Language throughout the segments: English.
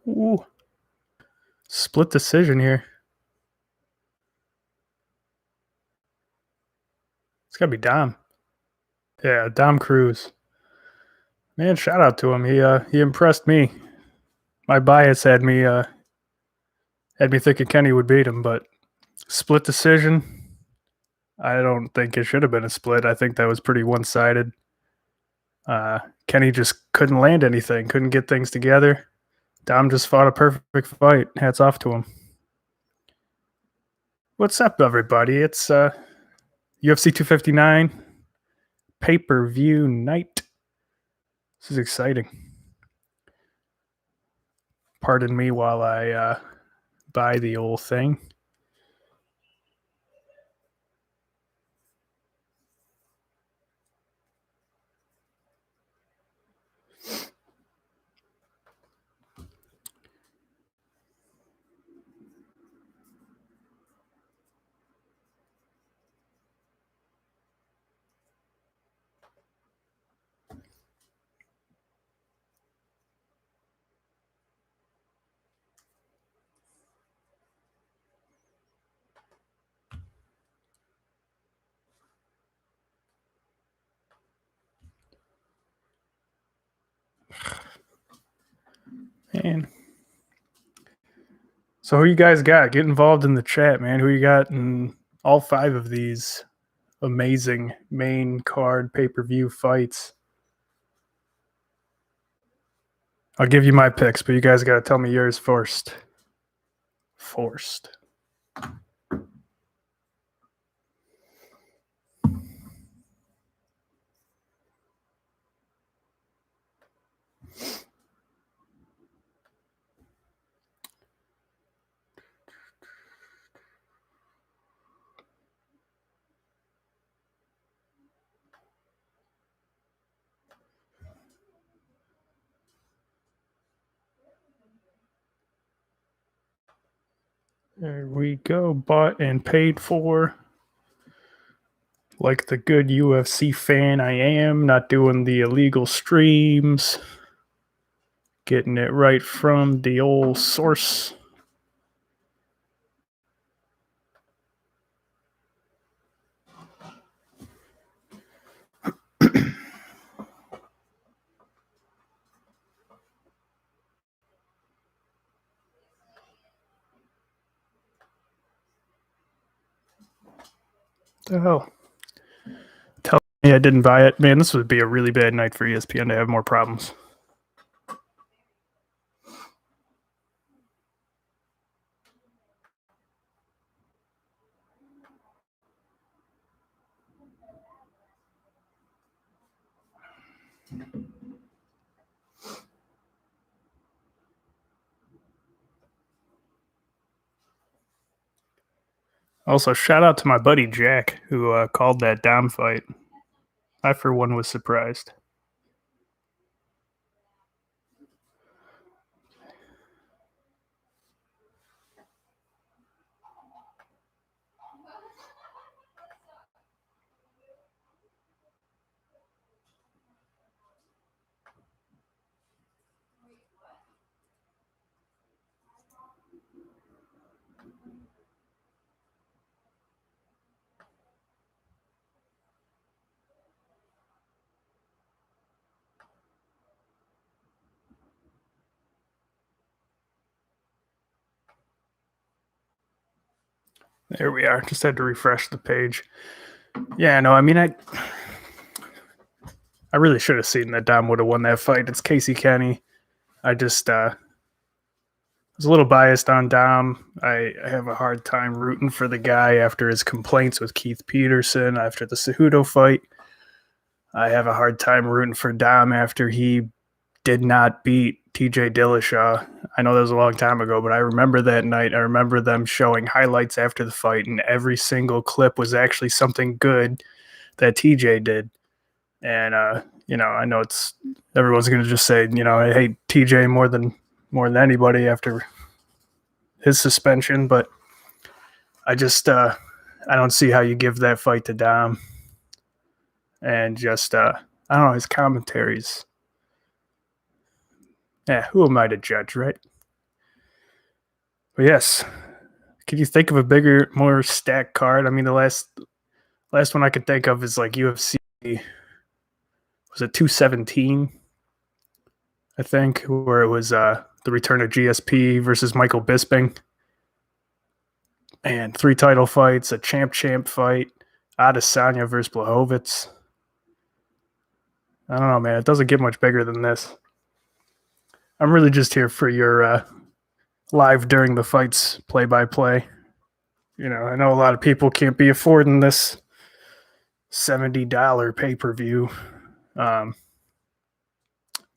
Ooh, split decision here. It's gotta be Dom. Yeah, Dom Cruz. Man, shout out to him. He impressed me. My bias had me thinking Kenny would beat him, but split decision. I don't think it should have been a split. I think that was pretty one sided. Kenny just couldn't land anything, couldn't get things together. Dom just fought a perfect fight. Hats off to him. What's up, everybody? It's UFC 259 pay-per-view night. This is exciting. Pardon me while I buy the old thing. Man. So who you guys got? Get involved in the chat, man. Who you got in all 5 of these amazing main card pay-per-view fights? I'll give you my picks, but you guys got to tell me yours first. Forced. There we go. Bought and paid for. Like the good UFC fan I am, not doing the illegal streams. Getting it right from the old source. The hell? Tell me I didn't buy it. Man, this would be a really bad night for ESPN to have more problems. Also, shout out to my buddy Jack, who called that Dom fight. I, for one, was surprised. There we are. Just had to refresh the page. Yeah, no, I mean, I really should have seen that Dom would have won that fight. It's Casey Kenny. I just was a little biased on Dom. I have a hard time rooting for the guy after his complaints with Keith Peterson after the Cejudo fight. I have a hard time rooting for Dom after he did not beat TJ Dillashaw. I know that was a long time ago, but I remember that night. I remember them showing highlights after the fight, and every single clip was actually something good that TJ did. And I know it's everyone's going to just say, I hate TJ more than anybody after his suspension, but I just I don't see how you give that fight to Dom. And just I don't know, his commentaries. Yeah, who am I to judge, right? But yes, can you think of a bigger, more stacked card? I mean, the last one I could think of is like UFC. Was it 217? I think, where it was the return of GSP versus Michael Bisping, and 3 title fights, a champ fight, Adesanya versus Blachowicz. I don't know, man. It doesn't get much bigger than this. I'm really just here for your live during the fights play by play. I know a lot of people can't be affording this $70 pay per view.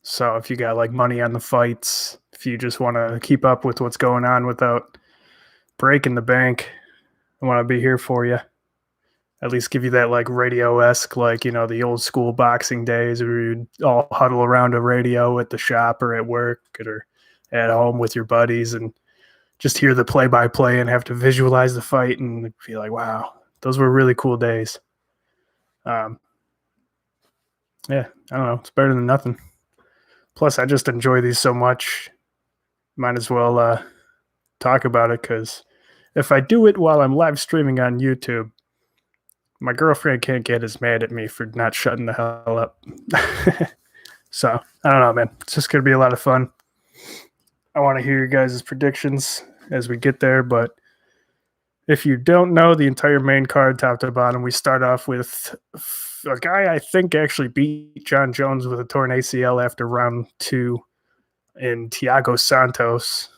So if you got like money on the fights, if you just want to keep up with what's going on without breaking the bank, I want to be here for you. At least give you that like radio-esque, like, the old school boxing days where you'd all huddle around a radio at the shop or at work or at home with your buddies and just hear the play-by-play and have to visualize the fight and be like, wow, those were really cool days. Yeah, I don't know. It's better than nothing. Plus, I just enjoy these so much. Might as well talk about it, because if I do it while I'm live streaming on YouTube, my girlfriend can't get as mad at me for not shutting the hell up. So, I don't know, man. It's just going to be a lot of fun. I want to hear your guys' predictions as we get there, but if you don't know the entire main card, top to bottom, we start off with a guy I think actually beat John Jones with a torn ACL after round 2 in Thiago Santos.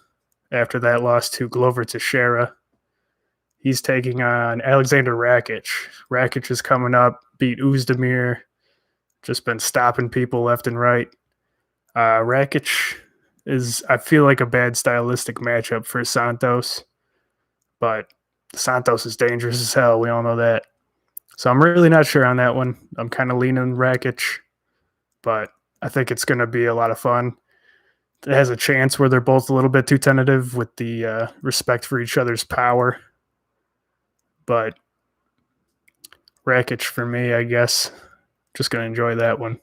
After that loss to Glover Teixeira. He's taking on Alexander Rakic. Rakic is coming up, beat Uzdemir, just been stopping people left and right. Rakic is, I feel like, a bad stylistic matchup for Santos, but Santos is dangerous as hell. We all know that. So I'm really not sure on that one. I'm kind of leaning Rakic, but I think it's going to be a lot of fun. It has a chance where they're both a little bit too tentative with the respect for each other's power. But Rakic for me, I guess. Just going to enjoy that one.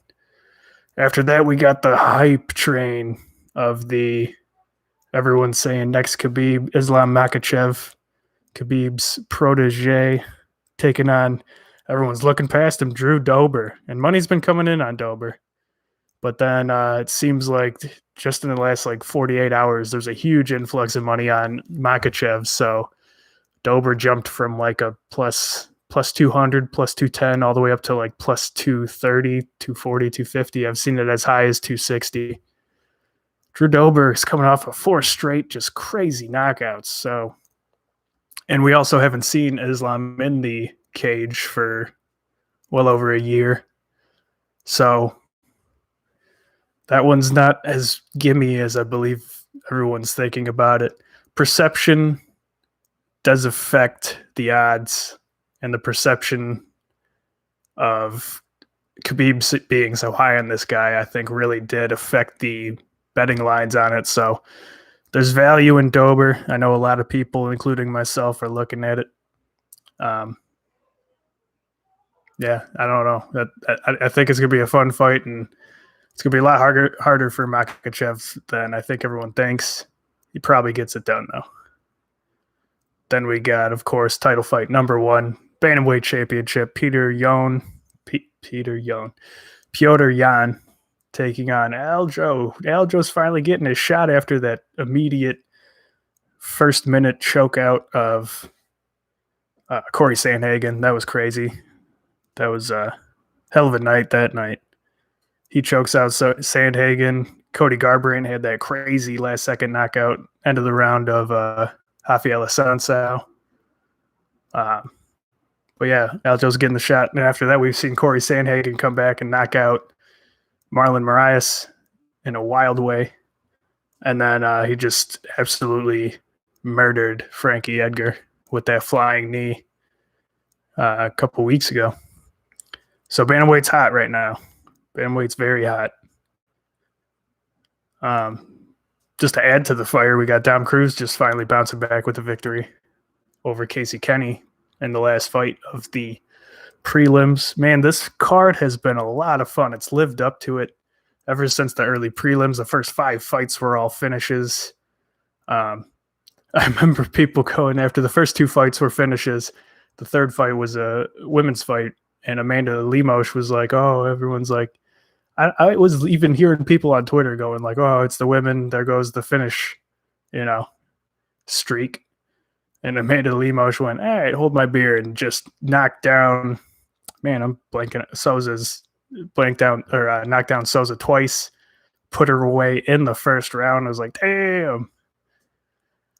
After that, we got the hype train of everyone's saying next Khabib, Islam Makhachev, Khabib's protege, taking on, everyone's looking past him, Drew Dober. And money's been coming in on Dober. But then it seems like just in the last 48 hours, there's a huge influx of money on Makhachev. So Dober jumped from a plus 200, plus 210, all the way up to plus 230, 240, 250. I've seen it as high as 260. Drew Dober is coming off of 4 straight, just crazy knockouts. So, and we also haven't seen Islam in the cage for well over a year. So that one's not as gimme as I believe everyone's thinking about it. Perception does affect the odds, and the perception of Khabib being so high on this guy, I think, really did affect the betting lines on it. So there's value in Dober. I know a lot of people, including myself, are looking at it. Yeah, I don't know. I think it's going to be a fun fight, and it's going to be a lot harder for Makhachev than I think everyone thinks. He probably gets it done, though. Then we got, of course, title fight number 1, Bantamweight Championship, Petr Yan taking on Aljo. Aljo's finally getting his shot after that immediate first-minute chokeout of Corey Sandhagen. That was crazy. That was a hell of a night that night. He chokes out Sandhagen. Cody Garbrandt had that crazy last-second knockout, end of the round of Rafael Assunção. But yeah, Aljo's getting the shot. And after that, we've seen Corey Sandhagen come back and knock out Marlon Moraes in a wild way. And then he just absolutely murdered Frankie Edgar with that flying knee a couple weeks ago. So Bantamweight's hot right now. Bantamweight's very hot. Just to add to the fire, we got Dom Cruz just finally bouncing back with a victory over Casey Kenny in the last fight of the prelims. Man, this card has been a lot of fun. It's lived up to it ever since the early prelims. The first 5 fights were all finishes. I remember people going after the first two fights were finishes. The third fight was a women's fight, and Amanda Lemos was like, "Oh, everyone's like." I was even hearing people on Twitter going like, "Oh, it's the women. There goes the finish, you know, streak." And Amanda Lemos went, "All right, hold my beer," and just knocked down. Man, I'm blanking. Souza's blanked down or knocked down Souza twice. Put her away in the first round. I was like, damn.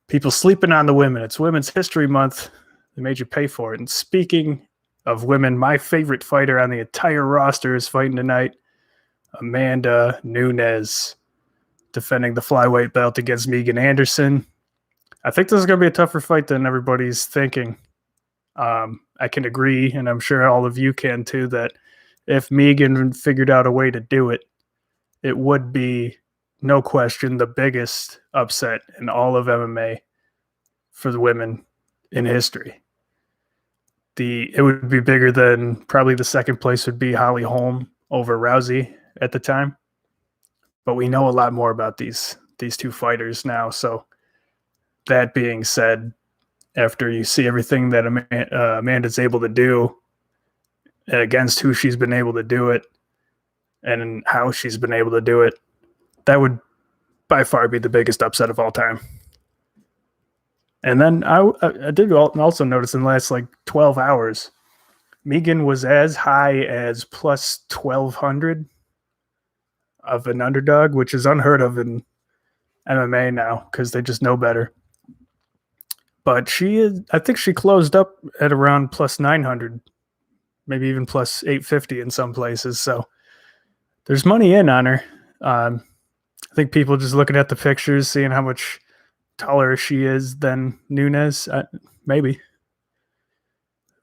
People sleeping on the women. It's Women's History Month. They made you pay for it. And speaking of women, my favorite fighter on the entire roster is fighting tonight. Amanda Nunes defending the flyweight belt against Megan Anderson. I think this is going to be a tougher fight than everybody's thinking. I can agree, and I'm sure all of you can too, that if Megan figured out a way to do it, it would be, no question, the biggest upset in all of MMA for the women in history. It would be bigger than probably the second place would be Holly Holm over Rousey at the time. But we know a lot more about these two fighters now. So that being said, after you see everything that Amanda's able to do against who she's been able to do it and how she's been able to do it, that would by far be the biggest upset of all time. And then I did also notice in the last like 12 hours, Megan was as high as plus 1,200 of an underdog, which is unheard of in MMA now because they just know better. But I think she closed up at around plus 900, maybe even plus 850 in some places. So there's money in on her. I think people just looking at the pictures, seeing how much taller she is than Nunes, maybe.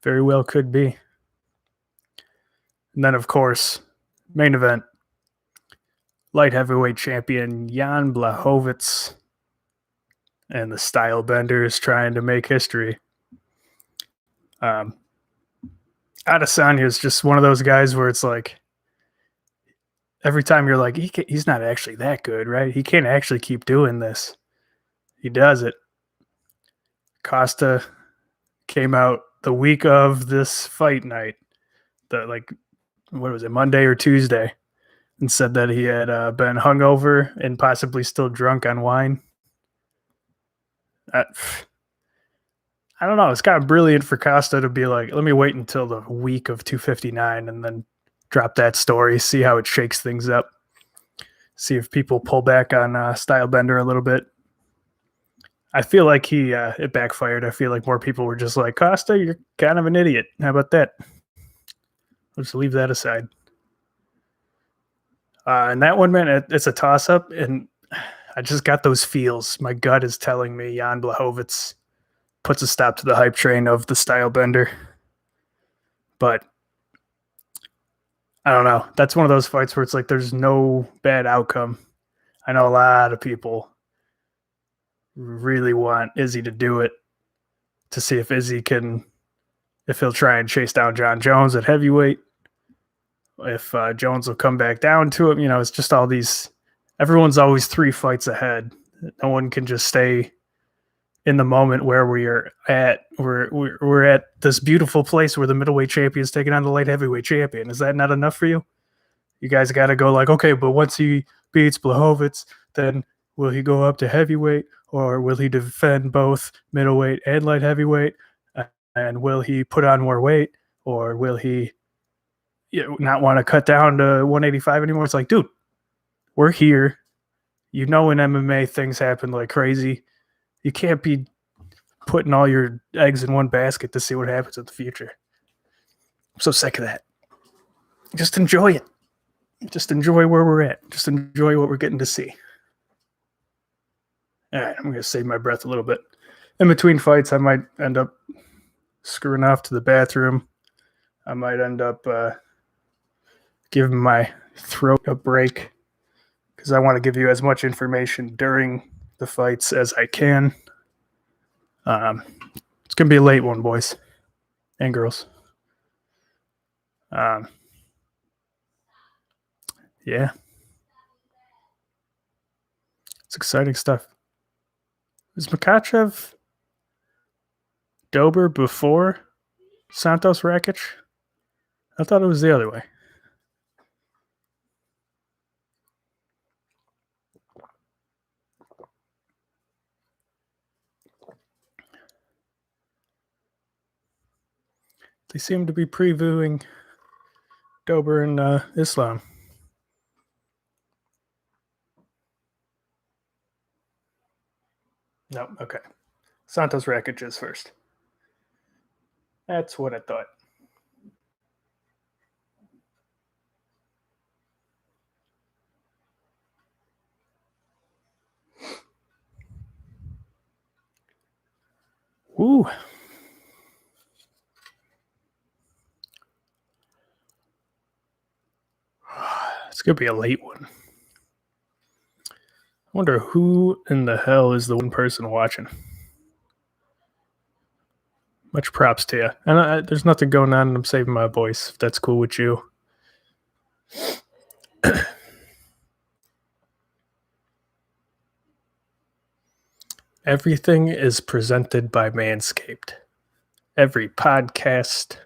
Very well could be. And then, of course, main event, light heavyweight champion Jan Blachowicz and the Style Benders trying to make history. Adesanya is just one of those guys where it's like, every time you're like, he's not actually that good, right? He can't actually keep doing this. He does it. Costa came out the week of this fight night, what was it, Monday or Tuesday, and said that he had been hungover and possibly still drunk on wine. I don't know. It's kind of brilliant for Costa to be like, let me wait until the week of 259 and then drop that story, see how it shakes things up, see if people pull back on Stylebender a little bit. I feel like it backfired. I feel like more people were just like, Costa, you're kind of an idiot. How about that? Let's leave that aside. And that one, man, it's a toss-up, and I just got those feels. My gut is telling me Jan Blachowicz puts a stop to the hype train of the Stylebender. But I don't know. That's one of those fights where it's like there's no bad outcome. I know a lot of people really want Izzy to do it to see if he'll try and chase down John Jones at heavyweight. If Jones will come back down to him, it's just all these. Everyone's always 3 fights ahead. No one can just stay in the moment where we're at. We're at this beautiful place where the middleweight champion is taking on the light heavyweight champion. Is that not enough for you? You guys got to go like, okay, but once he beats Blachowicz, then will he go up to heavyweight, or will he defend both middleweight and light heavyweight? And will he put on more weight, or will he not want to cut down to 185 anymore? It's like, dude, we're here. In MMA, things happen like crazy. You can't be putting all your eggs in one basket to see what happens in the future. I'm so sick of that. Just enjoy it. Just enjoy where we're at. Just enjoy what we're getting to see. All right, I'm going to save my breath a little bit. In between fights, I might end up screwing off to the bathroom. I might end up giving my throat a break because I want to give you as much information during the fights as I can. It's going to be a late one, boys and girls. Yeah. It's exciting stuff. Is Makachev Dober before Santos Rakic? I thought it was the other way. They seem to be previewing Dober and Islam. No, okay. Santos Rakic is first. That's what I thought. Woo. It's going to be a late one. I wonder who in the hell is the one person watching. Much props to you. And there's nothing going on, and I'm saving my voice, if that's cool with you. Everything is presented by Manscaped. Every podcast,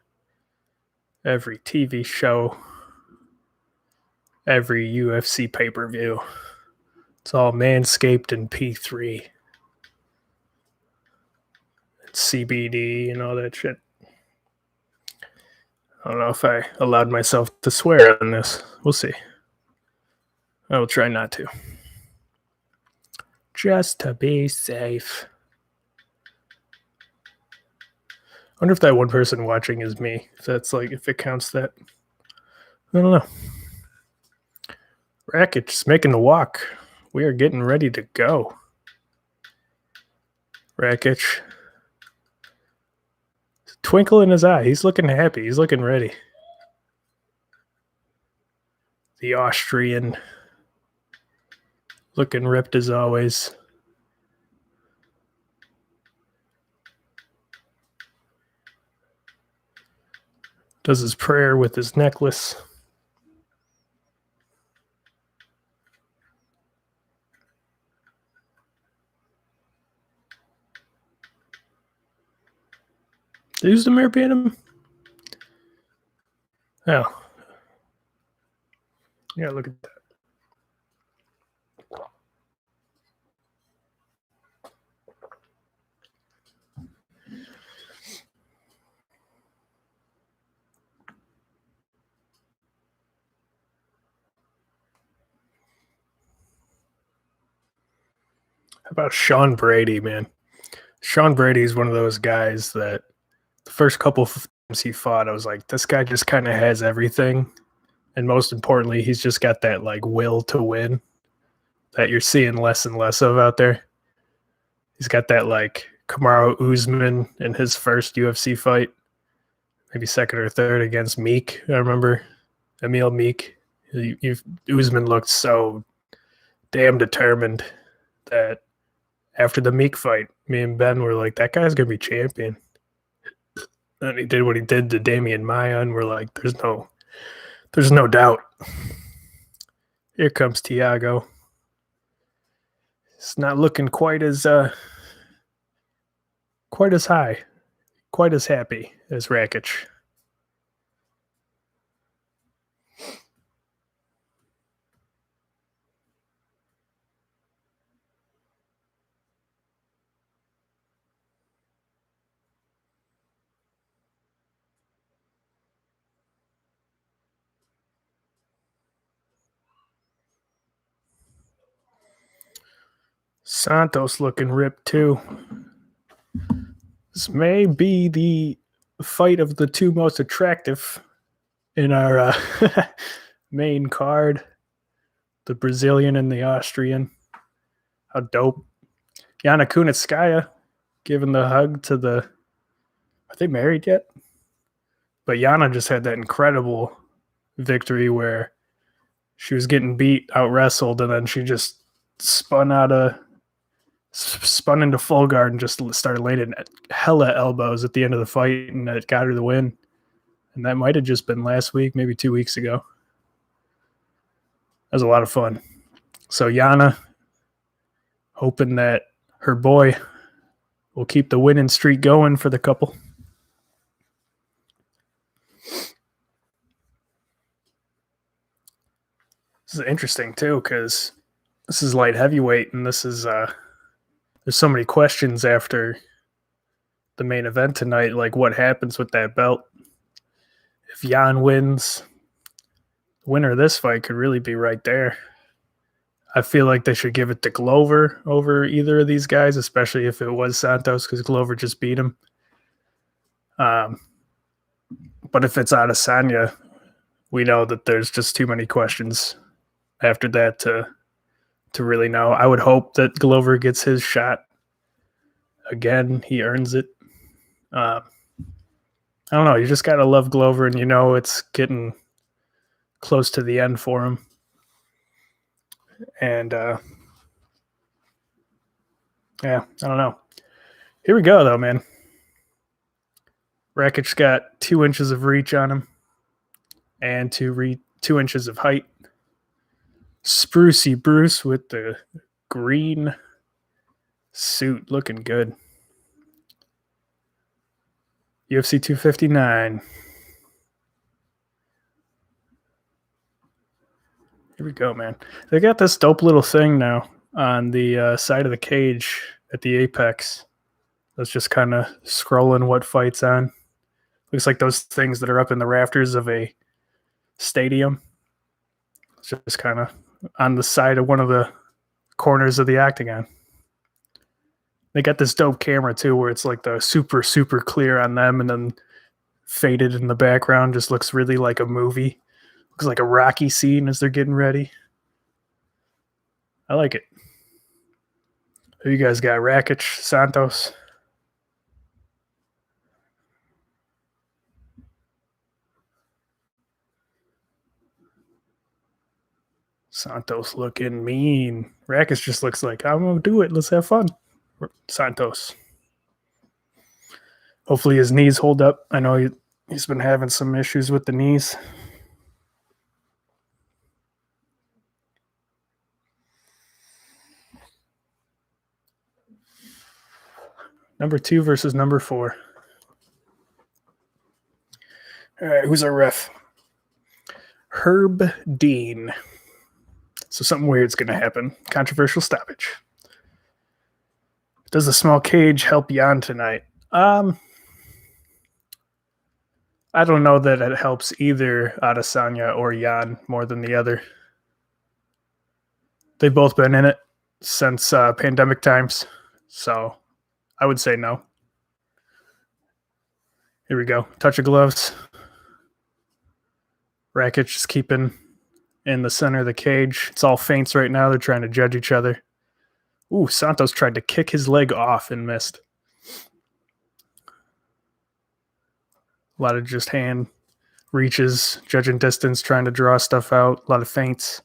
every TV show, every UFC pay-per-view. It's all Manscaped and P3. CBD and all that shit. I don't know if I allowed myself to swear on this. We'll see. I will try not to. Just to be safe. I wonder if that one person watching is me. If it counts that. I don't know. Rakic is making the walk. We are getting ready to go. Rakic. Twinkle in his eye. He's looking happy. He's looking ready. The Austrian. Looking ripped as always. Does his prayer with his necklace. Who's the mayor being him? Oh. Yeah, look at that. How about Sean Brady, man? Sean Brady is one of those guys that the first couple of times he fought, I was like, this guy just kind of has everything. And most importantly, he's just got that will to win that you're seeing less and less of out there. He's got that Kamaru Usman in his first UFC fight, maybe second or third against Meek. I remember Emil Meek. Usman looked so damn determined that after the Meek fight, me and Ben were like, that guy's going to be champion. And he did what he did to Damian Maia, and we're like, there's no doubt. Here comes Thiago. It's not looking quite as high, quite as happy as Rakic. Santos looking ripped too. This may be the fight of the two most attractive in our main card. The Brazilian and the Austrian. How dope. Yana Kunitskaya giving the hug to the... Are they married yet? But Yana just had that incredible victory where she was getting beat, out-wrestled, and then she just spun into full guard and just started landing hella elbows at the end of the fight, and it got her the win. And that might have just been last week, maybe 2 weeks ago. That was a lot of fun. So Yana, hoping that her boy will keep the winning streak going for the couple. This is interesting too, because this is light heavyweight, and this is there's so many questions after the main event tonight, like what happens with that belt. If Jan wins, the winner of this fight could really be right there. I feel like they should give it to Glover over either of these guys, especially if it was Santos, because Glover just beat him. But if it's Adesanya, we know that there's just too many questions after that to really know. I would hope that Glover gets his shot. Again, he earns it. I don't know. You just got to love Glover, and you know it's getting close to the end for him. And, yeah, I don't know. Here we go, though, man. Rakic's got 2 inches of reach on him and 2 inches of height. Sprucey Bruce with the green suit looking good. UFC 259. Here we go, man. They got this dope little thing now on the side of the cage at the apex. That's just kind of scrolling what fight's on. Looks like those things that are up in the rafters of a stadium. It's just kind of on the side of one of the corners of the octagon. They got this dope camera too, where it's like the super, super clear on them, and then faded in the background just looks really like a movie. Looks like a Rocky scene as they're getting ready. I like it. Who you guys got? Rakic, Santos? Santos looking mean. Rakic just looks like, I'm going to do it. Let's have fun. Santos. Hopefully his knees hold up. I know he's been having some issues with the knees. Number 2 versus number 4. All right, who's our ref? Herb Dean. So something weird's going to happen. Controversial stoppage. Does the small cage help Jan tonight? I don't know that it helps either Adesanya or Jan more than the other. They've both been in it since pandemic times, so I would say no. Here we go. Touch of gloves. Rakic just keeping in the center of the cage. It's all feints right now. They're trying to judge each other. Ooh, Santos tried to kick his leg off and missed. A lot of just hand reaches, judging distance, trying to draw stuff out. A lot of feints.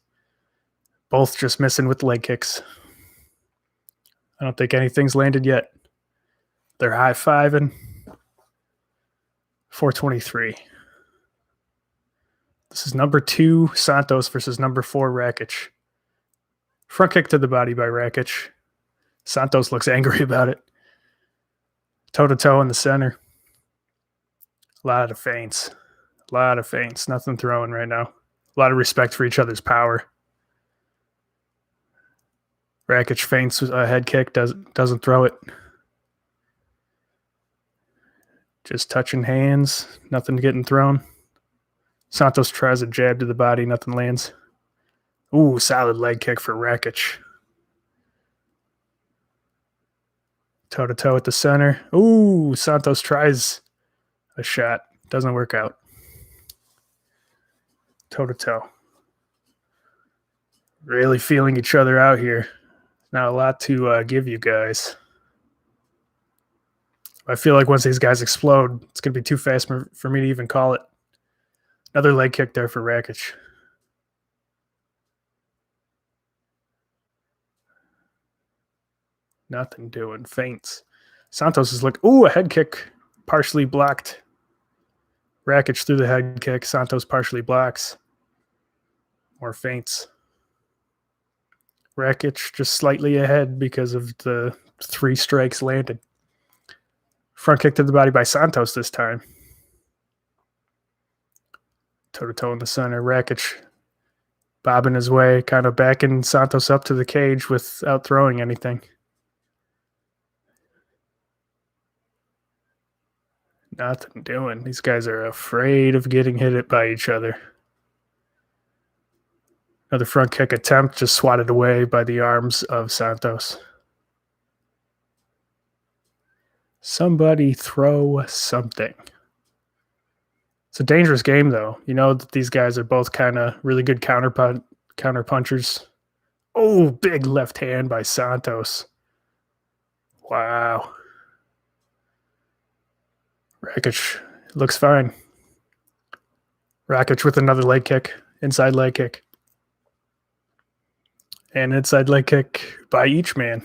Both just missing with leg kicks. I don't think anything's landed yet. They're high-fiving. 423. This is number 2, Santos versus number 4, Rakic. Front kick to the body by Rakic. Santos looks angry about it. Toe-to-toe in the center. A lot of feints. Nothing throwing right now. A lot of respect for each other's power. Rakic feints a head kick, doesn't throw it. Just touching hands, nothing getting thrown. Santos tries a jab to the body, nothing lands. Ooh, solid leg kick for Rakic. Toe-to-toe at the center. Ooh, Santos tries a shot. Doesn't work out. Toe-to-toe. Really feeling each other out here. Not a lot to give you guys. I feel like once these guys explode, it's going to be too fast for me to even call it. Another leg kick there for Rakic. Nothing doing. Feints. Santos is like, ooh, a head kick. Partially blocked. Rakic threw the head kick. Santos partially blocks. More feints. Rakic just slightly ahead because of the 3 strikes landed. Front kick to the body by Santos this time. Toe-to-toe in the center. Rakic bobbing his way, kind of backing Santos up to the cage without throwing anything. Nothing doing. These guys are afraid of getting hit by each other. Another front kick attempt, just swatted away by the arms of Santos. Somebody throw something. It's a dangerous game, though. You know that these guys are both kind of really good counter punchers. Oh, big left hand by Santos. Wow. Rakic looks fine. Rakic with another leg kick, inside leg kick. And inside leg kick by each man.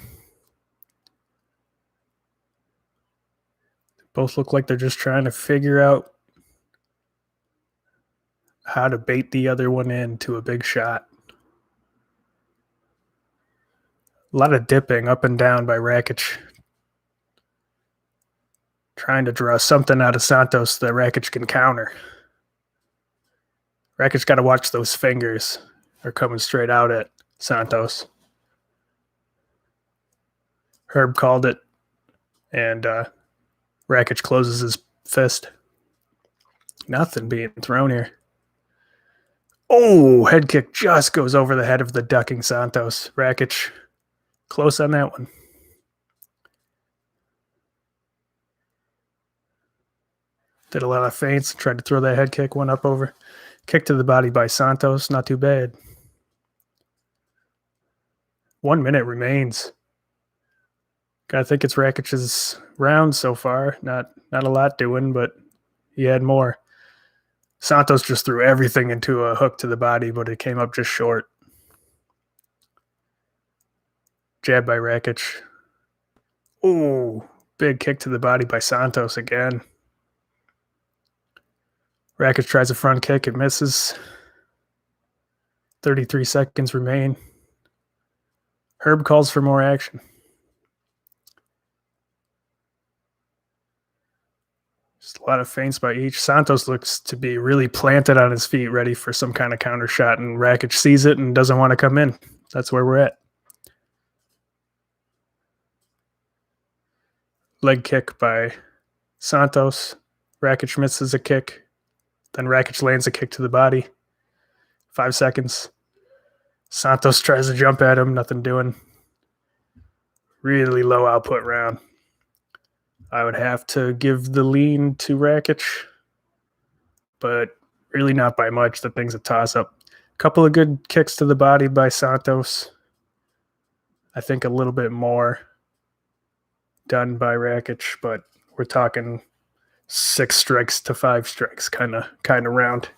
Both look like they're just trying to figure out how to bait the other one into a big shot. A lot of dipping up and down by Rakic. Trying to draw something out of Santos that Rakic can counter. Rakic got to watch those fingers. They're coming straight out at Santos. Herb called it, and Rakic closes his fist. Nothing being thrown here. Oh, head kick just goes over the head of the ducking Santos. Rakic close on that one. Did a lot of feints, tried to throw that head kick, one up over. Kick to the body by Santos, not too bad. 1 minute remains. I think it's Rakic's round so far. Not a lot doing, but he had more. Santos just threw everything into a hook to the body, but it came up just short. Jab by Rakic. Oh, big kick to the body by Santos again. Rakic tries a front kick. It misses. 33 seconds remain. Herb calls for more action. Just a lot of feints by each. Santos looks to be really planted on his feet, ready for some kind of counter shot, and Rakic sees it and doesn't want to come in. That's where we're at. Leg kick by Santos. Rakic misses a kick. Then Rakic lands a kick to the body. 5 seconds. Santos tries to jump at him. Nothing doing. Really low output round. I would have to give the lean to Rakic, but really not by much. The thing's a toss-up. A couple of good kicks to the body by Santos. I think a little bit more done by Rakic, but we're talking 6 strikes to 5 strikes kind of round.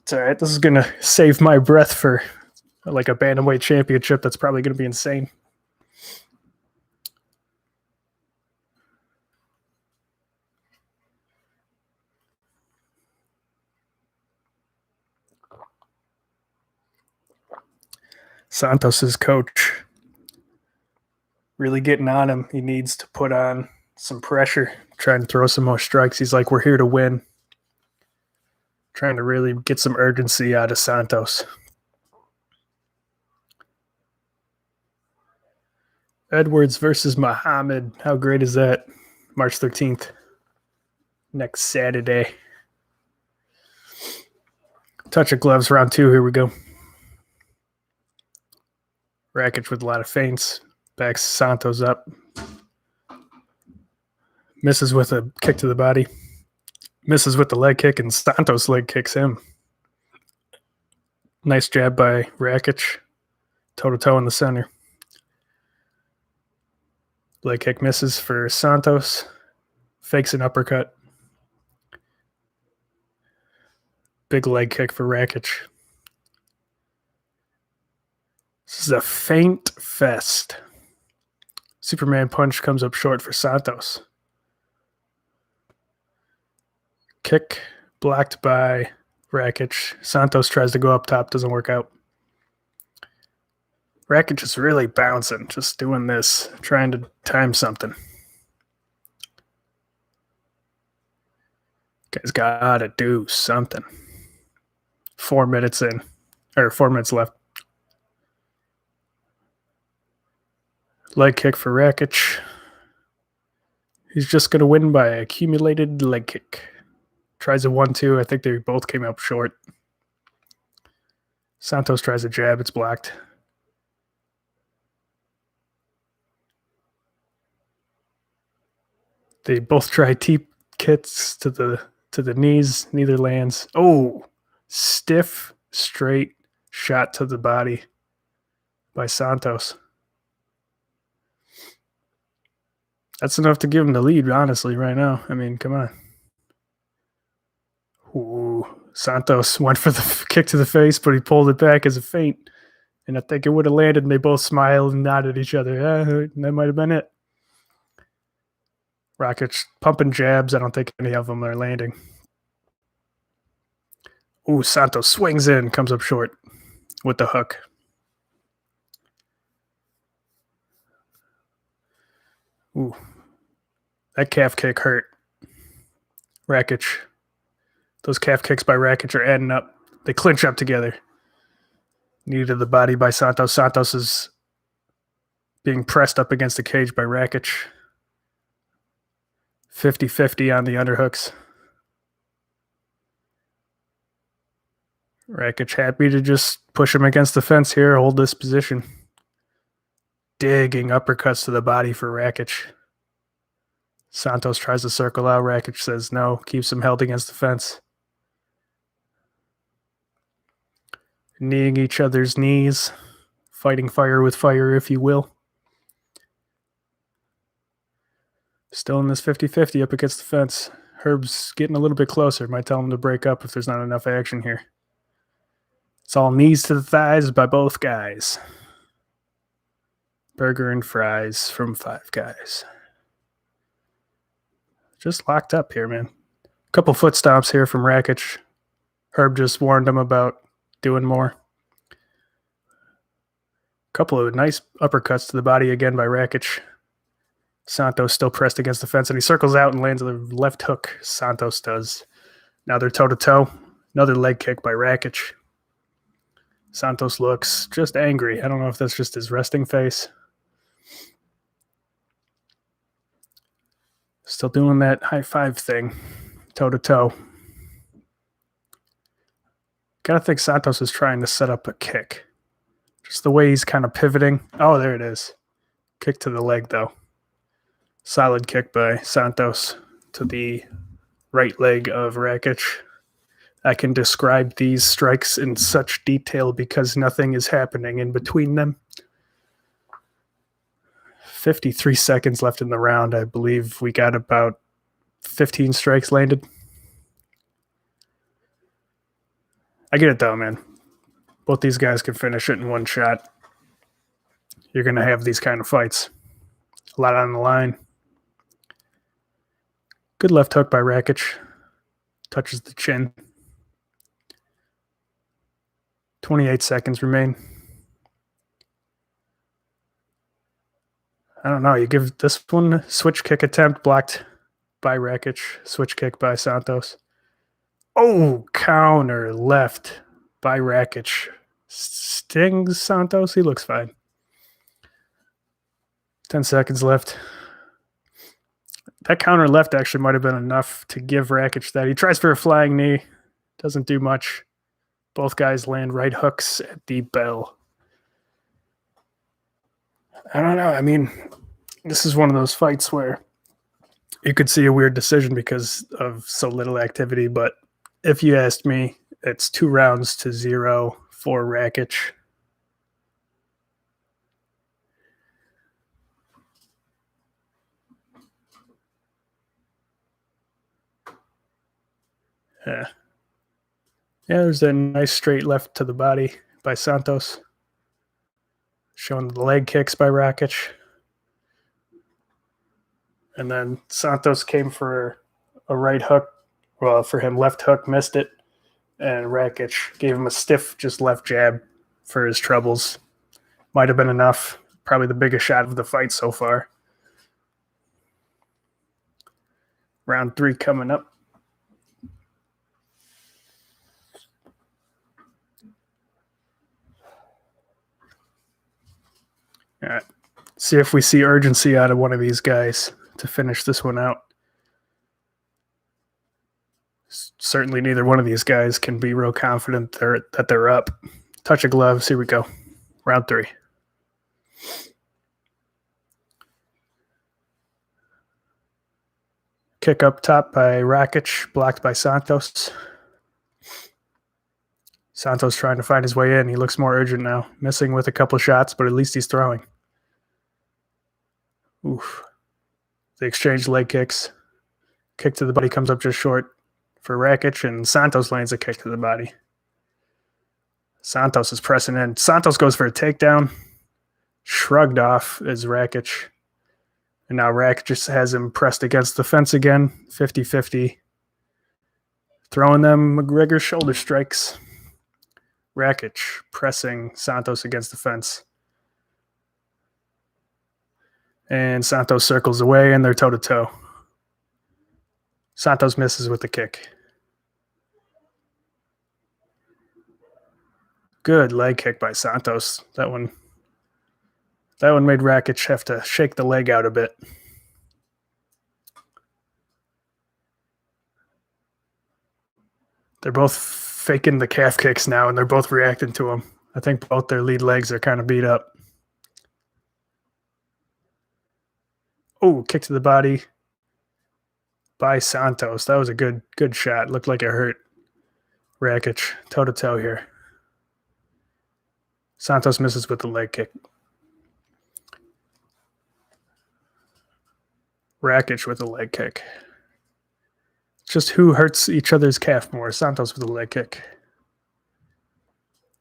It's all right. This is going to save my breath for like a bantamweight championship. That's probably going to be insane. Santos's coach really getting on him. He needs to put on some pressure, trying to throw some more strikes. He's like, we're here to win. Trying to really get some urgency out of Santos. Edwards versus Muhammad. How great is that? March 13th. Next Saturday. Touch of gloves, round 2. Here we go. Rakic with a lot of feints. Backs Santos up. Misses with a kick to the body. Misses with the leg kick, and Santos leg kicks him. Nice jab by Rakic. Toe-to-toe in the center. Leg kick misses for Santos. Fakes an uppercut. Big leg kick for Rakic. This is a feint fest. Superman punch comes up short for Santos. Kick blocked by Rakic. Santos tries to go up top, doesn't work out. Rakic is really bouncing, just doing this, trying to time something. Guy's got to do something. 4 minutes in, or 4 minutes left. Leg kick for Rakic. He's just going to win by accumulated leg kick. Tries a 1-2. I think they both came up short. Santos tries a jab. It's blocked. They both try teep kicks to the knees. Neither lands. Oh, stiff, straight shot to the body by Santos. That's enough to give him the lead, honestly, right now. I mean, come on. Ooh, Santos went for the kick to the face, but he pulled it back as a feint. And I think it would have landed, and they both smiled and nodded at each other. Yeah, that might have been it. Rakic pumping jabs. I don't think any of them are landing. Ooh, Santos swings in, comes up short with the hook. Ooh, that calf kick hurt. Rakic. Those calf kicks by Rakic are adding up. They clinch up together. Knee to the body by Santos. Santos is being pressed up against the cage by Rakic. 50-50 on the underhooks. Rakic happy to just push him against the fence here, hold this position. Digging uppercuts to the body for Rakic. Santos tries to circle out. Rakic says no, keeps him held against the fence. Kneeing each other's knees. Fighting fire with fire, if you will. Still in this 50-50 up against the fence. Herb's getting a little bit closer. Might tell him to break up if there's not enough action here. It's all knees to the thighs by both guys. Burger and fries from Five Guys. Just locked up here, man. A couple foot stomps here from Rakic. Herb just warned him about doing more. A couple of nice uppercuts to the body again by Rakic. Santos still pressed against the fence, and he circles out and lands the left hook. Santos does. Now they're toe-to-toe. Another leg kick by Rakic. Santos looks just angry. I don't know if that's just his resting face. Still doing that high five thing. Toe-to-toe. Gotta think Santos is trying to set up a kick. Just the way he's kind of pivoting. Oh, there it is. Kick to the leg, though. Solid kick by Santos to the right leg of Rakic. I can describe these strikes in such detail because nothing is happening in between them. 53 seconds left in the round. I believe we got about 15 strikes landed. I get it, though, man. Both these guys can finish it in one shot. You're going to have these kind of fights. A lot on the line. Good left hook by Rakic. Touches the chin. 28 seconds remain. I don't know. You give this one a switch kick attempt blocked by Rakic. Switch kick by Santos. Oh, counter left by Rakic. Stings Santos. He looks fine. 10 seconds left. That counter left actually might have been enough to give Rakic that. He tries for a flying knee. Doesn't do much. Both guys land right hooks at the bell. I don't know. I mean, this is one of those fights where you could see a weird decision because of so little activity. But if you asked me, it's 2-0 for Rakic. Yeah. Yeah, there's a nice straight left to the body by Santos. Showing the leg kicks by Rakic. And then Santos came for a right hook. Well, for him, left hook, missed it. And Rakic gave him a stiff, just left jab for his troubles. Might have been enough. Probably the biggest shot of the fight so far. Round 3 coming up. All right. See if we see urgency out of one of these guys to finish this one out. Certainly neither one of these guys can be real confident that they're up. Touch of gloves. Here we go. Round 3. Kick up top by Rakic, blocked by Santos. Santos trying to find his way in. He looks more urgent now. Missing with a couple shots, but at least he's throwing. Oof. They exchange leg kicks. Kick to the body comes up just short for Rakic, and Santos lands a kick to the body. Santos is pressing in. Santos goes for a takedown. Shrugged off is Rakic. And now Rakic just has him pressed against the fence again, 50-50. Throwing them McGregor shoulder strikes. Rakic pressing Santos against the fence. And Santos circles away, and they're toe-to-toe. Santos misses with the kick. Good leg kick by Santos. That one made Rakic have to shake the leg out a bit. They're both faking the calf kicks now, and they're both reacting to them. I think both their lead legs are kind of beat up. Oh, kick to the body by Santos. That was a good shot. Looked like it hurt Rakic. Toe-to-toe here. Santos misses with the leg kick. Rakic with a leg kick. Just who hurts each other's calf more? Santos with a leg kick.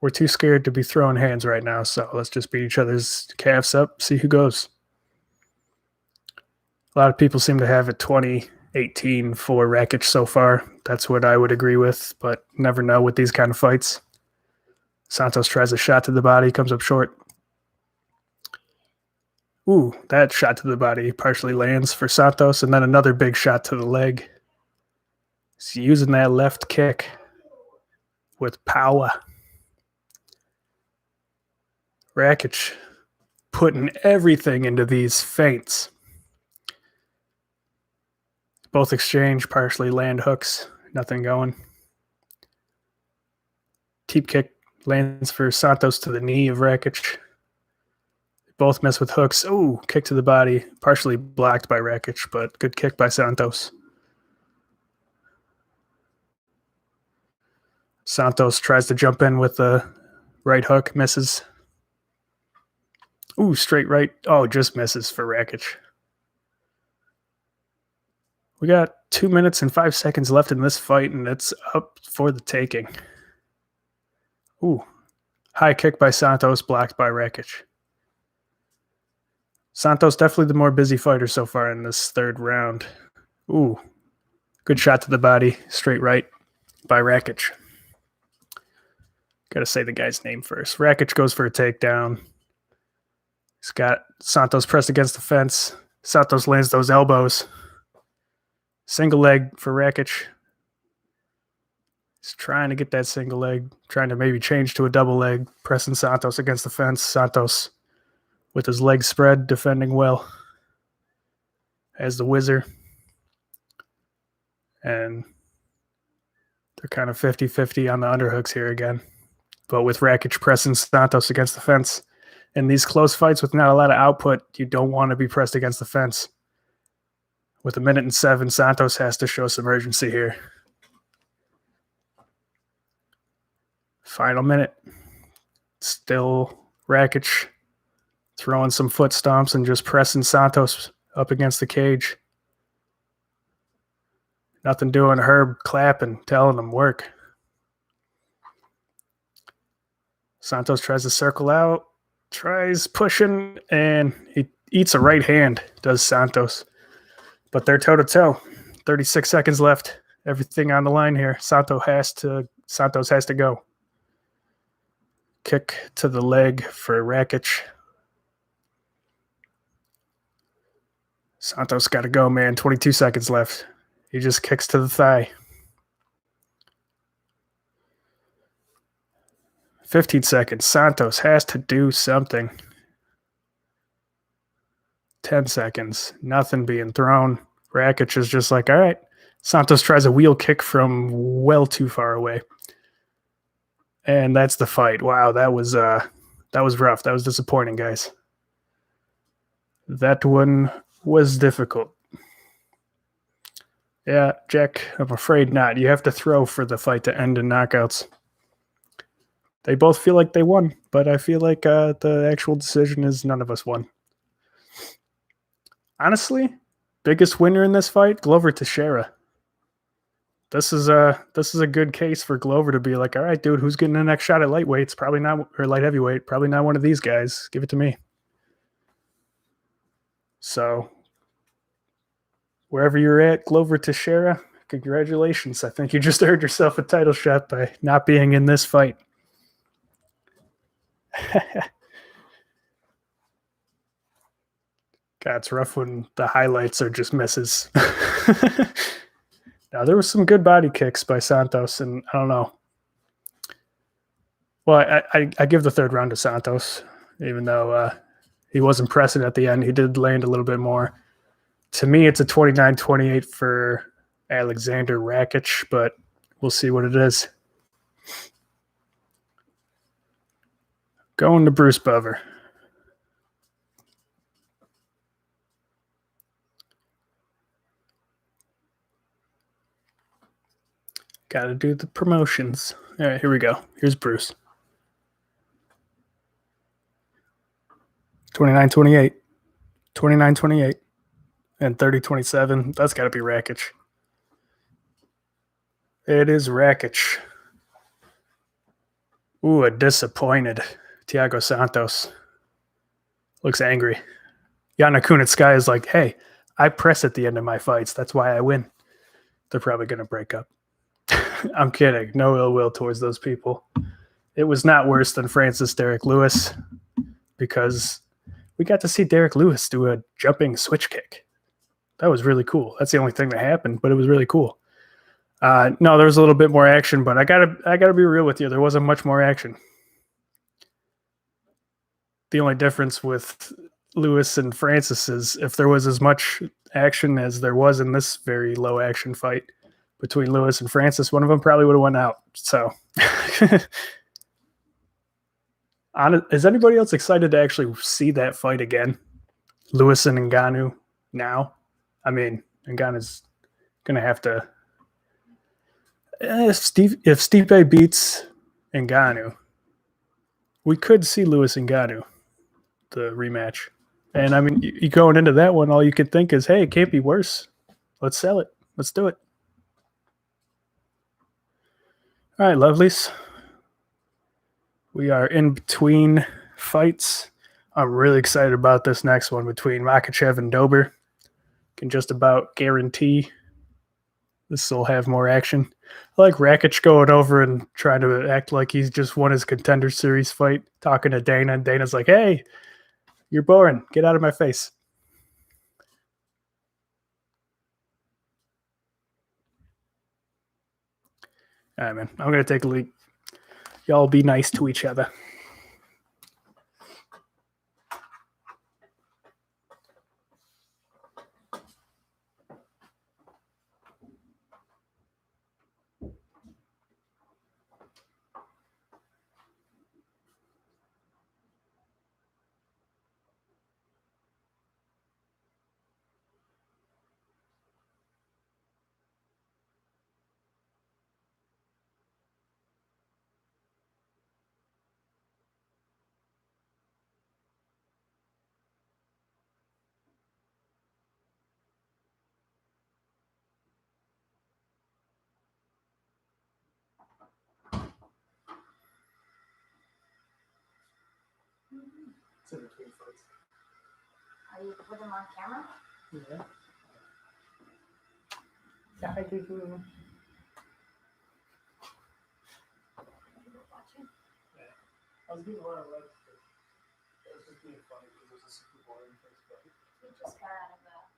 We're too scared to be throwing hands right now, so let's just beat each other's calves up, see who goes. A lot of people seem to have it 20-18 for Rakic so far. That's what I would agree with, but never know with these kind of fights. Santos tries a shot to the body, comes up short. Ooh, that shot to the body partially lands for Santos, and then another big shot to the leg. He's using that left kick with power. Rakic putting everything into these feints. Both exchange, partially land hooks, nothing going. Teep kick lands for Santos to the knee of Rakic. Both miss with hooks. Ooh, kick to the body, partially blocked by Rakic, but good kick by Santos. Santos tries to jump in with the right hook, misses. Ooh, straight right. Oh, just misses for Rakic. We got 2 minutes and 5 seconds left in this fight, and it's up for the taking. Ooh, high kick by Santos, blocked by Rakic. Santos definitely the more busy fighter so far in this third round. Ooh, good shot to the body, straight right by Rakic. Got to say the guy's name first. Rakic goes for a takedown. He's got Santos pressed against the fence. Santos lands those elbows. Single leg for Rakic. He's trying to get that single leg, trying to maybe change to a double leg, pressing Santos against the fence. Santos with his legs spread, defending well as the whizzer. And they're kind of 50-50 on the underhooks here again. But with Rakic pressing Santos against the fence, in these close fights with not a lot of output, you don't want to be pressed against the fence. With 1:07, Santos has to show some urgency here. Final minute. Still Rakic throwing some foot stomps and just pressing Santos up against the cage. Nothing doing. Herb clapping, telling him work. Santos tries to circle out, tries pushing, and he eats a right hand, does Santos. But they're toe-to-toe. 36 seconds left. Everything on the line here. Santos has to go. kick to the leg for Rakic. Santos got to go, man. 22 seconds left. He just kicks to the thigh. 15 seconds. Santos has to do something. 10 seconds. Nothing being thrown. Rakic is just like, all right. Santos tries a wheel kick from well too far away. And that's the fight. Wow, that was rough. That was disappointing, guys. That one was difficult. Yeah, Jack, I'm afraid not. You have to throw for the fight to end in knockouts. They both feel like they won, but I feel like the actual decision is none of us won. Honestly, biggest winner in this fight, Glover Teixeira. This is a good case for Glover to be like, all right, dude, who's getting the next shot at lightweights? Probably not, or light heavyweight. Probably not one of these guys. Give it to me. So, wherever you're at, Glover Teixeira, congratulations. I think you just earned yourself a title shot by not being in this fight. God, it's rough when the highlights are just misses. Now, there was some good body kicks by Santos, and I don't know. Well, I give the third round to Santos, even though he wasn't pressing at the end. He did land a little bit more. To me, it's a 29-28 for Alexander Rakic, but we'll see what it is. Going to Bruce Buffer. Got to do the promotions. All right, here we go. Here's Bruce. 29-28. 29-28. And 30-27. That's got to be Rakic. It is Rakic. Ooh, a disappointed Thiago Santos. Looks angry. Yana Kunitskaya is like, hey, I press at the end of my fights. That's why I win. They're probably going to break up. I'm kidding. No ill will towards those people. It was not worse than Francis Derek Lewis because we got to see Derek Lewis do a jumping switch kick. That was really cool. That's the only thing that happened, but it was really cool. No, there was a little bit more action, but I gotta be real with you. There wasn't much more action. The only difference with Lewis and Francis is if there was as much action as there was in this very low action fight between Lewis and Francis, one of them probably would have went out. So, is anybody else excited to actually see that fight again? Lewis and Ngannou now? I mean, Ngannou's going to have to... If Stipe beats Ngannou, we could see Lewis and Ngannou, the rematch. And I mean, you going into that one, all you could think is, hey, it can't be worse. Let's sell it. Let's do it. All right, lovelies. We are in between fights. I'm really excited about this next one between Makhachev and Dober. Can just about guarantee this will have more action. I like Rakic going over and trying to act like he's just won his Contender Series fight, talking to Dana, and Dana's like, hey, you're boring. Get out of my face. All right, man. I'm going to take a leak. Y'all be nice to each other. Are you put them on camera? Yeah. Yeah, I do. I was getting a lot of likes, but it was just being funny because there's a Super Bowl in Facebook. We just got out of a timeout.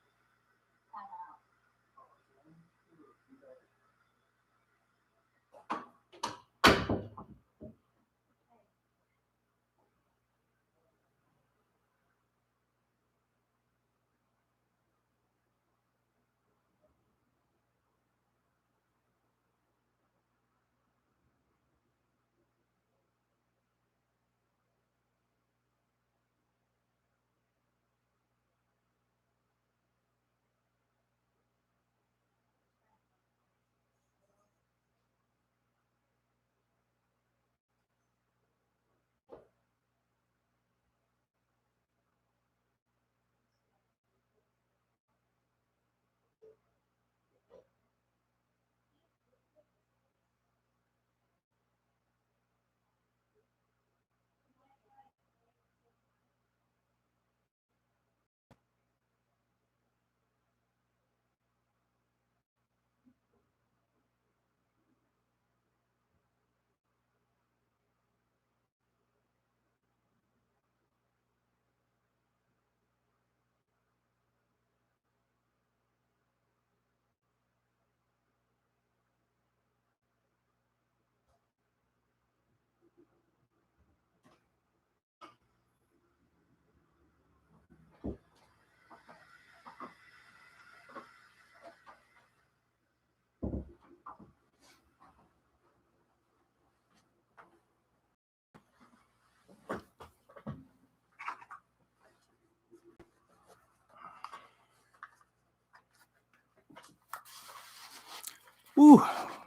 Ooh,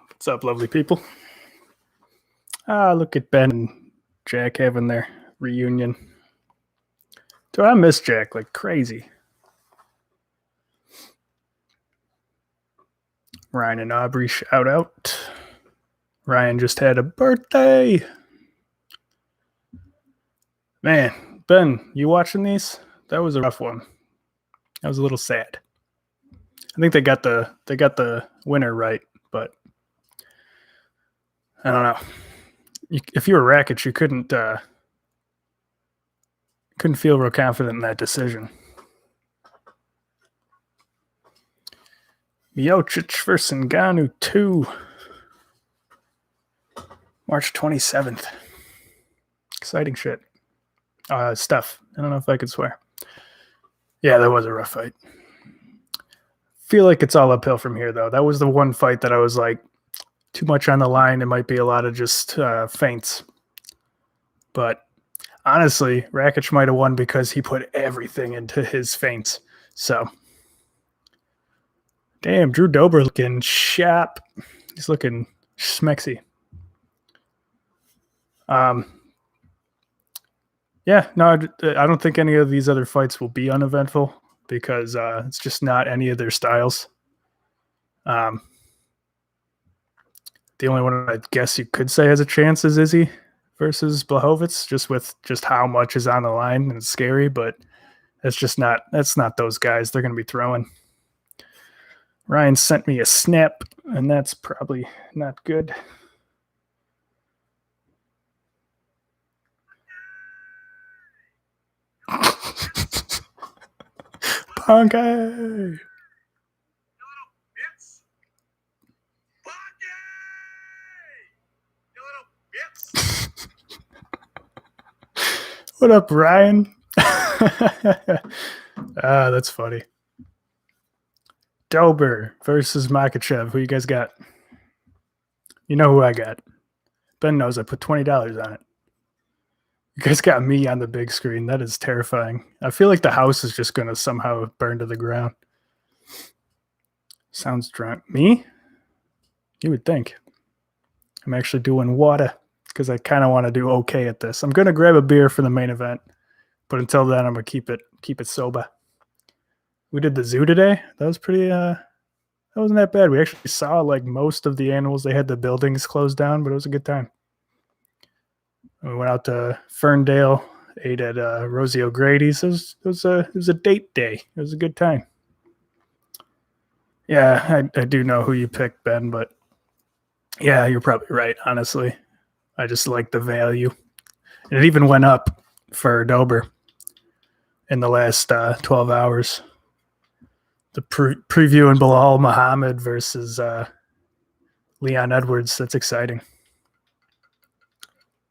what's up, lovely people? Look at Ben and Jack having their reunion. Dude, I miss Jack like crazy. Ryan and Aubrey, shout out. Ryan just had a birthday. Man, Ben, you watching these? That was a rough one. That was a little sad. I think they got the winner right, but I don't know. If you were Rakic, you couldn't feel real confident in that decision. Miocic versus Ngannou 2. March 27th. Exciting shit. Stuff. I don't know if I could swear. Yeah, that was a rough fight. Feel like it's all uphill from here, though. That was the one fight that I was like, too much on the line. It might be a lot of just feints. But honestly, Rakic might have won because he put everything into his feints. So, damn, Drew Dober looking sharp. He's looking smexy. Yeah, no, I don't think any of these other fights will be uneventful because it's just not any of their styles. The only one I guess you could say has a chance is Izzy versus Blachowicz, just with just how much is on the line, and it's scary, but that's not those guys. They're going to be throwing. Ryan sent me a snap, and that's probably not good. Punky! What up, Ryan? That's funny. Dober versus Makachev. Who you guys got? You know who I got. Ben knows I put $20 on it. You guys got me on the big screen. That is terrifying. I feel like the house is just going to somehow burn to the ground. Sounds drunk. Me? You would think. I'm actually doing water because I kind of want to do okay at this. I'm going to grab a beer for the main event, but until then, I'm going to keep it sober. We did the zoo today. That was pretty, that wasn't that bad. We actually saw like most of the animals. They had the buildings closed down, but it was a good time. We went out to Ferndale, ate at Rosie O'Grady's. It was a date day. It was a good time. Yeah, I do know who you picked, Ben, but yeah, you're probably right, honestly. I just like the value. It even went up for Dober in the last 12 hours. The preview in Bilal Muhammad versus Leon Edwards. That's exciting.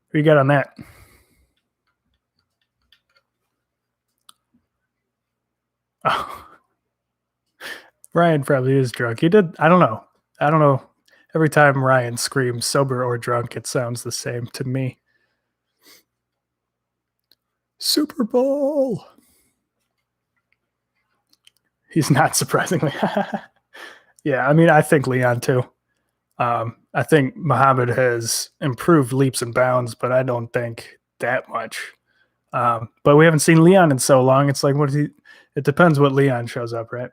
Who you got on that? Oh. Ryan probably is drunk. He did. I don't know. Every time Ryan screams sober or drunk, it sounds the same to me. Super Bowl. He's not, surprisingly. Yeah, I mean, I think Leon too. I think Muhammad has improved leaps and bounds, but I don't think that much. But we haven't seen Leon in so long. It's like, what is he? It depends what Leon shows up, right?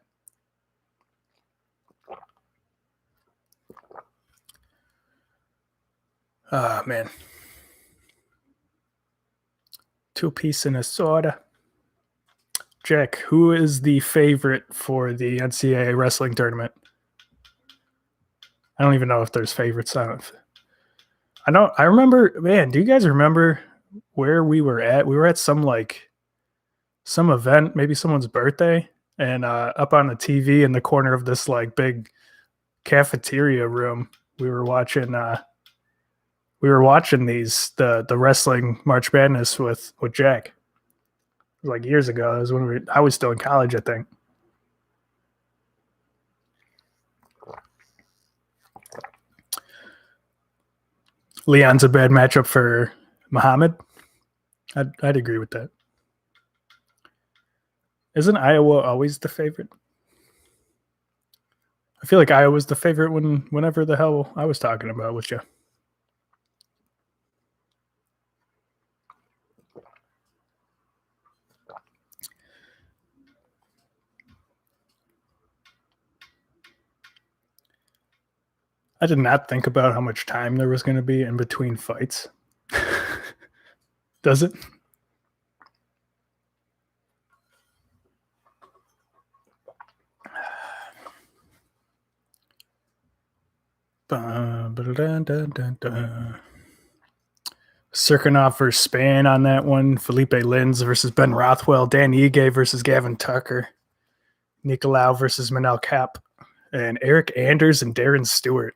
Oh, man. 2-piece and a soda. Jack, who is the favorite for the NCAA wrestling tournament? I don't even know if there's favorites. I remember, man, do you guys remember where we were at? We were at some event, maybe someone's birthday, and up on the TV in the corner of this like big cafeteria room, we were watching these the wrestling March Madness with Jack. It was like years ago. It was when I was still in college, I think. Leon's a bad matchup for Muhammad. I'd agree with that. Isn't Iowa always the favorite? I feel like Iowa's the favorite whenever the hell I was talking about with you. I did not think about how much time there was going to be in between fights. Does it? Serkinov versus Spann on that one. Felipe Lins versus Ben Rothwell. Dan Ige versus Gavin Tucker. Nicolau versus Manel Kapp. And Eric Anders and Darren Stewart.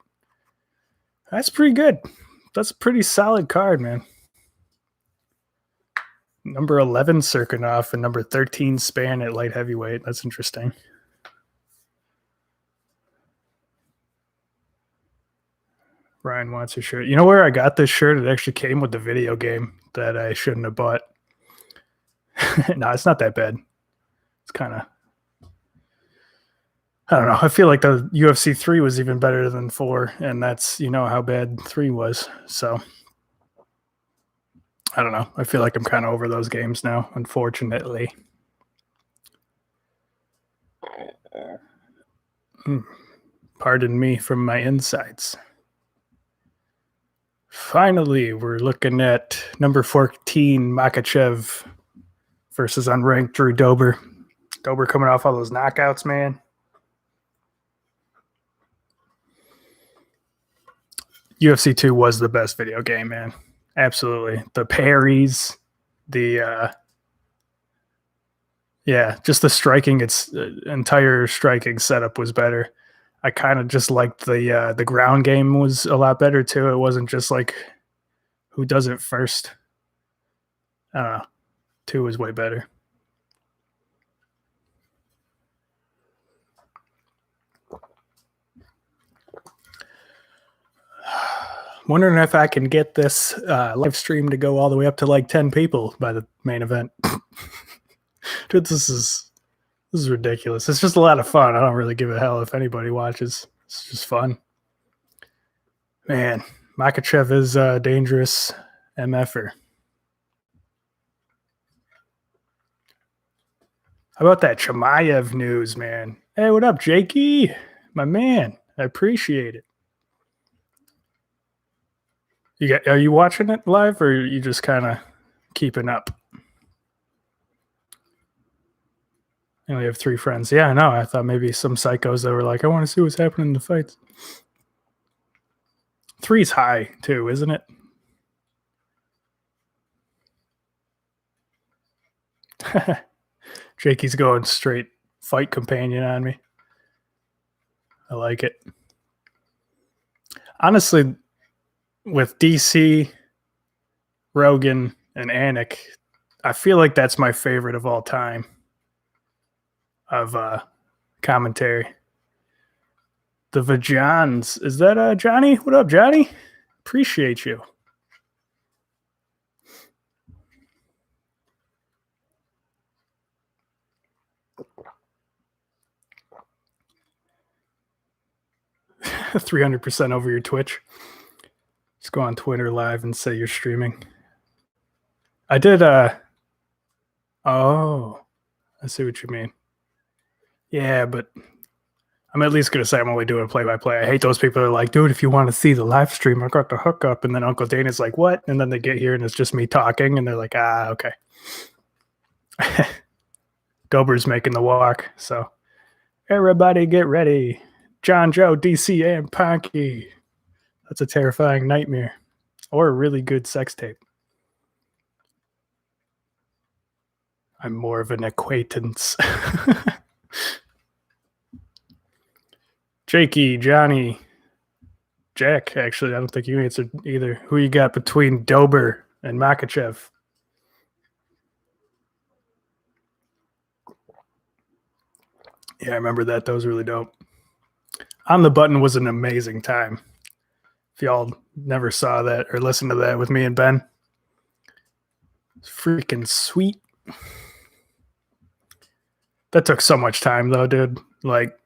That's pretty good. That's a pretty solid card, man. Number 11, Serkinov, and number 13, Spann at light heavyweight. That's interesting. Ryan wants a shirt. You know where I got this shirt? It actually came with the video game that I shouldn't have bought. No, it's not that bad. It's kind of, I don't know. I feel like the UFC 3 was even better than 4, and that's, how bad 3 was. So, I don't know. I feel like I'm kind of over those games now, unfortunately. Pardon me from my insides. Finally, we're looking at number 14, Makhachev versus unranked Drew Dober. Dober coming off all those knockouts, man. UFC 2 was the best video game, man. Absolutely. The parries, just the striking, its entire striking setup was better. I kind of just liked the ground game was a lot better too. It wasn't just like who does it first. I don't know. 2 was way better. Wondering if I can get this live stream to go all the way up to like 10 people by the main event. Dude, this is ridiculous. It's just a lot of fun. I don't really give a hell if anybody watches. It's just fun. Man, Makhachev is a dangerous MFer. How about that Chimaev news, man? Hey, what up, Jakey? My man. I appreciate it. Are you watching it live, or are you just kind of keeping up? I only have 3 friends. Yeah, I know. I thought maybe some psychos that were like, I want to see what's happening in the fights. 3's high, too, isn't it? Jakey's going straight fight companion on me. I like it. Honestly, with DC, Rogan, and Anik, I feel like that's my favorite of all time of commentary. The Vajans. Is that Johnny? What up, Johnny? Appreciate you. $300 over your Twitch. Just go on Twitter live and say you're streaming. I did oh, I see what you mean. Yeah, but I'm at least gonna say I'm only doing play-by-play. I hate those people who are like, dude, if you want to see the live stream, I got the hookup, and then Uncle Dana's like, what? And then they get here and it's just me talking, and they're like, okay. Dober's making the walk, so everybody get ready. John Joe, DC, and Ponky. That's a terrifying nightmare. Or a really good sex tape. I'm more of an acquaintance. Jakey, Johnny, Jack, actually, I don't think you answered either. Who you got between Dober and Makachev? Yeah, I remember that. That was really dope. On the Button was an amazing time. If y'all never saw that or listened to that with me and Ben, it's freaking sweet. That took so much time, though, dude. Like,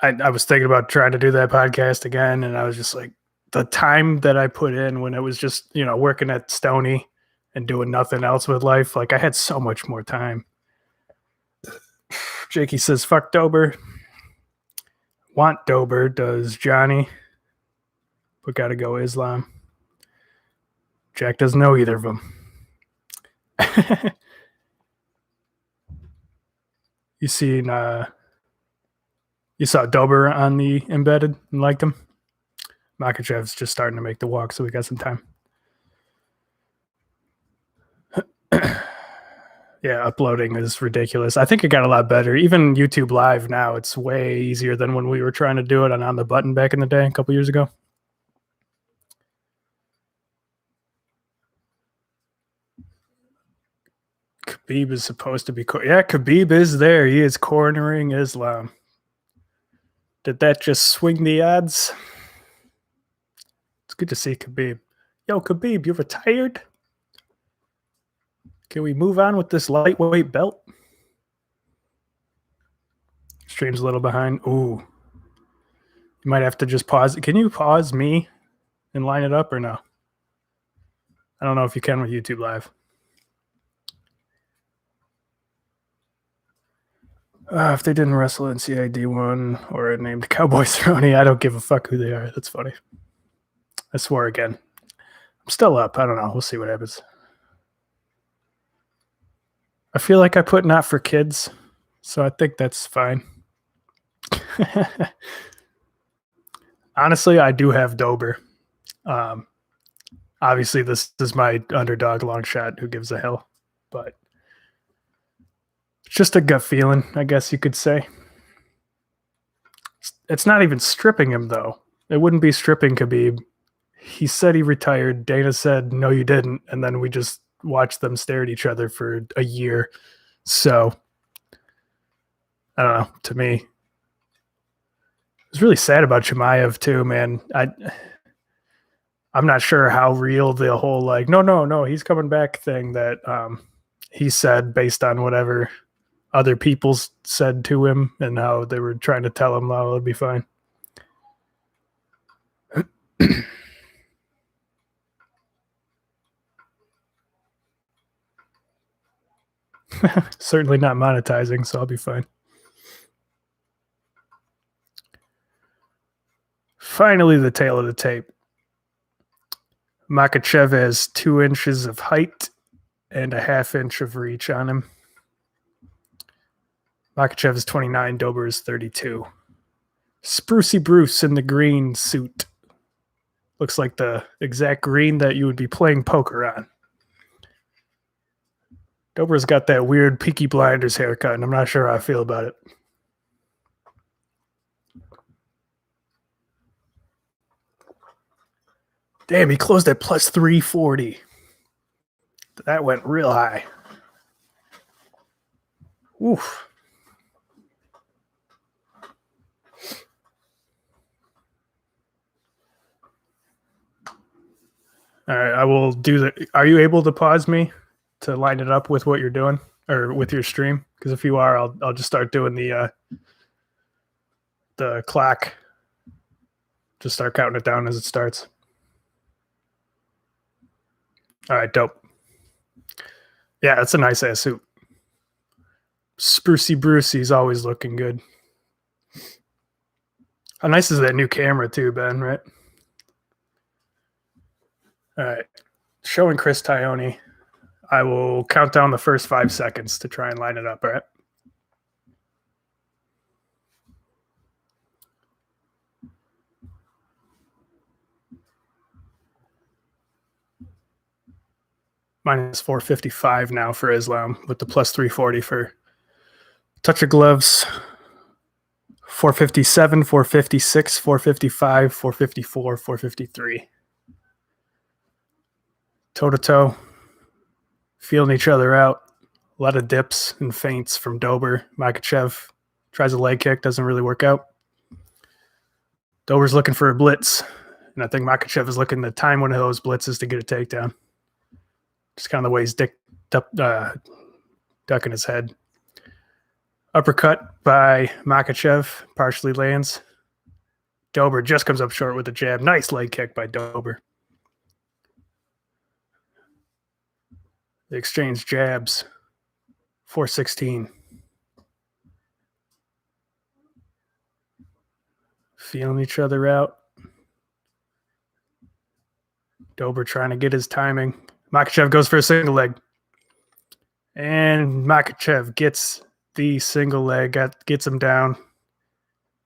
I was thinking about trying to do that podcast again, and I was just like, the time that I put in when it was just, working at Stony and doing nothing else with life, like, I had so much more time. Jakey says, fuck Dober. Want Dober, does Johnny, but gotta go Islam. Jack doesn't know either of them. You seen you saw Dober on the embedded and liked him? Makachev's just starting to make the walk, so we got some time. Yeah, uploading is ridiculous. I think it got a lot better. Even YouTube Live now, it's way easier than when we were trying to do it on the Button back in the day, a couple years ago. Khabib is supposed to be... Yeah, Khabib is there. He is cornering Islam. Did that just swing the odds? It's good to see Khabib. Yo, Khabib, you retired? Can we move on with this lightweight belt? Stream's a little behind. Ooh. You might have to just pause. Can you pause me and line it up or no? I don't know if you can with YouTube Live. If they didn't wrestle in CID1 or it named Cowboy Cerrone, I don't give a fuck who they are. That's funny. I swore again. I'm still up. I don't know. We'll see what happens. I feel like I put not for kids, so I think that's fine. Honestly, I do have Dober. Obviously, this is my underdog long shot. Who gives a hell? But it's just a gut feeling, I guess you could say. It's not even stripping him, though. It wouldn't be stripping Khabib. He said he retired. Dana said, no, you didn't. And then we just watched them stare at each other for a year. So, I don't know. To me, I was really sad about Chimaev, too, man. I'm not sure how real the whole, like, no, he's coming back thing that he said based on whatever other people said to him and how they were trying to tell him, oh, it'll be fine. Certainly not monetizing, so I'll be fine. Finally, the tail of the tape. Makachev has 2 inches of height and a half inch of reach on him. Makachev is 29, Dober is 32. Sprucey Bruce in the green suit. Looks like the exact green that you would be playing poker on. Dober's got that weird Peaky Blinders haircut, and I'm not sure how I feel about it. Damn, he closed at plus 340. That went real high. Oof. All right, I will do the. Are you able to pause me to line it up with what you're doing or with your stream? Because if you are, I'll just start doing the clock. Just start counting it down as it starts. All right, dope. Yeah, that's a nice ass suit. Sprucey Brucey's always looking good. How nice is that new camera too, Ben, right? All right. Showing Chris Tione. I will count down the first 5 seconds to try and line it up, all right? Minus 455 now for Islam with the plus 340 for Touch of Gloves. 457, 456, 455, 454, 453. Toe to toe. Feeling each other out. A lot of dips and feints from Dober. Makhachev tries a leg kick, doesn't really work out. Dober's looking for a blitz, and I think Makhachev is looking to time one of those blitzes to get a takedown. Just kind of the way he's ducking his head. Uppercut by Makhachev, partially lands. Dober just comes up short with a jab. Nice leg kick by Dober. They exchange jabs. 416. Feeling each other out. Dober trying to get his timing. Makhachev goes for a single leg. And Makhachev gets the single leg, gets him down.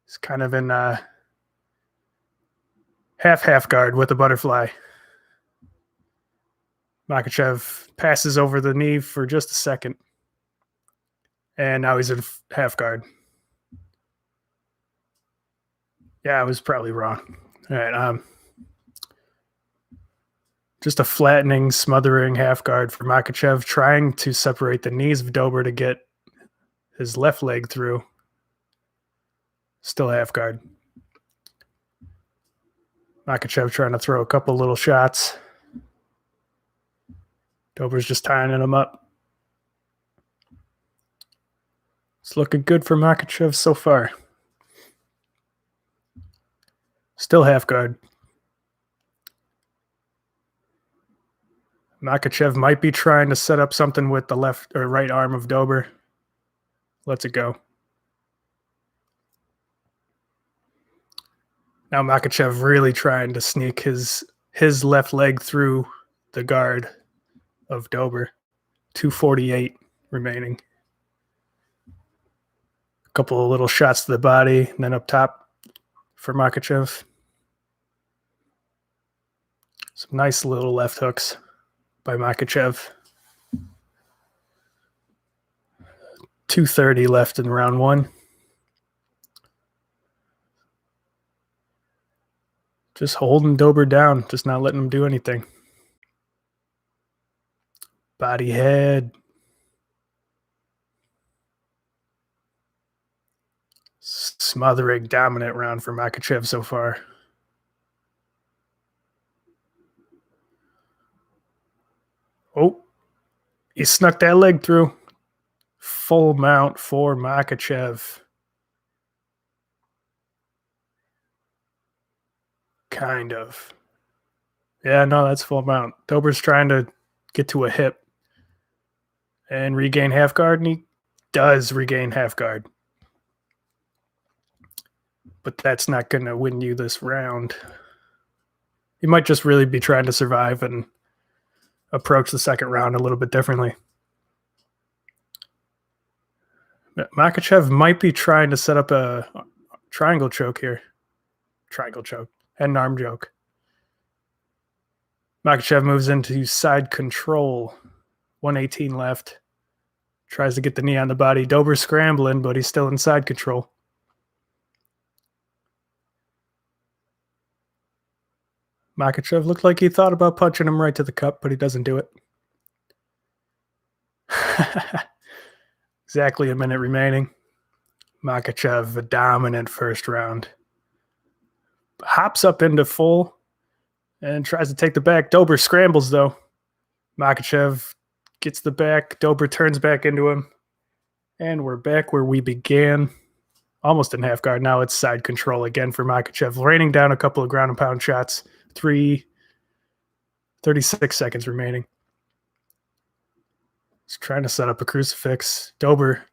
He's kind of in half guard with a butterfly. Makhachev passes over the knee for just a second. And now he's in half guard. Yeah, I was probably wrong. All right. Just a flattening, smothering half guard for Makhachev, trying to separate the knees of Dober to get his left leg through. Still half guard. Makhachev trying to throw a couple little shots. Dober's just tying him up. It's looking good for Makhachev so far. Still half guard. Makhachev might be trying to set up something with the left or right arm of Dober. Lets it go. Now Makhachev really trying to sneak his left leg through the guard of Dober. 248 remaining. A couple of little shots to the body, and then up top for Makhachev. Some nice little left hooks by Makhachev. 2:30 left in round one. Just holding Dober down, just not letting him do anything. Body head. Smothering, dominant round for Makhachev so far. Oh, he snuck that leg through. Full mount for Makhachev. Kind of. Yeah, no, that's full mount. Dober's trying to get to a hip and regain half guard, and he does regain half guard. But that's not going to win you this round. You might just really be trying to survive and approach the second round a little bit differently. Makhachev might be trying to set up a triangle choke here. Triangle choke. Head and arm choke. Makhachev moves into side control. 118 left. Tries to get the knee on the body. Dober scrambling, but he's still in side control. Makachev looked like he thought about punching him right to the cup, but he doesn't do it. Exactly a minute remaining. Makachev, a dominant first round. Hops up into full and tries to take the back. Dober scrambles, though. Makachev gets the back. Dober turns back into him. And we're back where we began. Almost in half guard. Now it's side control again for Makachev. Raining down a couple of ground and pound shots. 36 seconds remaining. He's trying to set up a crucifix. Dober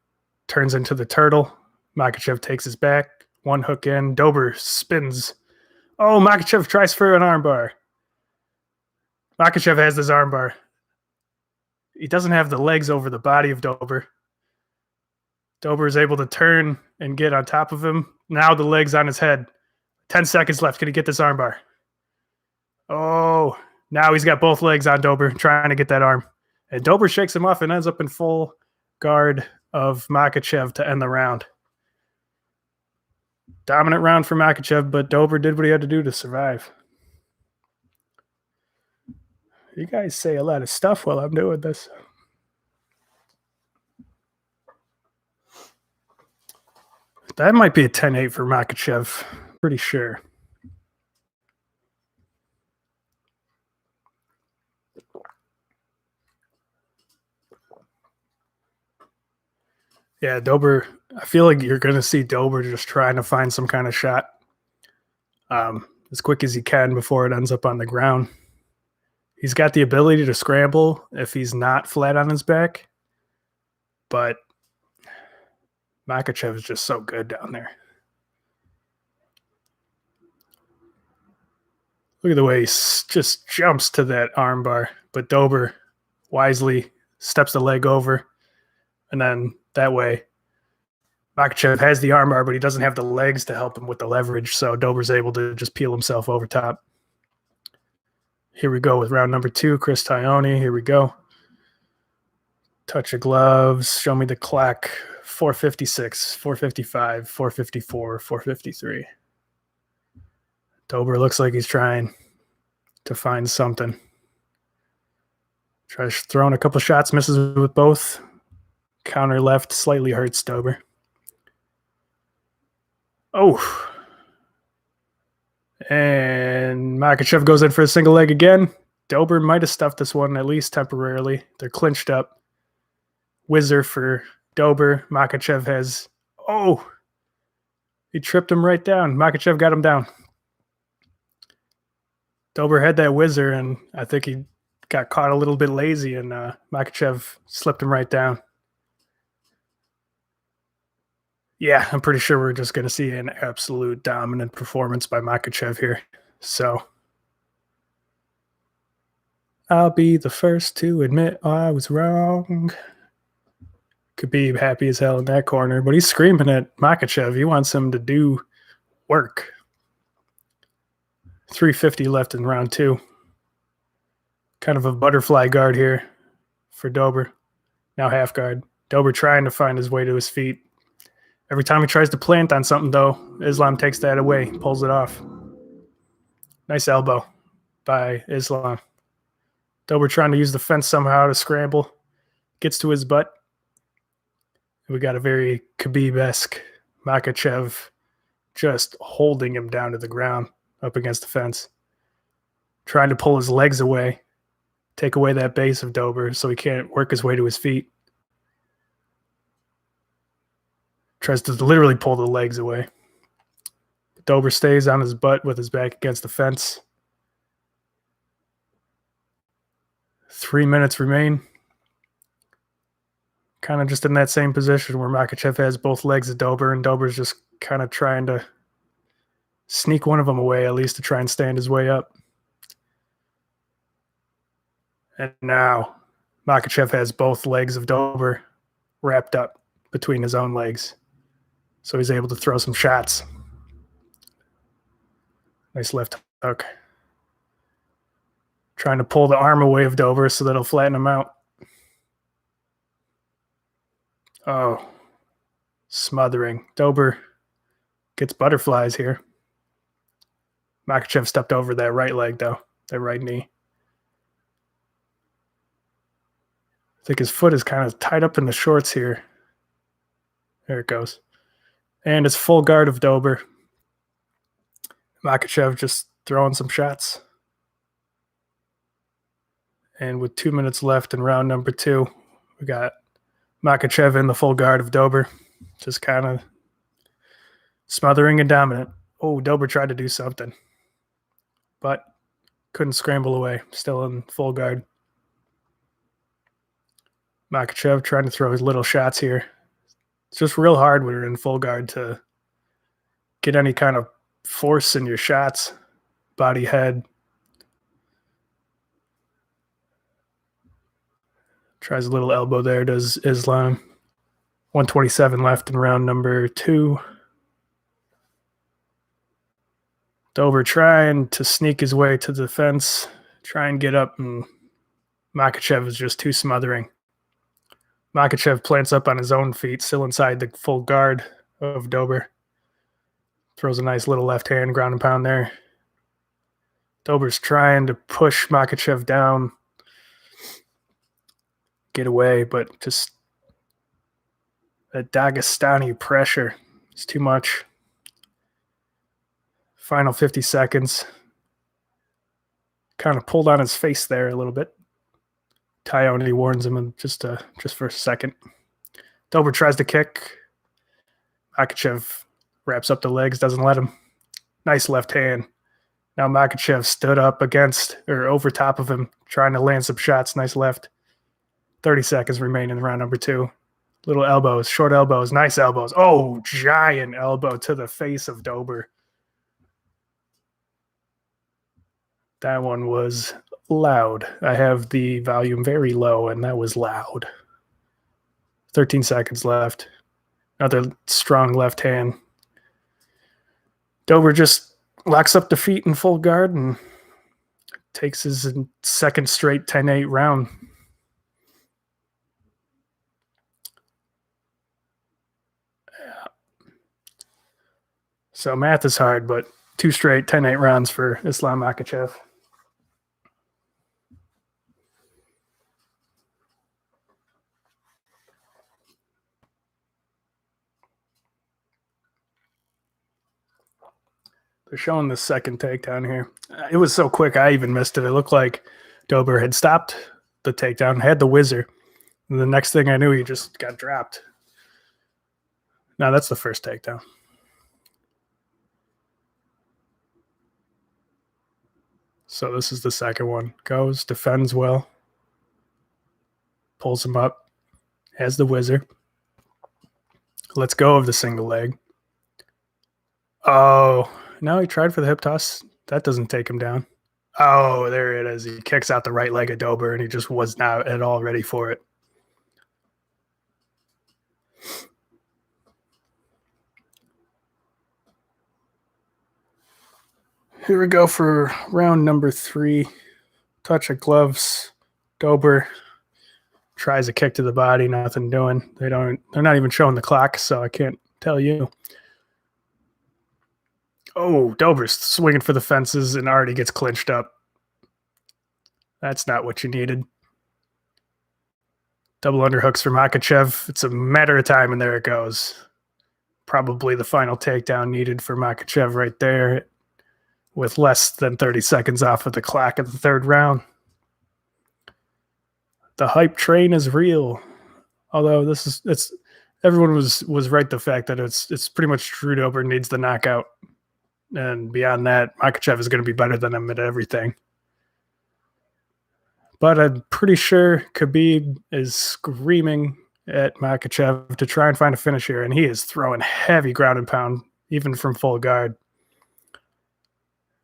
turns into the turtle. Makachev takes his back. One hook in. Dober spins. Oh, Makachev tries for an armbar. Makachev has this armbar. He doesn't have the legs over the body of Dober. Dober is able to turn and get on top of him. Now the legs on his head. 10 seconds left. Can he get this armbar? Oh, now he's got both legs on Dober, trying to get that arm. And Dober shakes him off and ends up in full guard of Makachev to end the round. Dominant round for Makachev, but Dober did what he had to do to survive. You guys say a lot of stuff while I'm doing this. That might be a 10-8 for Makachev. Pretty sure. Yeah, Dober, I feel like you're going to see Dober just trying to find some kind of shot as quick as he can before it ends up on the ground. He's got the ability to scramble if he's not flat on his back, but Makachev is just so good down there. Look at the way he just jumps to that armbar, but Dober wisely steps the leg over, and then that way Makachev has the armbar, but he doesn't have the legs to help him with the leverage, so Dober's able to just peel himself over top. Here we go with round number 2, Chris Tione. Here we go. Touch of gloves. Show me the clock. 4:56, 4:55, 4:54, 4:53. Dober looks like he's trying to find something. Tries throwing a couple shots, misses with both. Counter left, slightly hurts Dober. Oh. And Makachev goes in for a single leg again. Dober might have stuffed this one, at least temporarily. They're clinched up. Whizzer for Dober. Makachev has... Oh! He tripped him right down. Makachev got him down. Dober had that whizzer, and I think he got caught a little bit lazy, and Makachev slipped him right down. Yeah, I'm pretty sure we're just going to see an absolute dominant performance by Makachev here. So I'll be the first to admit I was wrong. Khabib happy as hell in that corner, but he's screaming at Makachev. He wants him to do work. 3:50 left in round 2. Kind of a butterfly guard here for Dober. Now half guard. Dober trying to find his way to his feet. Every time he tries to plant on something, though, Islam takes that away, pulls it off. Nice elbow by Islam. Dober trying to use the fence somehow to scramble. Gets to his butt. We got a very Khabib-esque Makachev just holding him down to the ground up against the fence. Trying to pull his legs away. Take away that base of Dober so he can't work his way to his feet. Tries to literally pull the legs away. Dober stays on his butt with his back against the fence. 3 minutes remain. Kind of just in that same position where Makachev has both legs of Dober, and Dober's just kind of trying to sneak one of them away, at least to try and stand his way up. And now Makachev has both legs of Dober wrapped up between his own legs. So he's able to throw some shots. Nice left hook. Trying to pull the arm away of Dober so that it'll flatten him out. Oh, smothering. Dober gets butterflies here. Makachev stepped over that right leg, though, that right knee. I think his foot is kind of tied up in the shorts here. There it goes. And it's full guard of Dober. Makachev just throwing some shots. And with 2 minutes left in round number 2, we got Makachev in the full guard of Dober, just kind of smothering and dominant. Oh, Dober tried to do something, but couldn't scramble away. Still in full guard. Makachev trying to throw his little shots here. It's just real hard when you're in full guard to get any kind of force in your shots, body, head. Tries a little elbow there, does Islam. 127 left in round number 2. Dober trying to sneak his way to the fence, try and get up, and Makachev is just too smothering. Makachev plants up on his own feet, still inside the full guard of Dober. Throws a nice little left hand ground and pound there. Dober's trying to push Makachev down, get away, but just that Dagestani pressure is too much. Final 50 seconds. Kind of pulled on his face there a little bit. Tyone warns him just for a second. Dober tries to kick. Makachev wraps up the legs, doesn't let him. Nice left hand. Now Makachev stood up against or over top of him, trying to land some shots. Nice left. 30 seconds remain in round number 2. Little elbows, short elbows, nice elbows. Oh, giant elbow to the face of Dober. That one was loud. I have the volume very low, and that was loud. 13 seconds left. Another strong left hand. Dober just locks up the feet in full guard and takes his second straight 10-8 round. So math is hard, but 2 straight 10-8 rounds for Islam Makhachev. They're showing the second takedown here. It was so quick, I even missed it. It looked like Dober had stopped the takedown, had the whizzer. And the next thing I knew, he just got dropped. Now that's the first takedown. So this is the second one. Goes, defends well. Pulls him up. Has the whizzer. Lets go of the single leg. Oh, no, he tried for the hip toss. That doesn't take him down. Oh, there it is. He kicks out the right leg of Dober, and he just was not at all ready for it. Here we go for round number 3. Touch of gloves. Dober tries a kick to the body. Nothing doing. They're not even showing the clock, so I can't tell you. Oh, Dober's swinging for the fences and already gets clinched up. That's not what you needed. Double underhooks for Makhachev. It's a matter of time, and there it goes. Probably the final takedown needed for Makhachev right there, with less than 30 seconds off of the clock of the third round. The hype train is real. Although everyone was right the fact that it's pretty much true Dober needs the knockout. And beyond that, Makhachev is going to be better than him at everything. But I'm pretty sure Khabib is screaming at Makhachev to try and find a finish here, and he is throwing heavy ground and pound, even from full guard.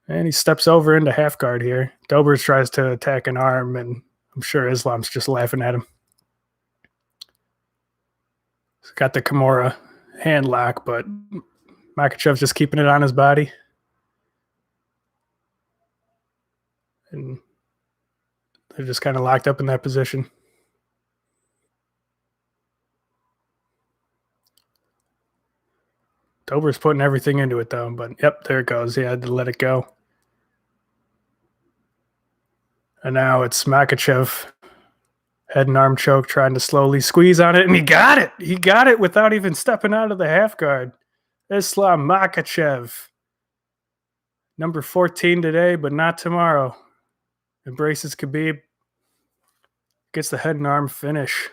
And he steps over into half guard here. Dober tries to attack an arm, and I'm sure Islam's just laughing at him. He's got the Kimura hand lock, but Makhachev's just keeping it on his body. And they're just kind of locked up in that position. Dober's putting everything into it, though. But, yep, there it goes. He had to let it go. And now it's Makachev, head and arm choke, trying to slowly squeeze on it. And he got it. He got it without even stepping out of the half guard. Islam Makachev. Number 14 today, but not tomorrow. Embraces Khabib. Gets the head and arm finish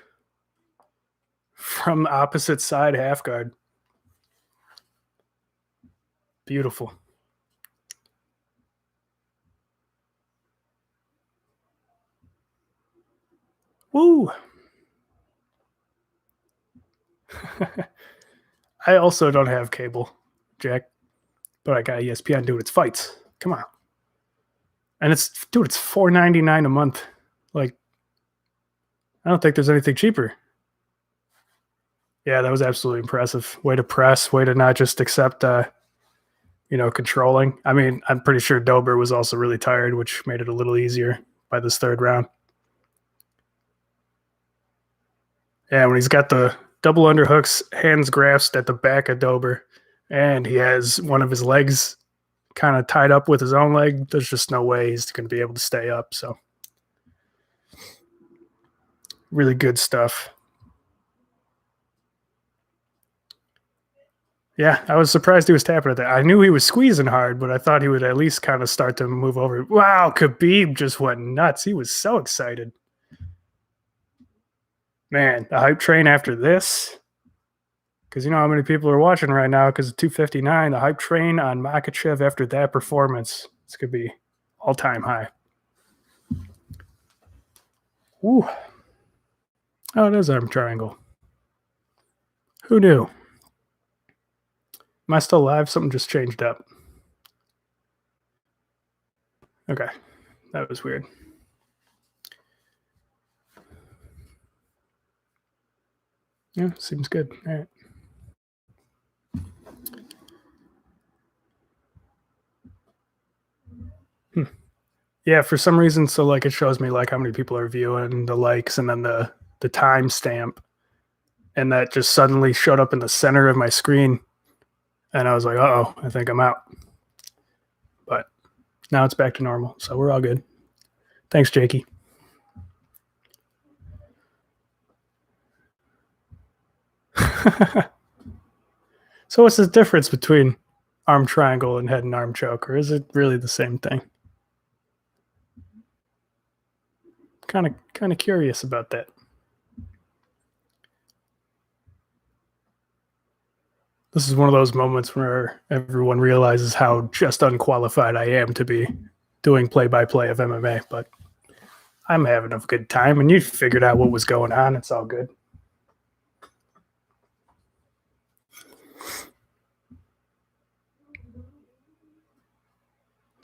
from opposite side half guard. Beautiful. Woo! I also don't have cable, Jack, but I got ESPN. Dude, it's fights. Come on. And it's $4.99 a month. Like, I don't think there's anything cheaper. Yeah, that was absolutely impressive. Way to press, way to not just accept, controlling. I mean, I'm pretty sure Dober was also really tired, which made it a little easier by this third round. Yeah, when he's got the double underhooks, hands grasped at the back of Dober, and he has one of his legs kind of tied up with his own leg, there's just no way he's going to be able to stay up. So really good stuff. Yeah, I was surprised he was tapping at that. I knew he was squeezing hard, but I thought he would at least kind of start to move over. Wow, Khabib just went nuts. He was so excited. Man, the hype train after this, because you know how many people are watching right now because of 259, the hype train on Makachev after that performance, this could be all-time high. Ooh. Oh, it is arm triangle. Who knew? Am I still live? Something just changed up. Okay, that was weird. Yeah, seems good. All right. Yeah, for some reason, so like it shows me like how many people are viewing, the likes, and then the time stamp, and that just suddenly showed up in the center of my screen, and I was like, "Uh-oh, I think I'm out." But now it's back to normal, so we're all good. Thanks, Jakey. So what's the difference between arm triangle and head and arm choke, or is it really the same thing? Kind of curious about that. This is one of those moments where everyone realizes how just unqualified I am to be doing play-by-play of MMA, but I'm having a good time, and you figured out what was going on. It's all good.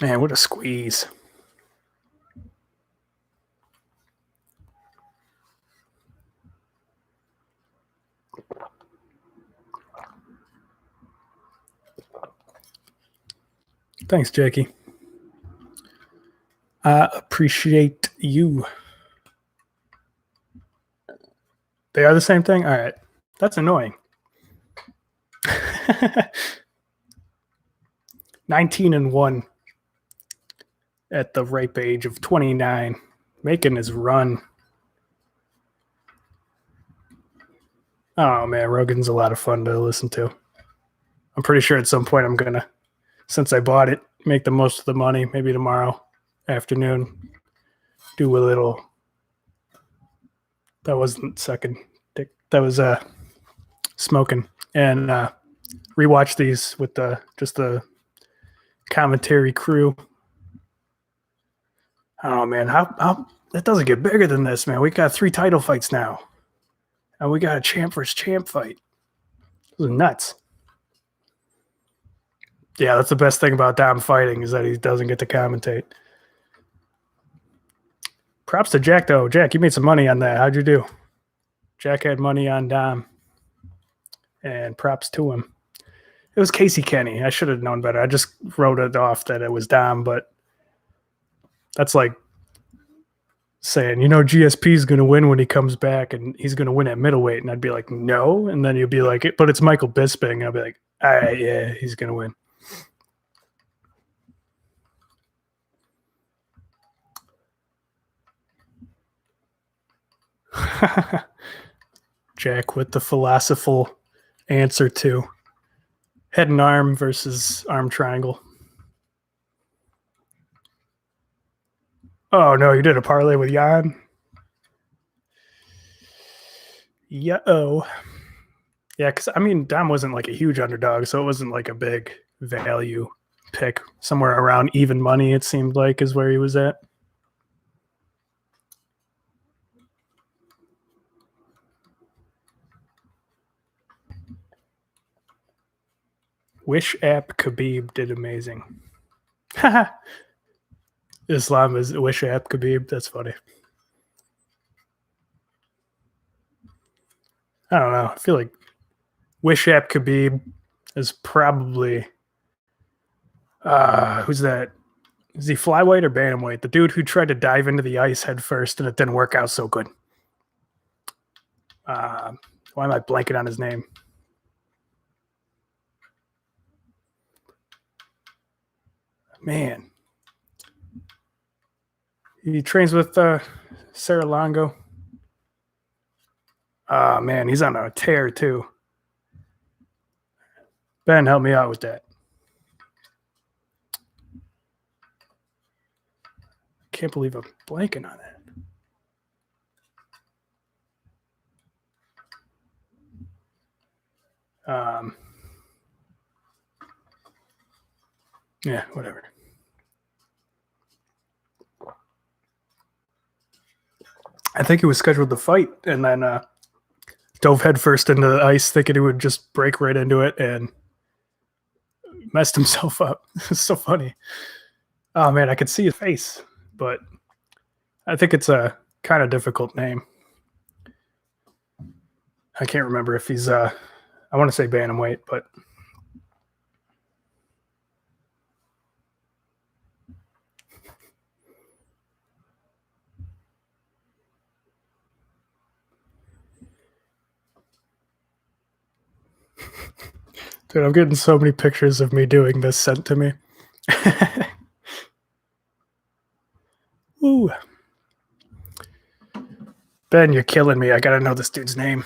Man, what a squeeze. Thanks, Jackie. I appreciate you. They are the same thing? All right. That's annoying. 19-1 at the ripe age of 29, making his run. Oh, man, Rogan's a lot of fun to listen to. I'm pretty sure at some point I'm going to, since I bought it, make the most of the money, maybe tomorrow afternoon, do a little. That wasn't sucking dick. That was smoking. And rewatch these with just the commentary crew. Oh, man, how that doesn't get bigger than this, man. We got 3 title fights now. And we got a champ versus champ fight. This is nuts. Yeah, that's the best thing about Dom fighting is that he doesn't get to commentate. Props to Jack, though. Jack, you made some money on that. How'd you do? Jack had money on Dom. And props to him. It was Casey Kenny. I should have known better. I just wrote it off that it was Dom, but that's like saying, GSP is going to win when he comes back and he's going to win at middleweight. And I'd be like, no. And then you'd be like, but it's Michael Bisping. I'd be like, Yeah, he's gonna win. Jack with the philosophical answer to head and arm versus arm triangle. Oh no, you did a parlay with Jan. Yeah. Oh. Yeah, because I mean, Dom wasn't like a huge underdog, so it wasn't like a big value pick. Somewhere around even money, it seemed like, is where he was at. Wish app Khabib did amazing. Islam is Wish app Khabib. That's funny. I don't know. I feel like Wish app Khabib is probably who's that? Is he flyweight or bantamweight? The dude who tried to dive into the ice head first and it didn't work out so good. Why am I blanking on his name? Man, he trains with Sarah Longo. Oh man, he's on a tear too. Ben, help me out with that. Can't believe I'm blanking on that. Yeah, whatever. I think he was scheduled to fight and then dove headfirst into the ice thinking he would just break right into it and messed himself up. It's so funny. Oh man, I could see his face, but I think it's a kind of difficult name. I can't remember if he's I want to say bantamweight, but dude, I'm getting so many pictures of me doing this sent to me. Ooh. Ben, you're killing me. I gotta know this dude's name.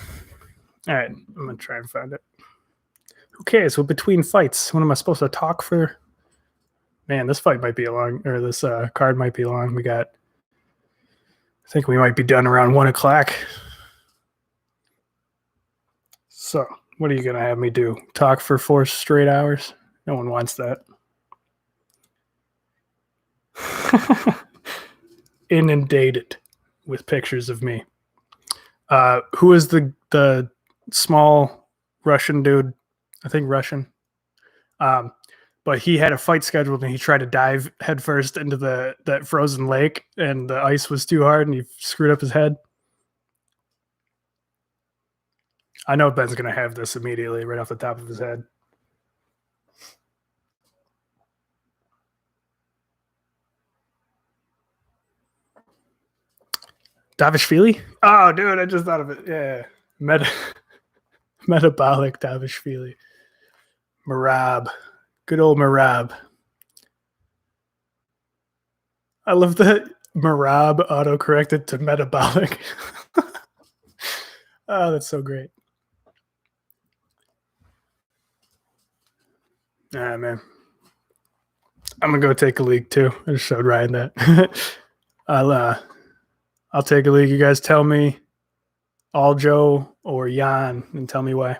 All right, I'm gonna try and find it. Who cares? Well, between fights, when am I supposed to talk for? Man, this fight might be long, or this card might be long. I think we might be done around 1:00. So, what are you gonna have me do? Talk for 4 straight hours? No one wants that. Inundated with pictures of me. Who is the small Russian dude? I think Russian. But he had a fight scheduled and he tried to dive headfirst into that frozen lake and the ice was too hard and he screwed up his head. I know Ben's gonna have this immediately right off the top of his head. Davishvili? Oh, dude, I just thought of it. Yeah, metabolic Davishvili. Marab, good old Marab. I love that Marab auto-corrected to metabolic. Oh, that's so great. Ah, man. I'm gonna go take a leak too. I just showed Ryan that. I'll take a leak. You guys tell me Aljo or Jan and tell me why.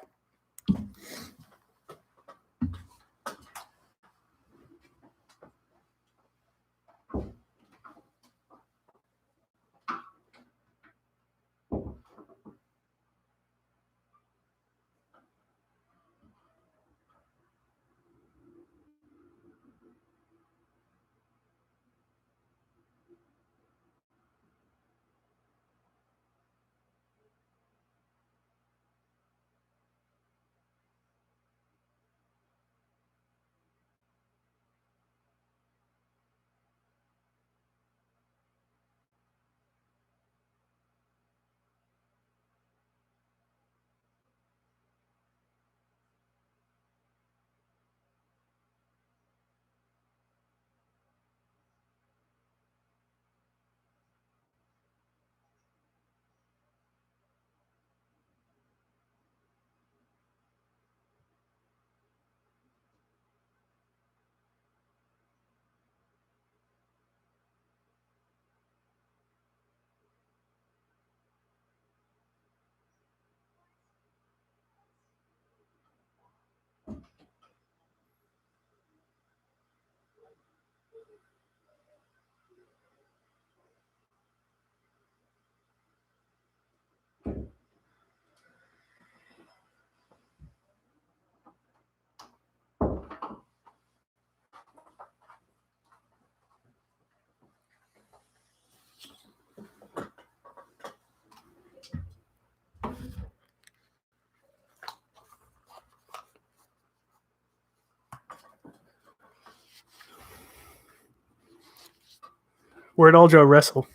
Where'd Aljo wrestle?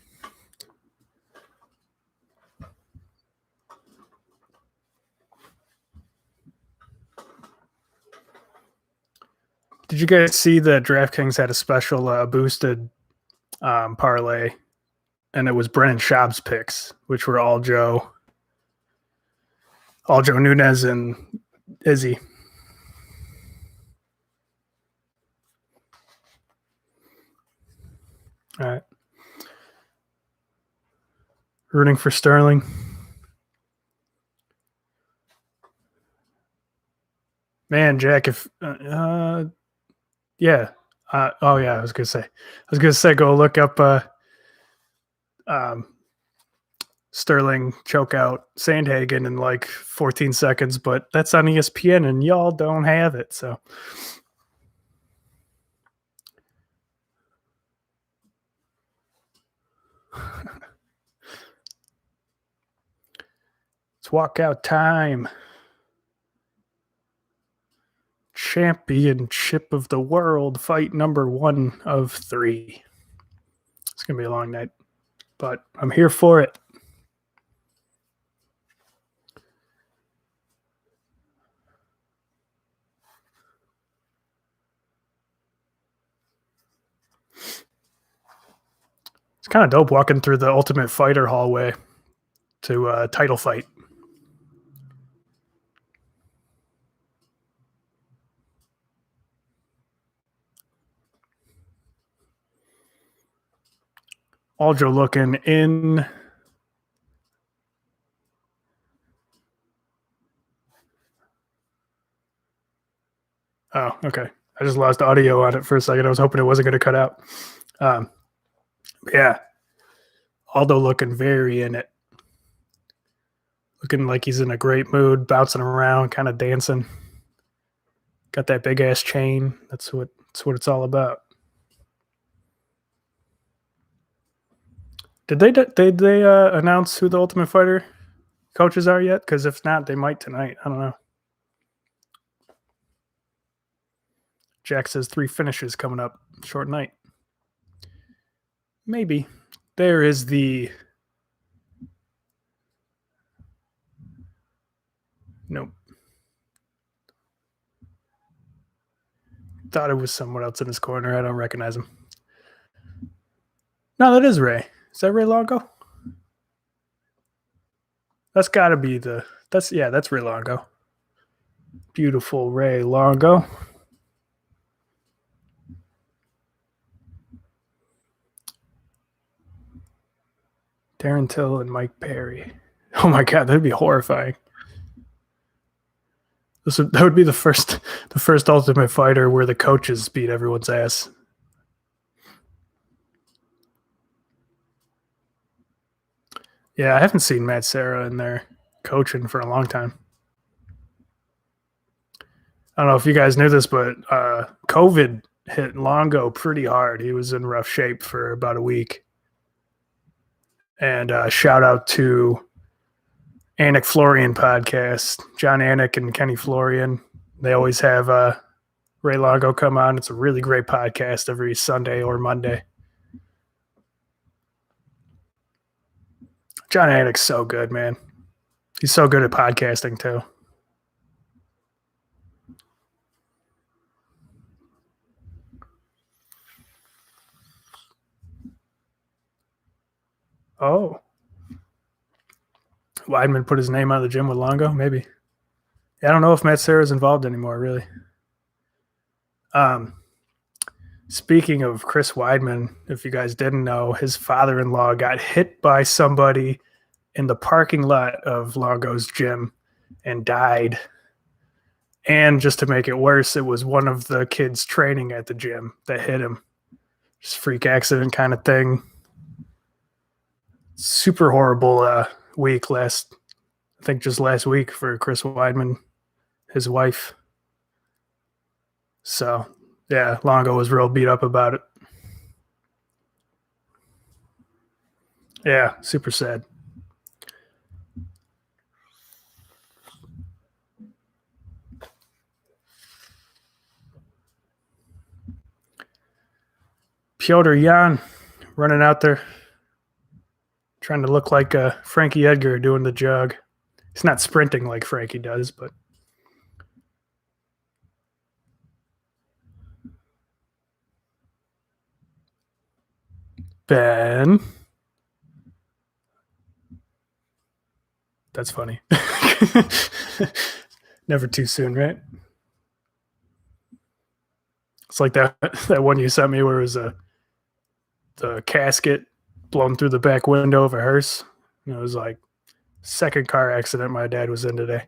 Did you guys see that DraftKings had a special boosted parlay, and it was Brennan Schaub's picks, which were Aljo Nunes, and Izzy. All right. Rooting for Sterling. Man, Jack, if yeah. I was gonna say go look up Sterling choke out Sandhagen in like 14 seconds, but that's on ESPN and y'all don't have it. So it's walkout time. Championship of the world, fight number 1 of 3. It's gonna be a long night, but I'm here for it. It's kind of dope walking through the Ultimate Fighter hallway to a title fight. Aljo looking in. Oh, okay. I just lost audio on it for a second. I was hoping it wasn't going to cut out. Yeah. Aldo looking very in it. Looking like he's in a great mood, bouncing around, kind of dancing. Got that big ass chain. That's what it's all about. Did they announce who the Ultimate Fighter coaches are yet? Because if not, they might tonight. I don't know. Jack says 3 finishes coming up. Short night. Maybe. There is the... Nope. Thought it was someone else in his corner. I don't recognize him. No, that is Ray. Is that Ray Longo? That's got to be that's Ray Longo. Beautiful Ray Longo. Darren Till and Mike Perry. Oh my God, that'd be horrifying. That would be the first Ultimate Fighter where the coaches beat everyone's ass. Yeah, I haven't seen Matt Serra in there coaching for a long time. I don't know if you guys knew this, but COVID hit Longo pretty hard. He was in rough shape for about a week. And shout out to Anik Florian podcast, John Anik and Kenny Florian. They always have Ray Longo come on. It's a really great podcast every Sunday or Monday. John Anik's so good, man. He's so good at podcasting too. Oh. Weidman put his name out of the gym with Longo? Maybe. I don't know if Matt Serra's involved anymore, really. Speaking of Chris Weidman, if you guys didn't know, his father-in-law got hit by somebody in the parking lot of Longo's gym and died. And just to make it worse, it was one of the kids training at the gym that hit him. Just freak accident kind of thing. Super horrible week just last week for Chris Weidman, his wife. So, yeah, Longo was real beat up about it. Yeah, super sad. Piotr Jan running out there, trying to look like Frankie Edgar doing the jog. He's not sprinting like Frankie does, but Ben. That's funny. Never too soon, right? It's like that one you sent me where it was the casket blown through the back window of a hearse. And it was like second car accident my dad was in today.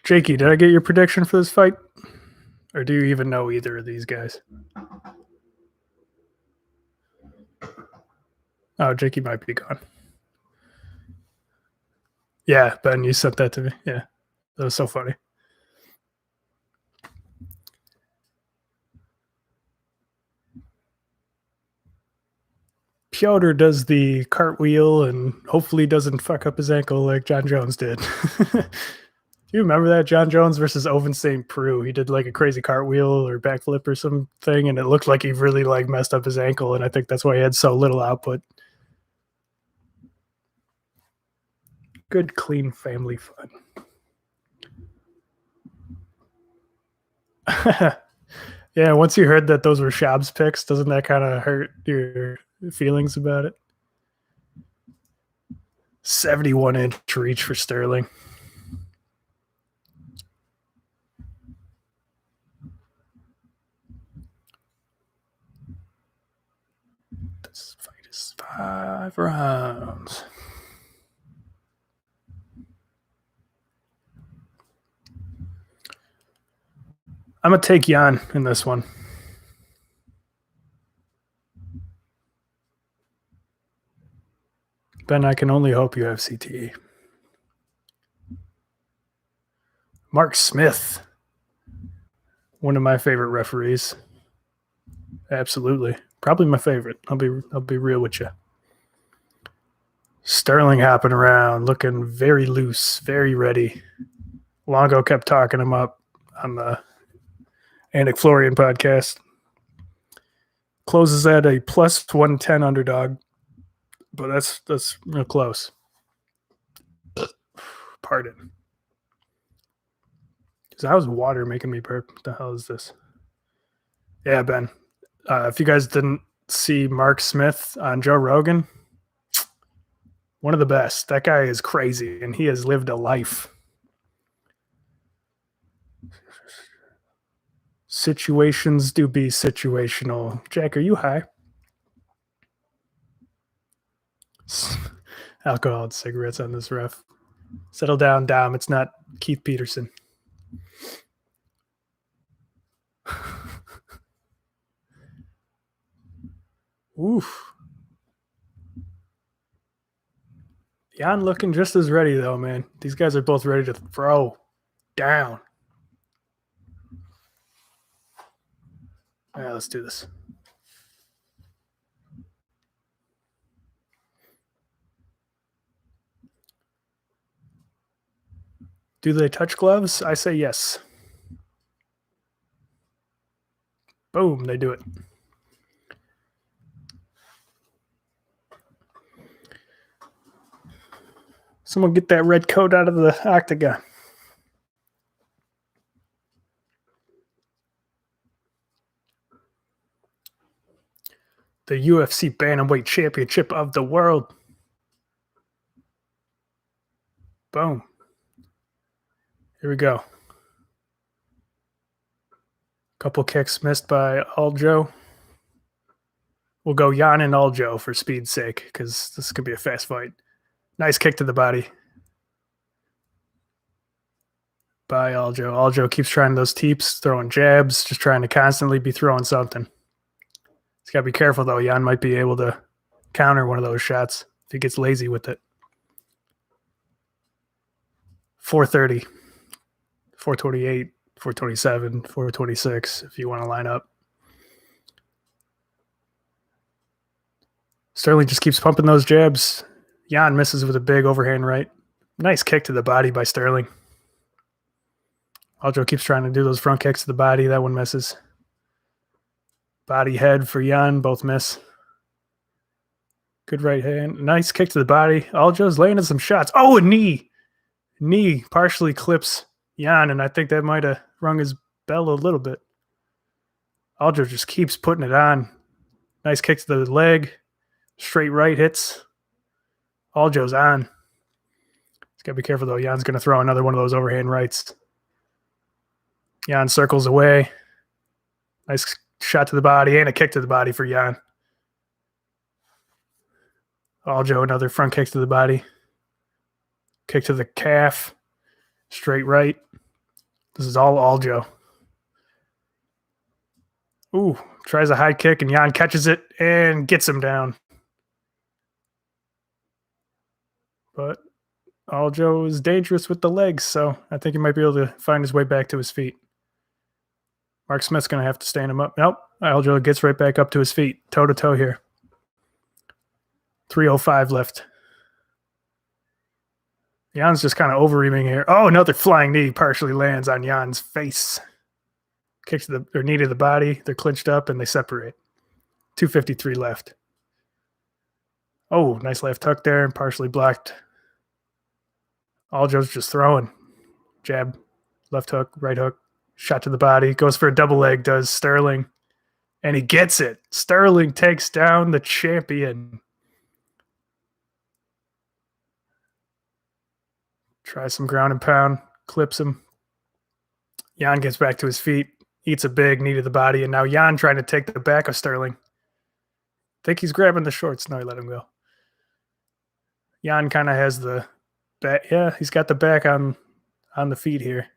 Jakey, did I get your prediction for this fight? Or do you even know either of these guys? Oh, Jakey might be gone. Yeah, Ben, you sent that to me. Yeah, that was so funny. Piotr does the cartwheel and hopefully doesn't fuck up his ankle like John Jones did. Do you remember that? John Jones versus Oven St. Preux? He did like a crazy cartwheel or backflip or something, and it looked like he really like messed up his ankle, and I think that's why he had so little output. Good, clean family fun. Yeah, once you heard that those were Shab's picks, doesn't that kind of hurt your feelings about it? 71-inch reach for Sterling. This fight is 5 rounds. I'm going to take Jan in this one. Ben, I can only hope you have CTE. Mark Smith, one of my favorite referees. Absolutely. Probably my favorite. I'll be real with you. Sterling hopping around, looking very loose, very ready. Longo kept talking him up on the Anik Florian podcast. Closes at a plus 110 underdog, but that's real close. Pardon. That was water making me burp. What the hell is this? Yeah, Ben. If you guys didn't see Mark Smith on Joe Rogan, one of the best. That guy is crazy, and he has lived a life. Situations do be situational. Jack, are you high? Alcohol and cigarettes on this ref. Settle down, Dom. It's not Keith Peterson. Oof. Jan looking just as ready, though, man. These guys are both ready to throw down. All right, let's do this. Do they touch gloves? I say yes. Boom, they do it. Someone get that red coat out of the octagon. The UFC Bantamweight Championship of the world. Boom. Here we go. Couple kicks missed by Aljo. We'll go Jan and Aljo for speed's sake, because this could be a fast fight. Nice kick to the body by Aljo. Aljo keeps trying those teeps, throwing jabs, just trying to constantly be throwing something. He's got to be careful, though. Jan might be able to counter one of those shots if he gets lazy with it. 430, 428, 427, 426 if you want to line up. Sterling just keeps pumping those jabs. Jan misses with a big overhand right. Nice kick to the body by Sterling. Aljo keeps trying to do those front kicks to the body. That one misses. Body head for Jan. Both miss. Good right hand. Nice kick to the body. Aljo's laying in some shots. Oh, a knee. Knee partially clips Jan, and I think that might have rung his bell a little bit. Aljo just keeps putting it on. Nice kick to the leg. Straight right hits. Aljo's on. He's got to be careful, though. Jan's going to throw another one of those overhand rights. Jan circles away. Nice shot to the body and a kick to the body for Jan. Aljo, another front kick to the body. Kick to the calf. Straight right. This is all Aljo. Ooh, tries a high kick and Jan catches it and gets him down. But Aljo is dangerous with the legs, so I think he might be able to find his way back to his feet. Mark Smith's going to have to stand him up. Nope, Aljo gets right back up to his feet, toe-to-toe here. 3:05 left. Jan's just kind of overeeming here. Oh, another flying knee partially lands on Jan's face. Kicks to the knee to the body. They're clinched up and they separate. 2:53 left. Oh, nice left hook there and partially blocked. Aljo's just throwing. Jab, left hook, right hook, shot to the body. Goes for a double leg, does Sterling. And he gets it. Sterling takes down the champion. Tries some ground and pound, clips him. Jan gets back to his feet, eats a big knee to the body, and now Jan trying to take the back of Sterling. Think he's grabbing the shorts. No, he let him go. Jan kind of has the back. Yeah, he's got the back on the feet here.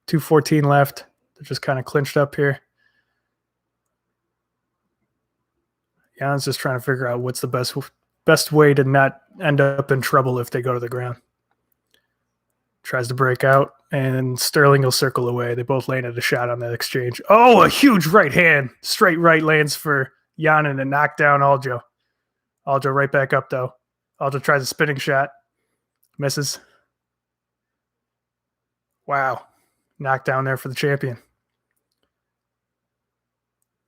2:14 left. They're just kind of clinched up here. Jan's just trying to figure out what's the best way to not end up in trouble if they go to the ground. Tries to break out, and Sterling will circle away. They both landed a shot on that exchange. Oh, a huge right hand. Straight right lands for Jan and a knockdown Aljo. Aljo right back up, though. Aljo tries a spinning shot. Misses. Wow. Knockdown there for the champion.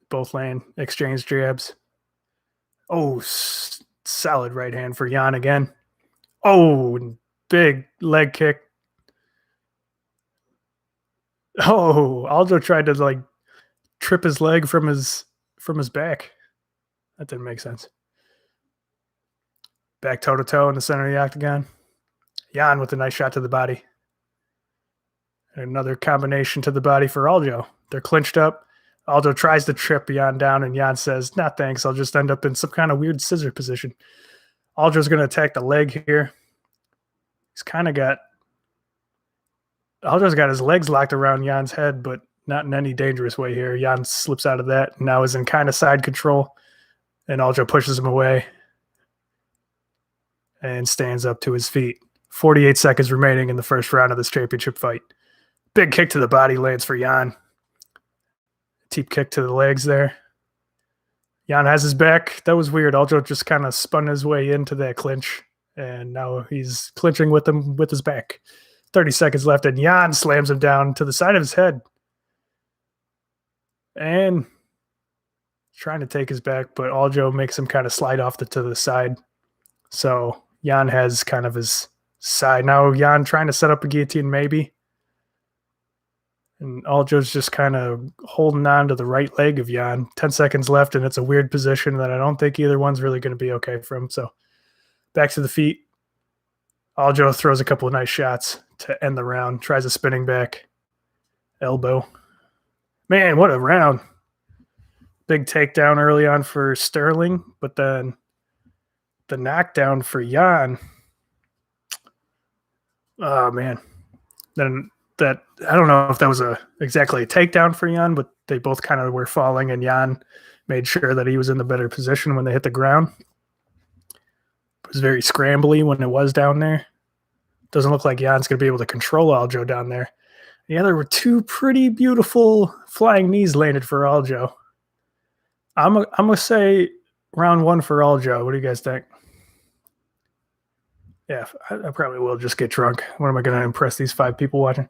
Both land exchange jabs. Oh, solid right hand for Jan again. Oh, big leg kick. Oh, Aljo tried to trip his leg from his back. That didn't make sense. Back toe-to-toe in the center of the octagon. Jan with a nice shot to the body. And another combination to the body for Aljo. They're clinched up. Aljo tries to trip Jan down, and Jan says, "Nah, thanks. I'll just end up in some kind of weird scissor position." Aljo's going to attack the leg here. Aljo's got his legs locked around Jan's head, but not in any dangerous way here. Jan slips out of that, and now is in kind of side control, and Aljo pushes him away and stands up to his feet. 48 seconds remaining in the first round of this championship fight. Big kick to the body lands for Jan. Deep kick to the legs there. Jan has his back. That was weird. Aljo just kind of spun his way into that clinch, and now he's clinching with him with his back. 30 seconds left, and Jan slams him down to the side of his head. And trying to take his back, but Aljo makes him kind of slide off to the side. So Jan has kind of his side. Now Jan trying to set up a guillotine maybe. And Aljo's just kind of holding on to the right leg of Jan. 10 seconds left, and it's a weird position that I don't think either one's really going to be okay from. So back to the feet. Aljo throws a couple of nice shots to end the round. Tries a spinning back. Elbow. Man, what a round. Big takedown early on for Sterling, but then the knockdown for Jan. Oh, man. Then that, I don't know if that was exactly a takedown for Jan, but they both kind of were falling, and Jan made sure that he was in the better position when they hit the ground. It was very scrambly when it was down there. Doesn't look like Jan's going to be able to control Aljo down there. Yeah, there were two pretty beautiful flying knees landed for Aljo. I'm going to say round one for Aljo. What do you guys think? Yeah, I probably will just get drunk. What am I going to impress these 5 people watching?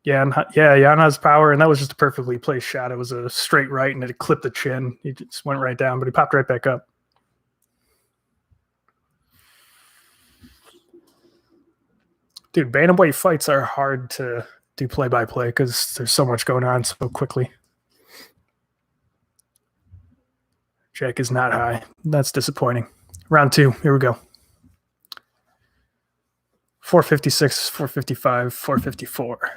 Yeah, Jan has power, and that was just a perfectly placed shot. It was a straight right, and it clipped the chin. He just went right down, but he popped right back up. Dude, bantamweight fights are hard to do play-by-play because there's so much going on so quickly. Jack is not high. That's disappointing. Round 2, here we go. 456, 455, 454.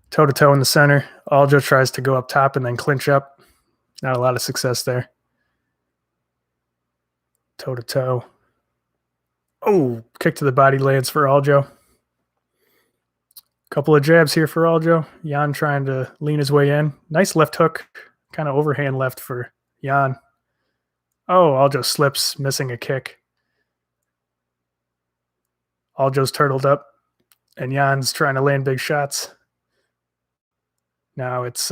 Toe-to-toe in the center. Aljo tries to go up top and then clinch up. Not a lot of success there. Toe-to-toe. Oh, kick to the body lands for Aljo. Couple of jabs here for Aljo. Jan trying to lean his way in. Nice left hook. Kind of overhand left for Jan. Oh, Aljo slips, missing a kick. Aljo's turtled up, and Jan's trying to land big shots. Now it's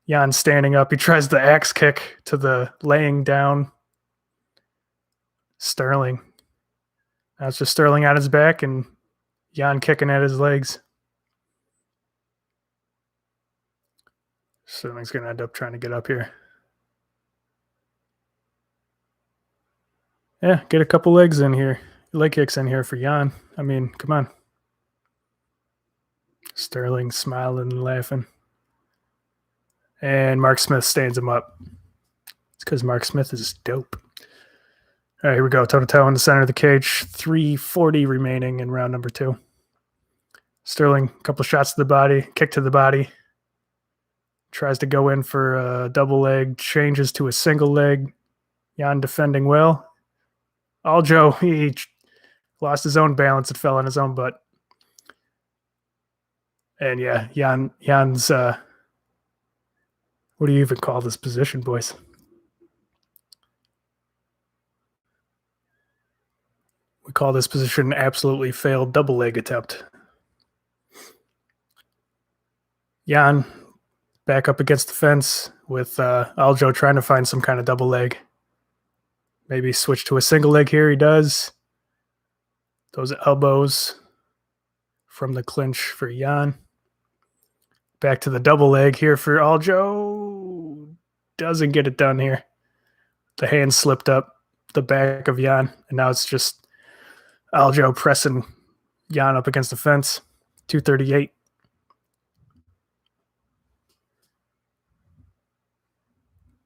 Jan standing up. He tries the axe kick to the laying down Sterling. Now it's just Sterling on his back and Jan kicking at his legs. Sterling's going to end up trying to get up here. Yeah, get a couple legs in here. Leg kicks in here for Jan. I mean, come on. Sterling smiling and laughing. And Mark Smith stands him up. It's because Mark Smith is dope. All right, here we go. Toe-to-toe in the center of the cage. 3:40 remaining in round number 2. Sterling, a couple shots to the body, kick to the body. Tries to go in for a double leg, changes to a single leg. Jan defending well. Aljo, he lost his own balance. It fell on his own butt. And yeah, Jan's, what do you even call this position, boys? We call this position absolutely failed double leg attempt. Jan back up against the fence with Aljo trying to find some kind of double leg. Maybe switch to a single leg here. He does. Those elbows from the clinch for Jan. Back to the double leg here for Aljo. Doesn't get it done here. The hand slipped up the back of Jan, and now it's just Aljo pressing Jan up against the fence. 238.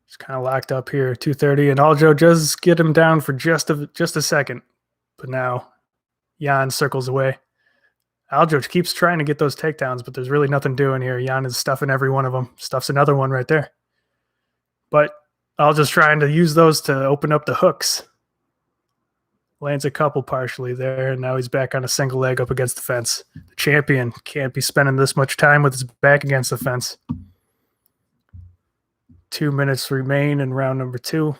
It's kind of locked up here. 230, and Aljo does get him down for just a second, but now Jan circles away. Aljo keeps trying to get those takedowns, but there's really nothing doing here. Jan is stuffing every one of them. Stuffs another one right there. But Aljo's trying to use those to open up the hooks. Lands a couple partially there, and now he's back on a single leg up against the fence. The champion can't be spending this much time with his back against the fence. 2 minutes remain in round number 2.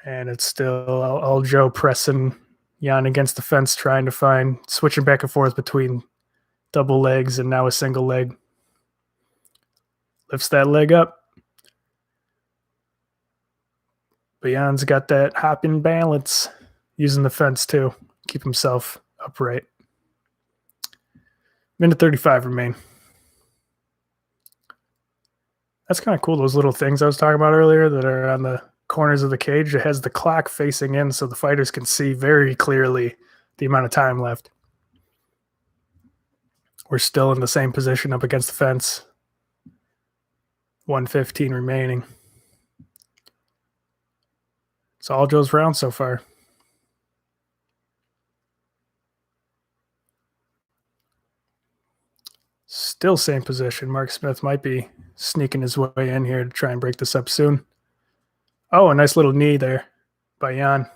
And it's still Aljo pressing Jan against the fence, trying to find, switching back and forth between double legs and now a single leg. Lifts that leg up. But Jan's got that hopping balance, using the fence too, keep himself upright. Minute 35 remain. That's kind of cool, those little things I was talking about earlier that are on the corners of the cage. It has the clock facing in so the fighters can see very clearly the amount of time left. We're still in the same position up against the fence. 1:15 remaining. It's Aljo's round so far. Still same position. Mark Smith might be sneaking his way in here to try and break this up soon. Oh, a nice little knee there by Jan.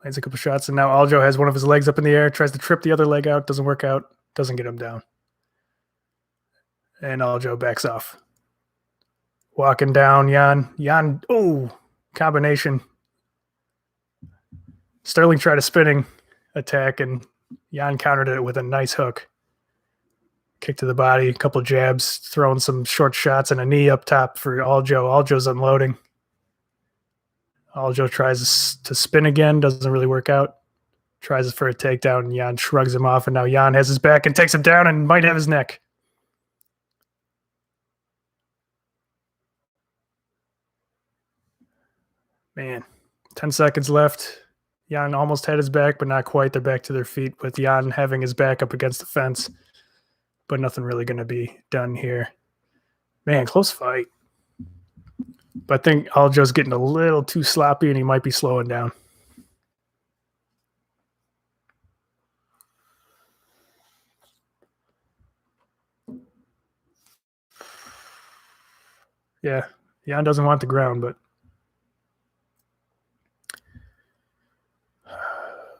Lands a couple shots, and now Aljo has one of his legs up in the air, tries to trip the other leg out, doesn't work out, doesn't get him down. And Aljo backs off. Walking down, Jan, oh, combination. Sterling tried a spinning attack, and Jan countered it with a nice hook. Kick to the body, a couple jabs, throwing some short shots and a knee up top for Aljo. Aljo's unloading. Aljo tries to spin again, doesn't really work out. Tries for a takedown, and Jan shrugs him off, and now Jan has his back and takes him down and might have his neck. Man, 10 seconds left. Jan almost had his back, but not quite. They're back to their feet with Jan having his back up against the fence, but nothing really going to be done here. Man, close fight. But I think Aljo's getting a little too sloppy, and he might be slowing down. Yeah, Jan doesn't want the ground, but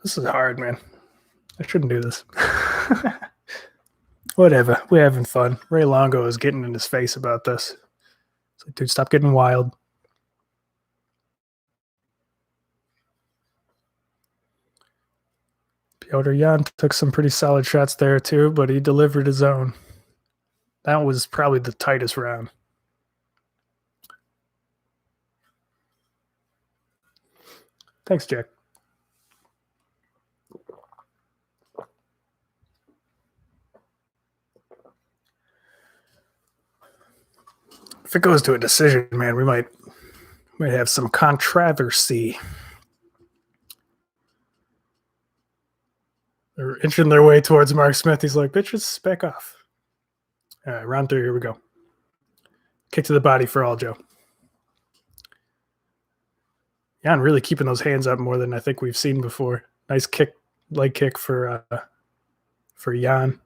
this is hard, man. I shouldn't do this. Whatever. We're having fun. Ray Longo is getting in his face about this. It's like, dude, stop getting wild. Piotr Jan took some pretty solid shots there, too, but he delivered his own. That was probably the tightest round. Thanks, Jack. If it goes to a decision, man, we might have some controversy. They're inching their way towards Mark Smith. He's like, bitches, back off. All right, round 3, here we go. Kick to the body for Aljo. Jan really keeping those hands up more than I think we've seen before. Nice kick, leg kick for Jan.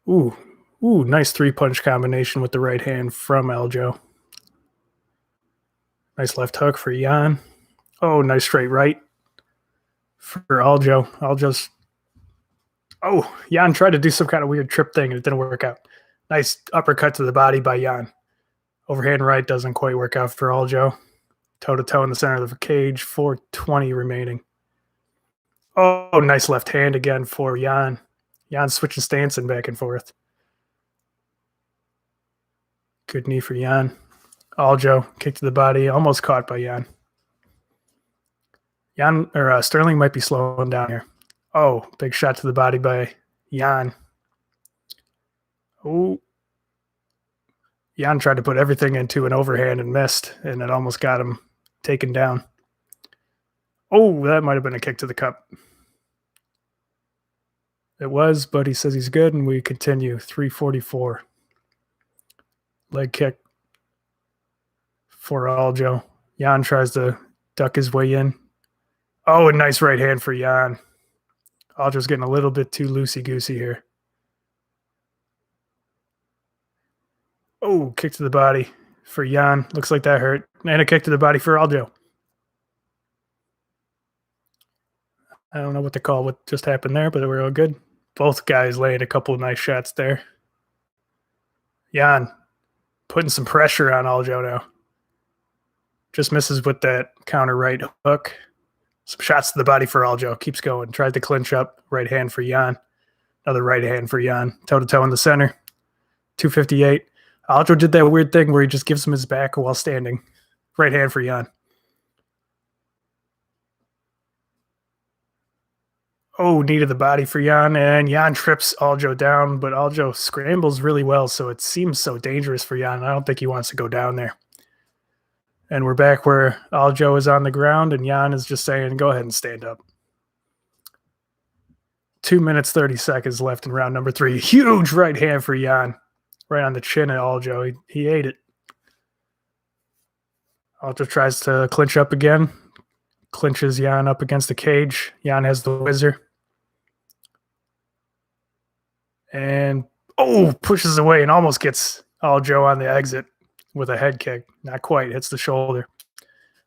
Ooh, nice 3-punch combination with the right hand from Aljo. Nice left hook for Jan. Oh, nice straight right for Aljo. Jan tried to do some kind of weird trip thing and it didn't work out. Nice uppercut to the body by Jan. Overhand right doesn't quite work out for Aljo. Toe-to-toe in the center of the cage, 4:20 remaining. Oh, nice left hand again for Jan. Jan switching stance and back and forth. Good knee for Jan. Aljo, kick to the body, almost caught by Jan. Sterling might be slowing down here. Oh, big shot to the body by Jan. Oh. Jan tried to put everything into an overhand and missed, and it almost got him taken down. Oh, that might have been a kick to the cup. It was, but he says he's good, and we continue. 3:44. Leg kick for Aljo. Jan tries to duck his way in. Oh, a nice right hand for Jan. Aljo's getting a little bit too loosey-goosey here. Oh, kick to the body for Jan. Looks like that hurt. And a kick to the body for Aljo. I don't know what to call what just happened there, but we're all good. Both guys laying a couple of nice shots there. Jan putting some pressure on Aljo now. Just misses with that counter right hook. Some shots to the body for Aljo. Keeps going. Tried to clinch up. Right hand for Jan. Another right hand for Jan. Toe-to-toe in the center. 2:58. Aljo did that weird thing where he just gives him his back while standing. Right hand for Jan. Oh, knee to the body for Jan, and Jan trips Aljo down, but Aljo scrambles really well, so it seems so dangerous for Jan. I don't think he wants to go down there. And we're back where Aljo is on the ground, and Jan is just saying, go ahead and stand up. 2 minutes, 30 seconds left in round number 3. Huge right hand for Jan. Right on the chin of Aljo. He ate it. Aljo tries to clinch up again. Clinches Jan up against the cage. Jan has the whizzer. And, pushes away and almost gets Aljo on the exit with a head kick. Not quite. Hits the shoulder.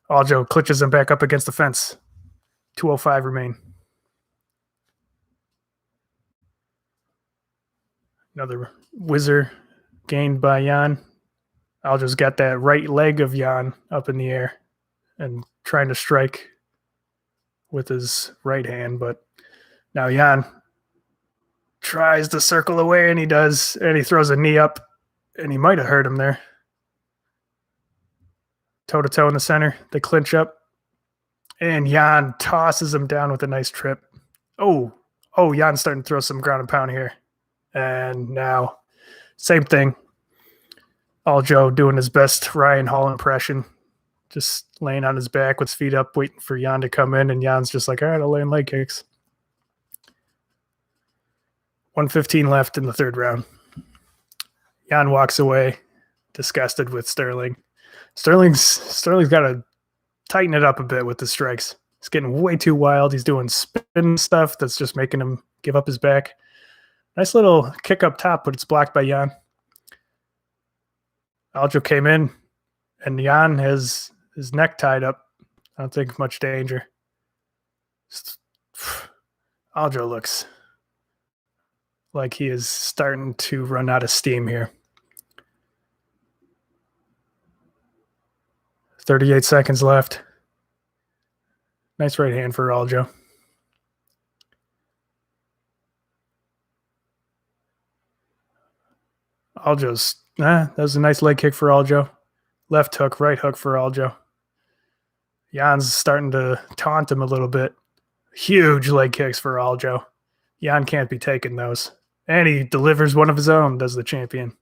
Aljo clutches him back up against the fence. 2:05 remain. Another whizzer gained by Jan. Aljo's got that right leg of Jan up in the air and trying to strike with his right hand, but now Jan tries to circle away, and he does, and he throws a knee up, and he might have hurt him there. Toe-to-toe in the center. They clinch up, and Jan tosses him down with a nice trip. Oh, Jan's starting to throw some ground and pound here. And now, same thing. Aljo doing his best Ryan Hall impression, just laying on his back with his feet up, waiting for Jan to come in, and Jan's just like, all right, I'll lay in leg kicks. 1:15 left in the third round. Jan walks away, disgusted with Sterling. Sterling's got to tighten it up a bit with the strikes. He's getting way too wild. He's doing spin stuff that's just making him give up his back. Nice little kick up top, but it's blocked by Jan. Aljo came in, and Jan has his neck tied up. I don't think much danger. Aljo looks like he is starting to run out of steam here. 38 seconds left. Nice right hand for Aljo. That was a nice leg kick for Aljo. Left hook, right hook for Aljo. Jan's starting to taunt him a little bit. Huge leg kicks for Aljo. Jan can't be taking those. And he delivers one of his own, does the champion.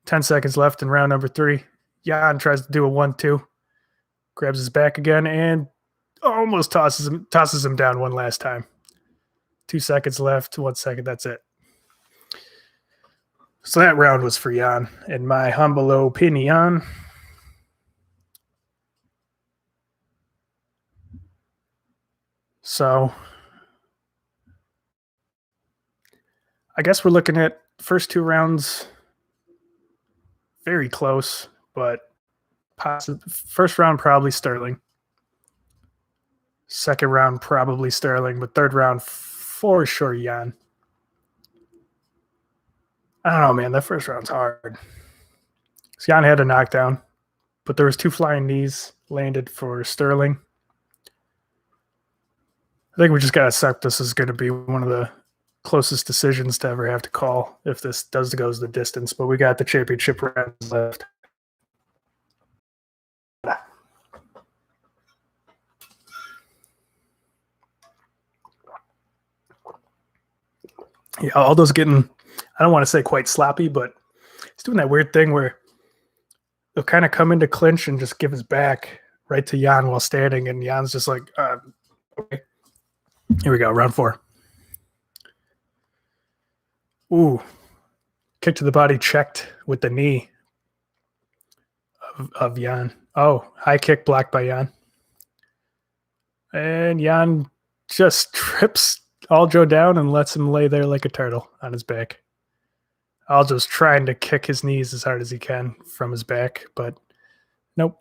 10 seconds left in round number 3. Jan tries to do a 1-2. Grabs his back again and almost tosses him down one last time. 2 seconds left, 1 second, that's it. So that round was for Jan, in my humble opinion. So I guess we're looking at first 2 rounds very close, but first round probably Sterling. Second round probably Sterling, but third round for sure Jan. I don't know, man. That first round's hard. So Jan had a knockdown, but there was 2 flying knees landed for Sterling. I think we just got to accept this is going to be one of the closest decisions to ever have to call if this goes the distance, but we got the championship rounds left. Yeah, Aldo's getting, I don't want to say quite sloppy, but he's doing that weird thing where he'll kind of come into clinch and just give his back right to Jan while standing, and Jan's just like, okay. Here we go, round 4. Ooh, kick to the body checked with the knee of Jan. Oh, high kick blocked by Jan. And Jan just trips Aljo down and lets him lay there like a turtle on his back. Aljo's trying to kick his knees as hard as he can from his back, but nope.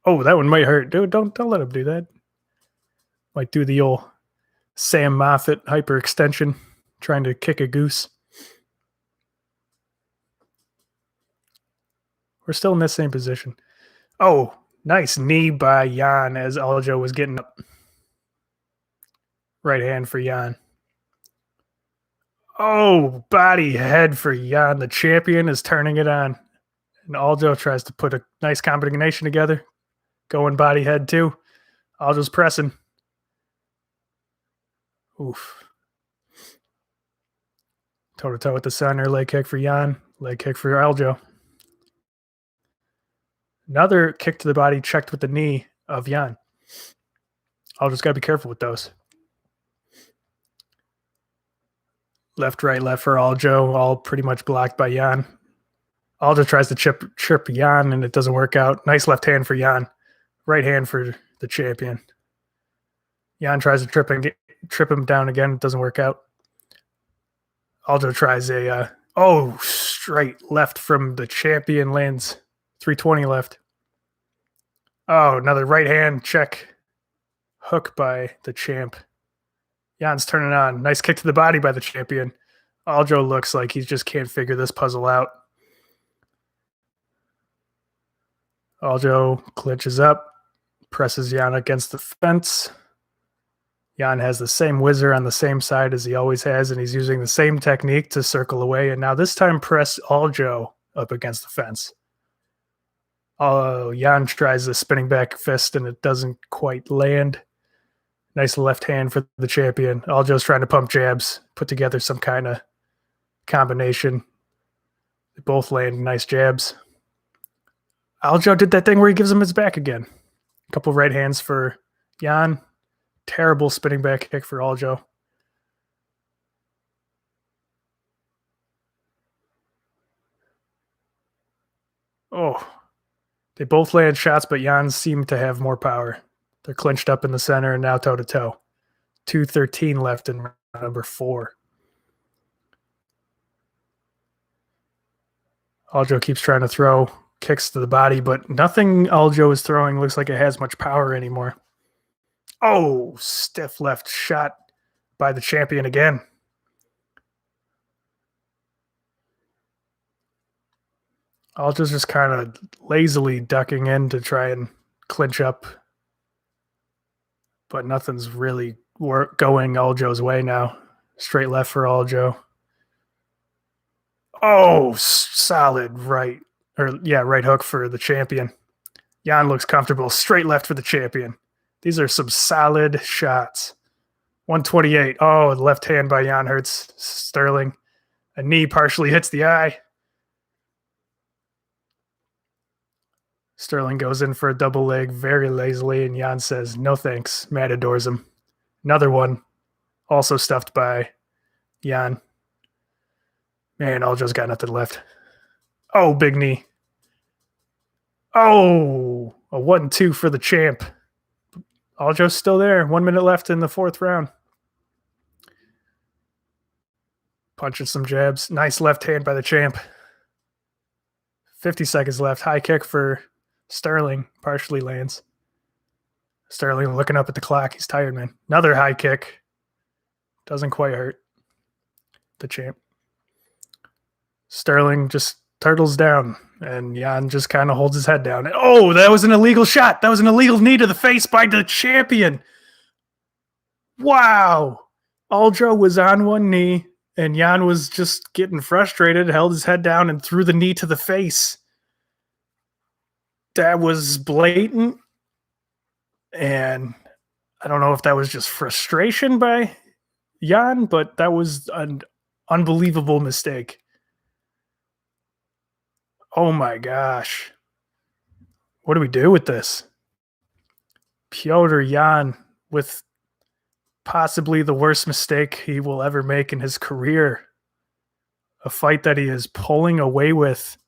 Oh, that one might hurt. Dude, don't let him do that. Might do the old Sam Moffat hyperextension, trying to kick a goose. We're still in this same position. Oh, nice knee by Jan as Aljo was getting up. Right hand for Jan. Oh, body head for Jan. The champion is turning it on. And Aljo tries to put a nice combination together. Going body head too. Aljo's pressing. Oof. Toe-to-toe with the center. Leg kick for Jan. Leg kick for Aljo. Another kick to the body checked with the knee of Jan. Aljo's got to be careful with those. Left, right, left for Aljo. All pretty much blocked by Jan. Aljo tries to trip Jan, and it doesn't work out. Nice left hand for Jan. Right hand for the champion. Jan tries to trip him down again. It doesn't work out. Aljo tries a straight left from the champion, lands 320 left. Oh, another right hand check. Hook by the champ. Jan's turning on. Nice kick to the body by the champion. Aljo looks like he just can't figure this puzzle out. Aljo clinches up, presses Jan against the fence. Jan has the same whizzer on the same side as he always has, and he's using the same technique to circle away. And now this time press Aljo up against the fence. Oh, Jan tries the spinning back fist, and it doesn't quite land. Nice left hand for the champion. Aljo's trying to pump jabs, put together some kind of combination. They both land nice jabs. Aljo did that thing where he gives him his back again. A couple right hands for Jan. Terrible spinning back kick for Aljo. Oh, they both land shots, but Jan seemed to have more power. They're clinched up in the center and now toe-to-toe. 2:13 left in round number 4. Aljo keeps trying to throw kicks to the body, but nothing Aljo is throwing looks like it has much power anymore. Oh, stiff left shot by the champion again. Aljo's just kind of lazily ducking in to try and clinch up, but nothing's really going Aljo's way now. Straight left for Aljo. Oh, solid right hook for the champion. Jan looks comfortable. Straight left for the champion. These are some solid shots. 128. Oh, the left hand by Jan hurts Sterling. A knee partially hits the eye. Sterling goes in for a double leg very lazily, and Jan says, no thanks. Matadors him. Another one, also stuffed by Jan. Man, Aljo's got nothing left. Oh, big knee. Oh, a 1-2 for the champ. Aljo's still there. 1 minute left in the 4th round. Punching some jabs. Nice left hand by the champ. 50 seconds left. High kick for Sterling. Partially lands. Sterling looking up at the clock. He's tired, man. Another high kick. Doesn't quite hurt the champ. Sterling just turtles down, and Jan just kind of holds his head down. Oh, that was an illegal shot. That was an illegal knee to the face by the champion. Wow. Aljo was on one knee, and Jan was just getting frustrated, held his head down, and threw the knee to the face. That was blatant, and I don't know if that was just frustration by Jan, but that was an unbelievable mistake. Oh my gosh. What do we do with this? Piotr Jan with possibly the worst mistake he will ever make in his career. A fight that he is pulling away with.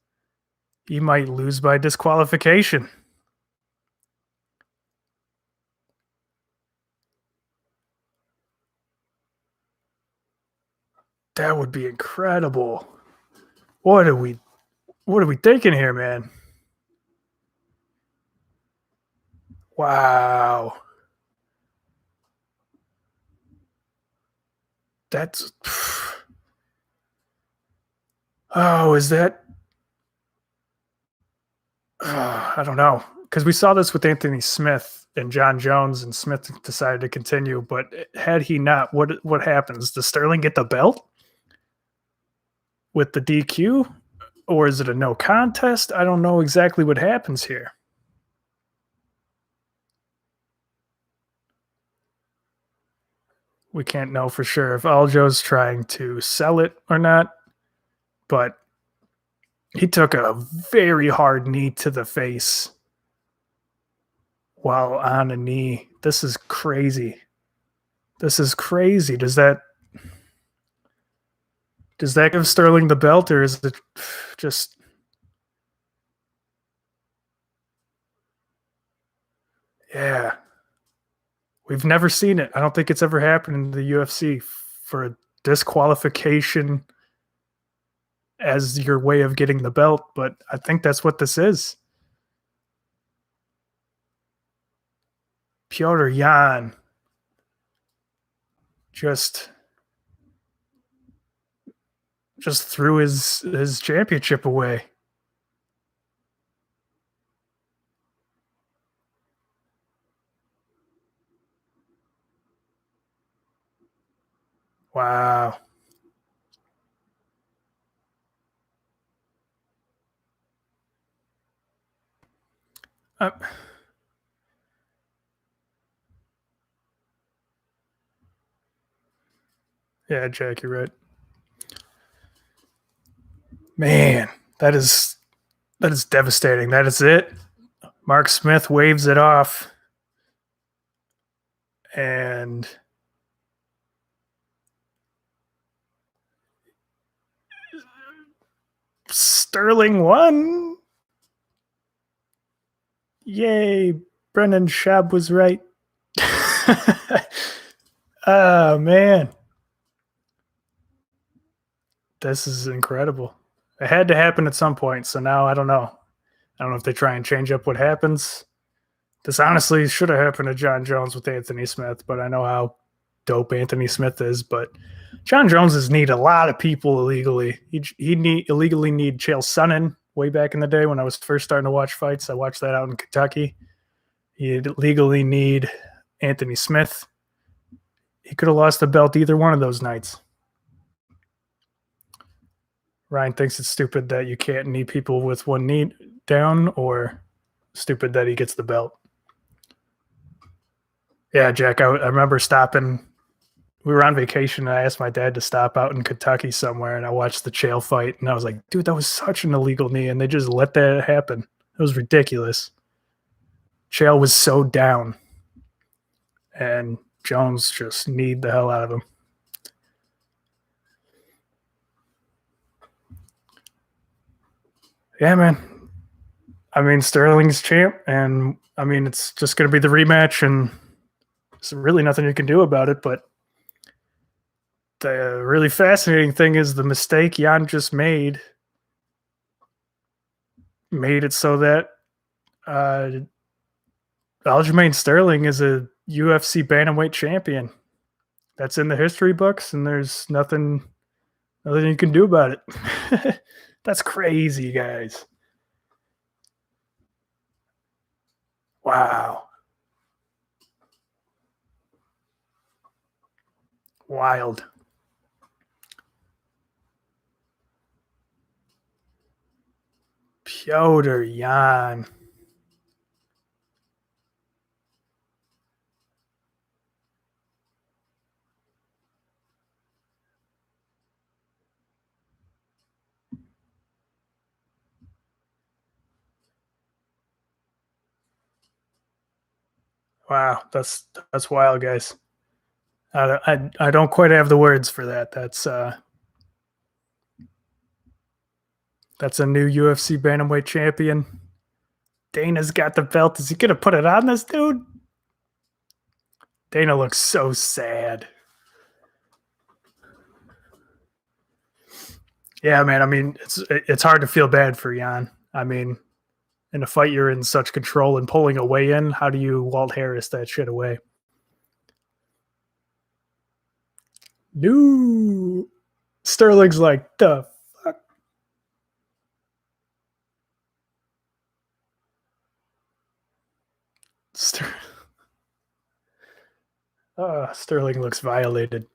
He might lose by disqualification. That would be incredible. What are we thinking here, man? Wow. That's... Oh, is that... I don't know. Because we saw this with Anthony Smith and John Jones, and Smith decided to continue. But had he not, what happens? Does Sterling get the belt with the DQ? Or is it a no contest? I don't know exactly what happens here. We can't know for sure if Aljo's trying to sell it or not. But he took a very hard knee to the face while on a knee. This is crazy. This is crazy. Does that give Sterling the belt, or is it just... Yeah. We've never seen it. I don't think it's ever happened in the UFC for a disqualification as your way of getting the belt, but I think that's what this is. Piotr Jan just threw his championship away. Wow. Uh, yeah, Jack, you're right. Man, that is devastating. That is it. Mark Smith waves it off, and Sterling won. Yay. Brendan Schaub was right. Oh, man. This is incredible. It had to happen at some point, so now I don't know. I don't know if they try and change up what happens. This honestly should have happened to John Jones with Anthony Smith, but I know how dope Anthony Smith is. But John Jones has need a lot of people illegally. He'd illegally need Chael Sonnen way back in the day when I was first starting to watch fights. I watched that out in Kentucky. He'd legally need Anthony Smith. He could have lost the belt either one of those nights. Ryan thinks it's stupid that you can't knee people with one knee down, or stupid that he gets the belt. Yeah, Jack, I remember stopping. We were on vacation, and I asked my dad to stop out in Kentucky somewhere, and I watched the Chael fight, and I was like, dude, that was such an illegal knee, and they just let that happen. It was ridiculous. Chael was so down, and Jones just kneed the hell out of him. Yeah, man. I mean, Sterling's champ, and I mean, it's just going to be the rematch, and there's really nothing you can do about it. But the really fascinating thing is the mistake Jan just made it so that Aljamain Sterling is a UFC bantamweight champion. That's in the history books, and there's nothing you can do about it. That's crazy, guys. Wow. Wild. Piotr Jan. Wow, that's wild, guys. I don't quite have the words for that. That's a new UFC bantamweight champion. Dana's got the belt. Is he gonna put it on this dude? Dana looks so sad. Yeah, man. I mean, it's hard to feel bad for Jan. I mean, in a fight you're in such control and pulling a weigh in, how do you Walt Harris that shit away? No. Sterling's like, the fuck? Sterling looks violated.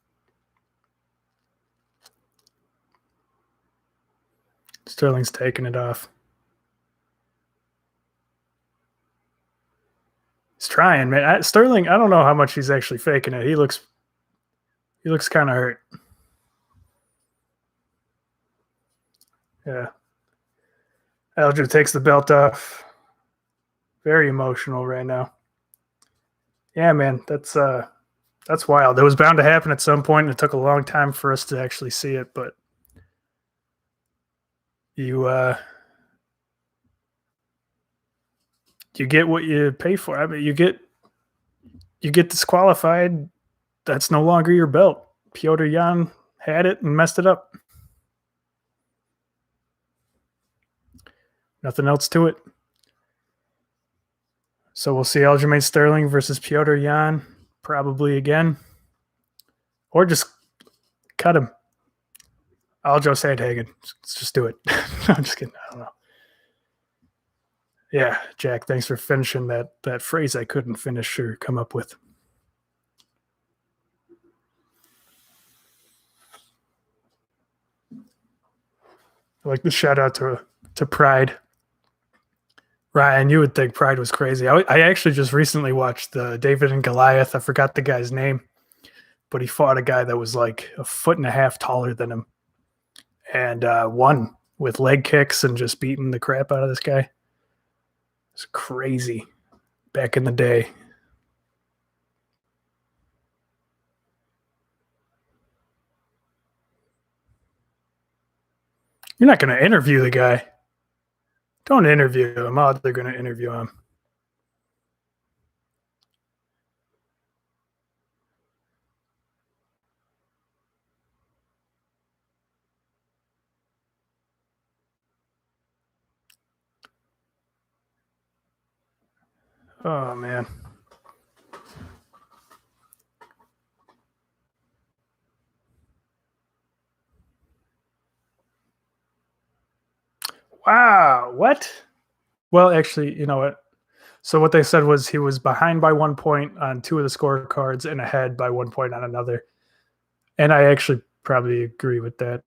Sterling's taking it off. He's trying, man. Sterling, I don't know how much he's actually faking it. He looks kind of hurt. Yeah. Aljo takes the belt off. Very emotional right now. Yeah, man, that's wild. It was bound to happen at some point, and it took a long time for us to actually see it, but you get what you pay for. I mean, you get disqualified. That's no longer your belt. Piotr Jan had it and messed it up. Nothing else to it. So we'll see Aljamain Sterling versus Piotr Jan probably again, or just cut him. Aljo Sandhagen. Let's just do it. No, I'm just kidding. I don't know. Yeah, Jack, thanks for finishing that phrase I couldn't finish or come up with. Like the shout out to Pride. Ryan, you would think Pride was crazy. I actually just recently watched the David and Goliath. I forgot the guy's name, but he fought a guy that was like a foot and a half taller than him and won with leg kicks and just beating the crap out of this guy. It's crazy back in the day. You're not going to interview the guy. Don't interview him. Oh, they're going to interview him. Oh, man. Wow. What? Well, actually, you know what? So what they said was he was behind by 1 point on two of the scorecards and ahead by 1 point on another. And I actually probably agree with that.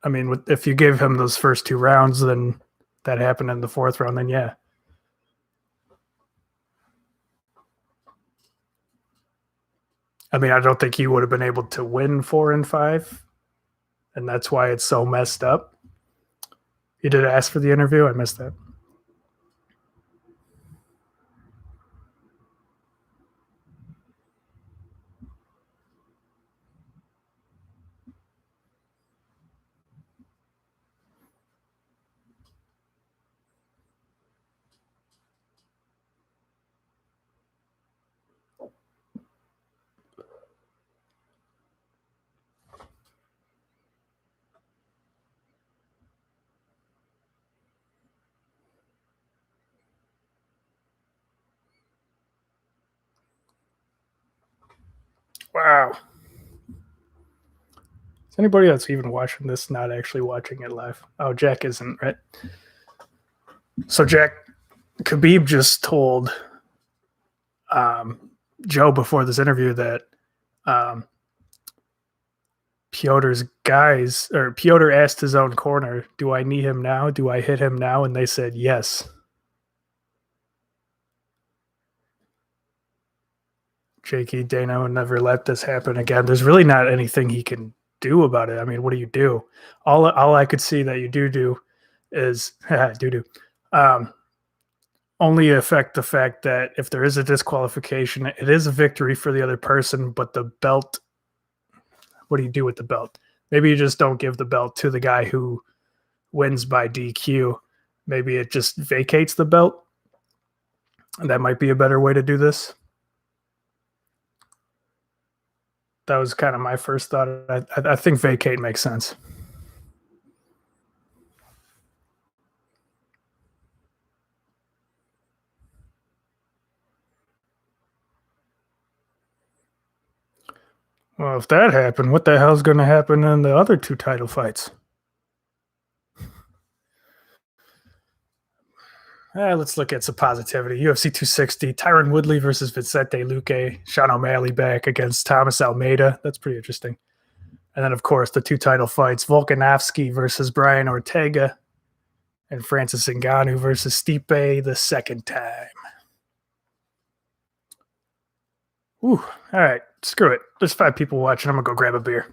I mean, if you give him those first two rounds, then that happened in the fourth round, then yeah. I mean, I don't think he would have been able to win 4 and 5, and that's why it's so messed up. You did ask for the interview? I missed that. Wow. Is anybody that's even watching this not actually watching it live? Oh, Jack isn't, right? So, Jack, Khabib just told Joe before this interview that um, Piotr's guys, or Piotr asked his own corner, "Do I knee him now? Do I hit him now?" And they said yes. Jakey Dana would never let this happen again. There's really not anything he can do about it. I mean, what do you do? All I could see that you do is do only affect the fact that if there is a disqualification, it is a victory for the other person, but the belt, what do you do with the belt? Maybe you just don't give the belt to the guy who wins by DQ. Maybe it just vacates the belt. That might be a better way to do this. That was kind of my first thought. I think vacate makes sense. Well, if that happened, what the hell's going to happen in the other two title fights? Let's look at some positivity. UFC 260, Tyron Woodley versus Vicente Luque, Sean O'Malley back against Thomas Almeida. That's pretty interesting. And then, of course, the two title fights, Volkanovski versus Brian Ortega and Francis Ngannou versus Stipe the second time. Ooh, all right, screw it. There's 5 people watching. I'm going to go grab a beer.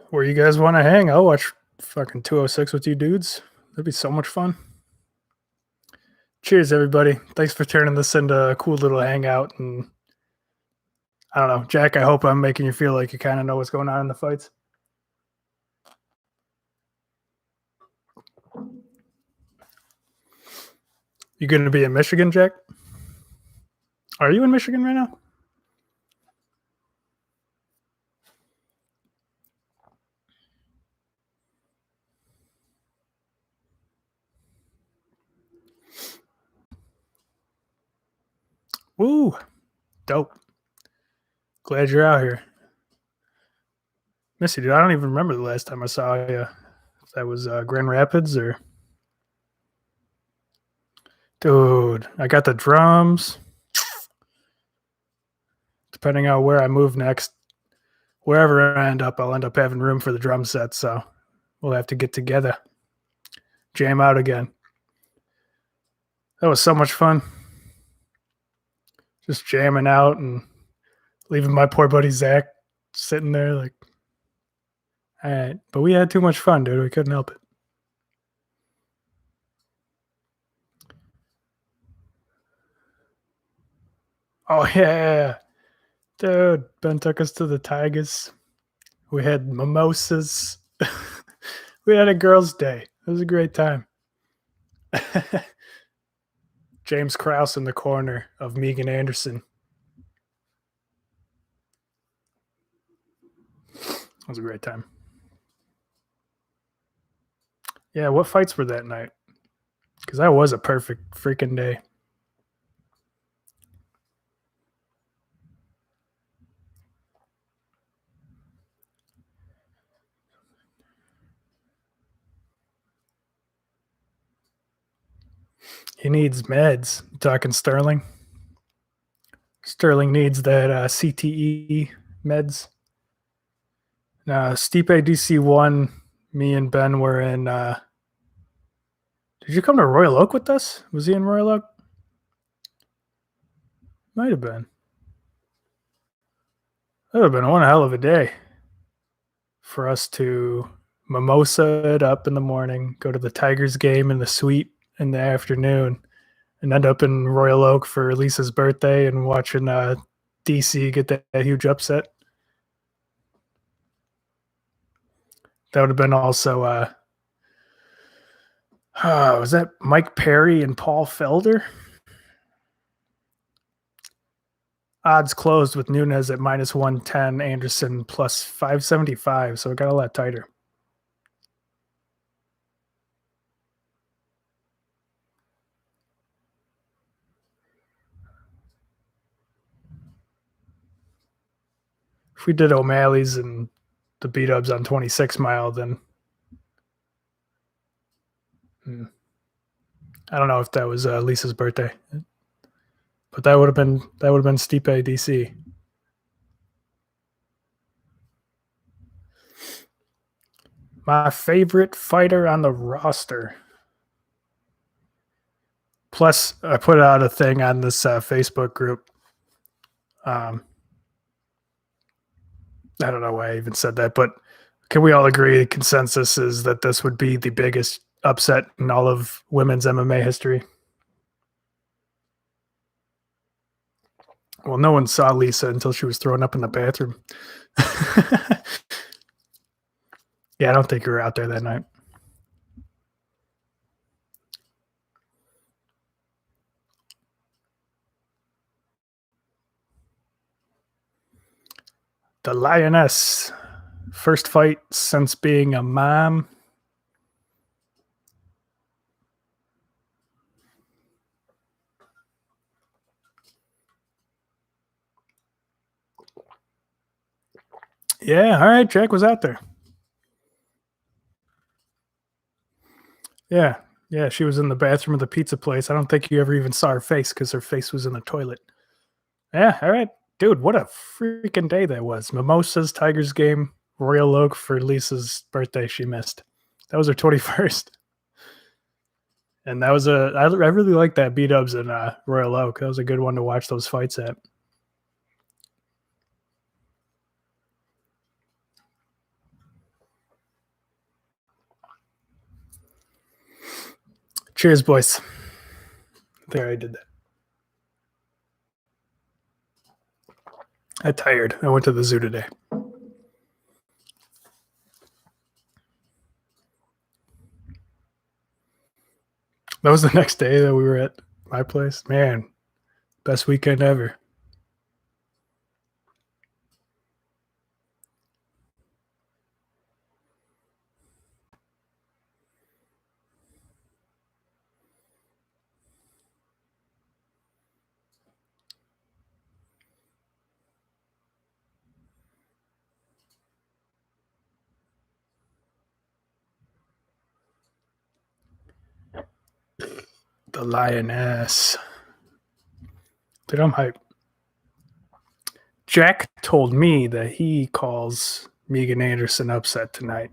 Where you guys want to hang? I'll watch fucking 206 with you dudes. That'd be so much fun. Cheers, everybody. Thanks for turning this into a cool little hangout. And I don't know, Jack, I hope I'm making you feel like you kind of know what's going on in the fights. You going to be in Michigan, Jack? Are you in Michigan right now? Woo, dope. Glad you're out here. Missy, dude, I don't even remember the last time I saw you. If that was Grand Rapids or... Dude, I got the drums. Depending on where I move next, wherever I end up, I'll end up having room for the drum set. So we'll have to get together, jam out again. That was so much fun. Just jamming out and leaving my poor buddy Zach sitting there like, all right. But we had too much fun, dude. We couldn't help it. Oh, yeah. Dude, Ben took us to the Tigers. We had mimosas. We had a girls' day. It was a great time. James Krause in the corner of Megan Anderson. It was a great time. Yeah, what fights were that night? Because that was a perfect freaking day. He needs meds. You talking Sterling? Sterling needs that CTE meds. Stipe DC won. Me and Ben were in. Did you come to Royal Oak with us? Was he in Royal Oak? Might have been. That would have been one hell of a day for us to mimosa it up in the morning, go to the Tigers game in the suite in the afternoon, and end up in Royal Oak for Lisa's birthday and watching DC get that huge upset. That would have been also was that Mike Perry and Paul Felder? Odds closed with Nunes at minus 110, Anderson plus 575, so it got a lot tighter. If we did O'Malley's and the beat-ups on 26 Mile, then I don't know if that was Lisa's birthday, but that would have been Stipe DC. My favorite fighter on the roster. Plus, I put out a thing on this Facebook group. I don't know why I even said that, but can we all agree the consensus is that this would be the biggest upset in all of women's MMA history? Well, no one saw Lisa until she was thrown up in the bathroom. Yeah, I don't think you were out there that night. The Lioness. First fight since being a mom. Yeah, all right, Jack was out there. Yeah, yeah, she was in the bathroom of the pizza place. I don't think you ever even saw her face because her face was in the toilet. Yeah, all right. Dude, what a freaking day that was. Mimosas, Tigers game, Royal Oak for Lisa's birthday she missed. That was her 21st. And that was I really like that B-dubs in Royal Oak. That was a good one to watch those fights at. Cheers, boys. There, I did that. I'm tired. I went to the zoo today. That was the next day that we were at my place. Man, best weekend ever. The lioness. Dude, I'm hyped. Jack told me that he calls Megan Anderson upset tonight.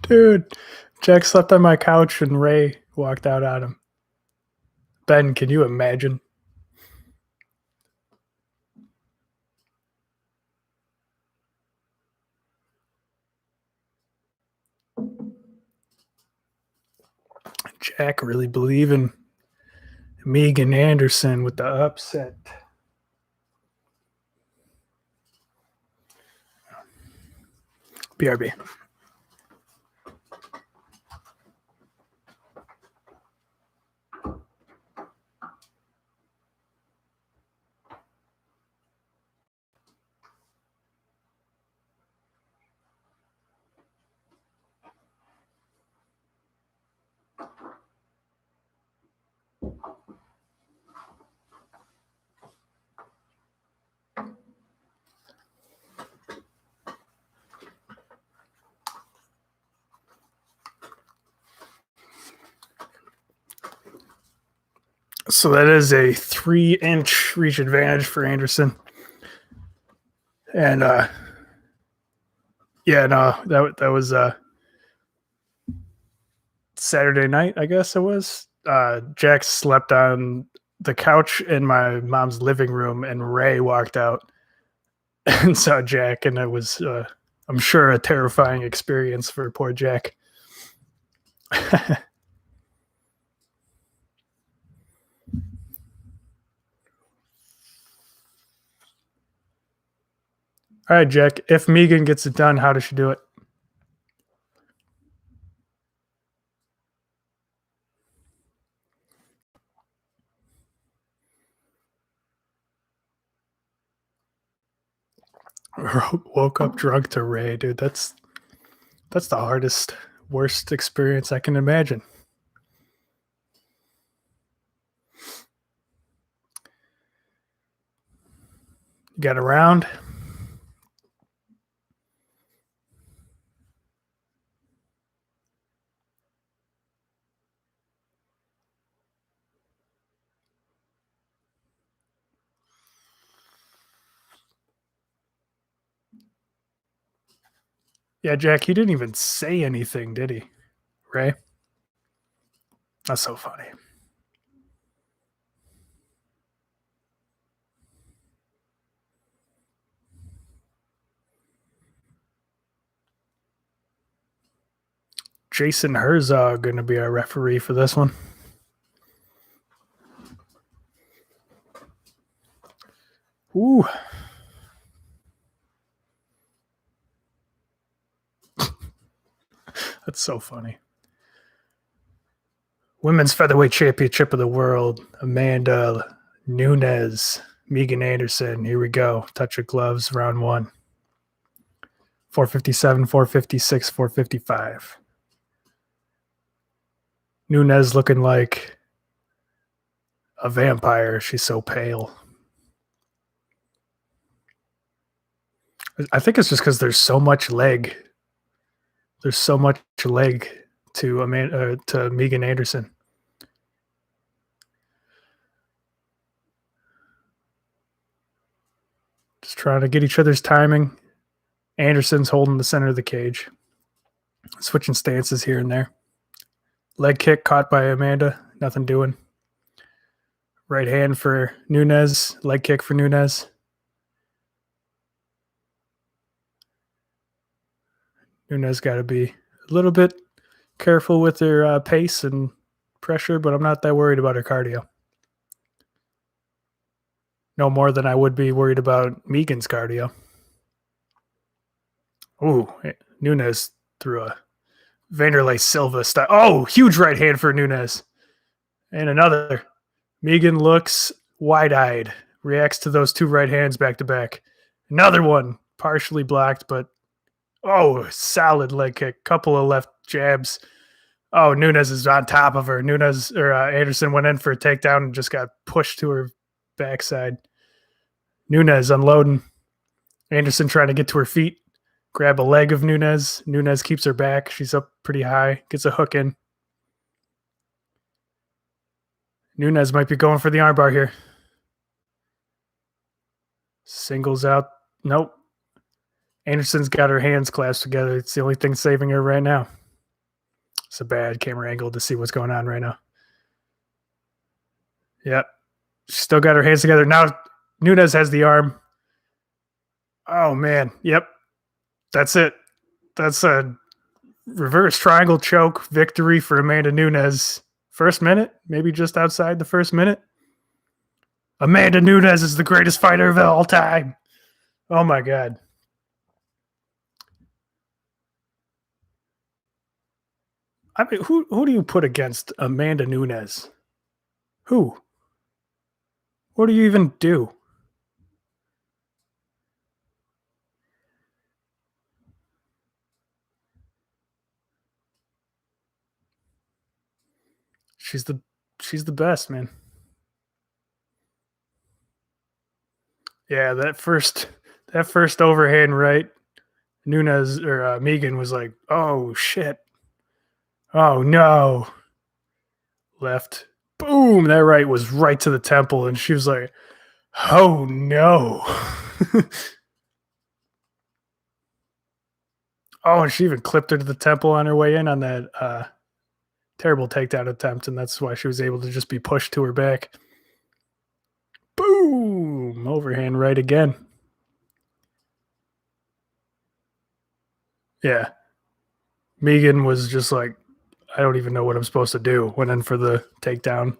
Dude, Jack slept on my couch and Ray walked out on him. Ben, can you imagine? Jack really believing Megan Anderson with the upset. BRB. So that is a 3-inch reach advantage for Anderson. And yeah, no, that was Saturday night, I guess it was. Jack slept on the couch in my mom's living room, and Ray walked out and saw Jack, and it was, I'm sure, a terrifying experience for poor Jack. All right, Jack. If Megan gets it done, how does she do it? Woke up drunk to Ray, dude. That's the hardest, worst experience I can imagine. You got around? Yeah, Jack, he didn't even say anything, did he? Ray? That's so funny. Jason Herzog going to be our referee for this one. Ooh. That's so funny. Women's Featherweight Championship of the World, Amanda Nunes, Megan Anderson. Here we go. Touch of gloves, round one. 457, 456, 455. Nunes looking like a vampire. She's so pale. I think it's just because there's so much leg. There's so much leg to Megan Anderson. Just trying to get each other's timing. Anderson's holding the center of the cage. Switching stances here and there. Leg kick caught by Amanda. Nothing doing. Right hand for Nunes. Leg kick for Nunes. Nunes got to be a little bit careful with her pace and pressure, but I'm not that worried about her cardio. No more than I would be worried about Megan's cardio. Ooh, Nunes threw a Vanderlei Silva style. Oh, huge right hand for Nunes. And another. Megan looks wide-eyed, reacts to those two right hands back to back. Another one, partially blocked, but solid leg kick. Couple of left jabs. Oh, Nunes is on top of her. Anderson went in for a takedown and just got pushed to her backside. Nunes unloading. Anderson trying to get to her feet. Grab a leg of Nunes. Nunes keeps her back. She's up pretty high. Gets a hook in. Nunes might be going for the armbar here. Singles out. Nope. Anderson's got her hands clasped together. It's the only thing saving her right now. It's a bad camera angle to see what's going on right now. Yep. She's still got her hands together. Now Nunes has the arm. Oh, man. Yep. That's it. That's a reverse triangle choke victory for Amanda Nunes. First minute, maybe just outside the first minute. Amanda Nunes is the greatest fighter of all time. Oh, my God. I mean, who do you put against Amanda Nunes? Who? What do you even do? She's the best, man. Yeah, that first overhand right, Nunes or Megan was like, "Oh shit, oh no!" Left, boom! That right was right to the temple, and she was like, "Oh no!" Oh, and she even clipped her to the temple on her way in on that terrible takedown attempt, and that's why she was able to just be pushed to her back. Boom! Overhand right again. Yeah. Megan was just like, I don't even know what I'm supposed to do. Went in for the takedown.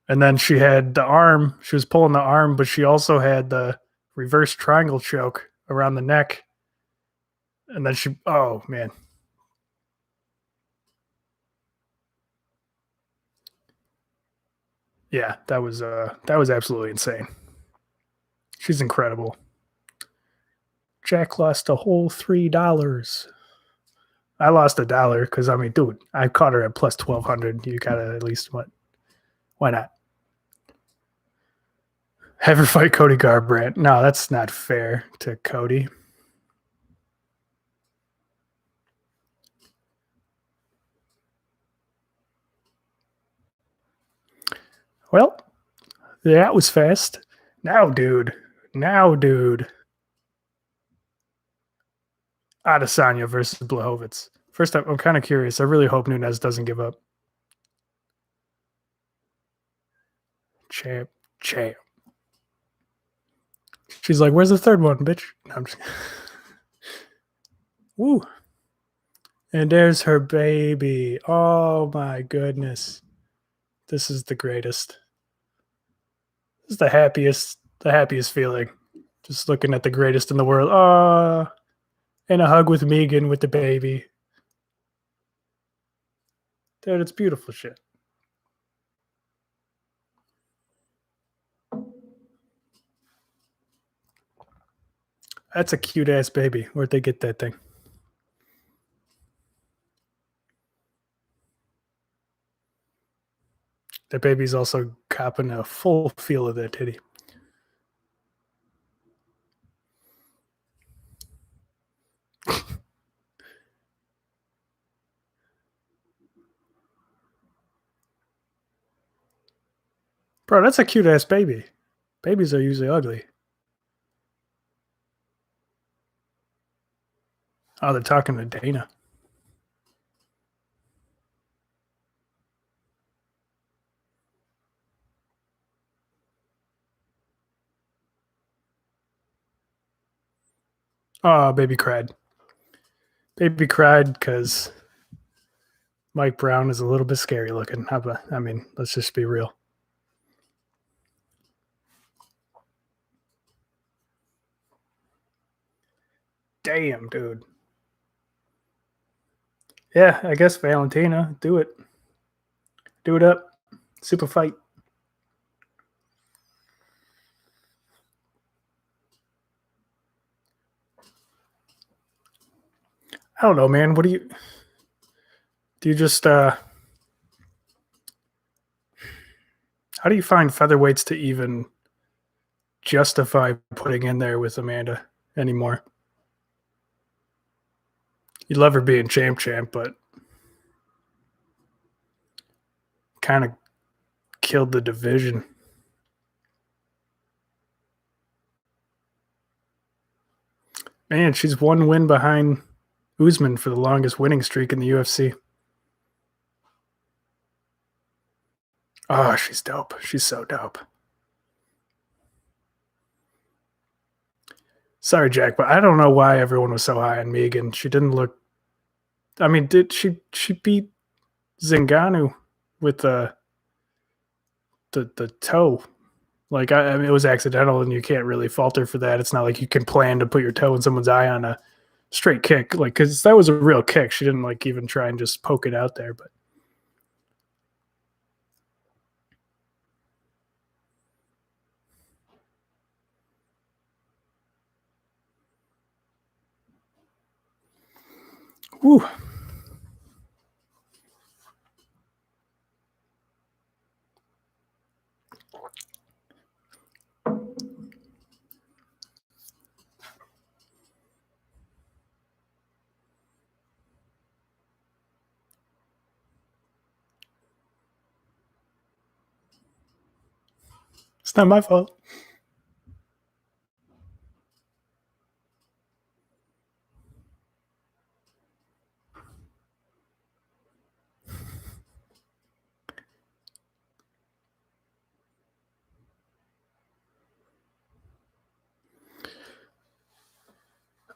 And then she had the arm. She was pulling the arm, but she also had the reverse triangle choke around the neck. And then oh man. Yeah, that was absolutely insane. She's incredible. Jack lost a whole $3. I lost $1 because, I mean, dude, I caught her at plus 1,200. You gotta at least what? Why not? Have her fight Cody Garbrandt. No, that's not fair to Cody. Well, that was fast. Now, dude. Adesanya versus Blachowicz. First, I'm kind of curious. I really hope Nunes doesn't give up. Champ. She's like, where's the third one, bitch? No, I'm just... Woo. And there's her baby. Oh, my goodness. This is the greatest. This is the happiest feeling. Just looking at the greatest in the world. Oh, and a hug with Megan with the baby. Dude, it's beautiful shit. That's a cute ass baby. Where'd they get that thing? That baby's also copping a full feel of that titty. Bro, that's a cute ass baby. Babies are usually ugly. Oh, they're talking to Dana. Oh, baby cried. Baby cried because Mike Brown is a little bit scary looking. I mean, let's just be real. Damn, dude. Yeah, I guess Valentina, do it. Do it up. Super fight. I don't know, man. What do you just how do you find featherweights to even justify putting in there with Amanda anymore? You love her being champ, but kind of killed the division. Man, she's one win behind Usman for the longest winning streak in the UFC. Oh, she's dope. She's so dope. Sorry, Jack, but I don't know why everyone was so high on Megan. She didn't look. I mean, did she beat Zingano with the toe? Like, I mean, it was accidental, and you can't really fault her for that. It's not like you can plan to put your toe in someone's eye on a straight kick, like, because that was a real kick. She didn't like even try and just poke it out there, but. Whew. It's not my fault.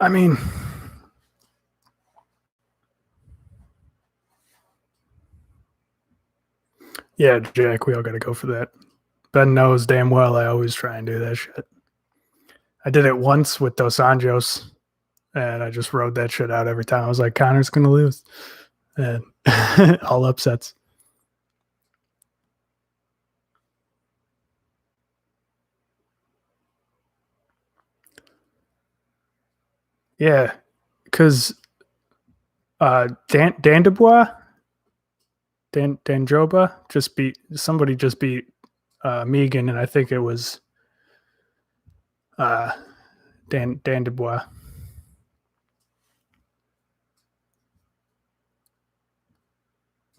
I mean, yeah, Jack, we all got to go for that. Ben knows damn well I always try and do that shit. I did it once with Dos Anjos, and I just rode that shit out every time. I was like, Connor's going to lose. And all upsets. Yeah, because Dan Dubois, Dandroba just beat Megan, and I think it was Dan Dubois.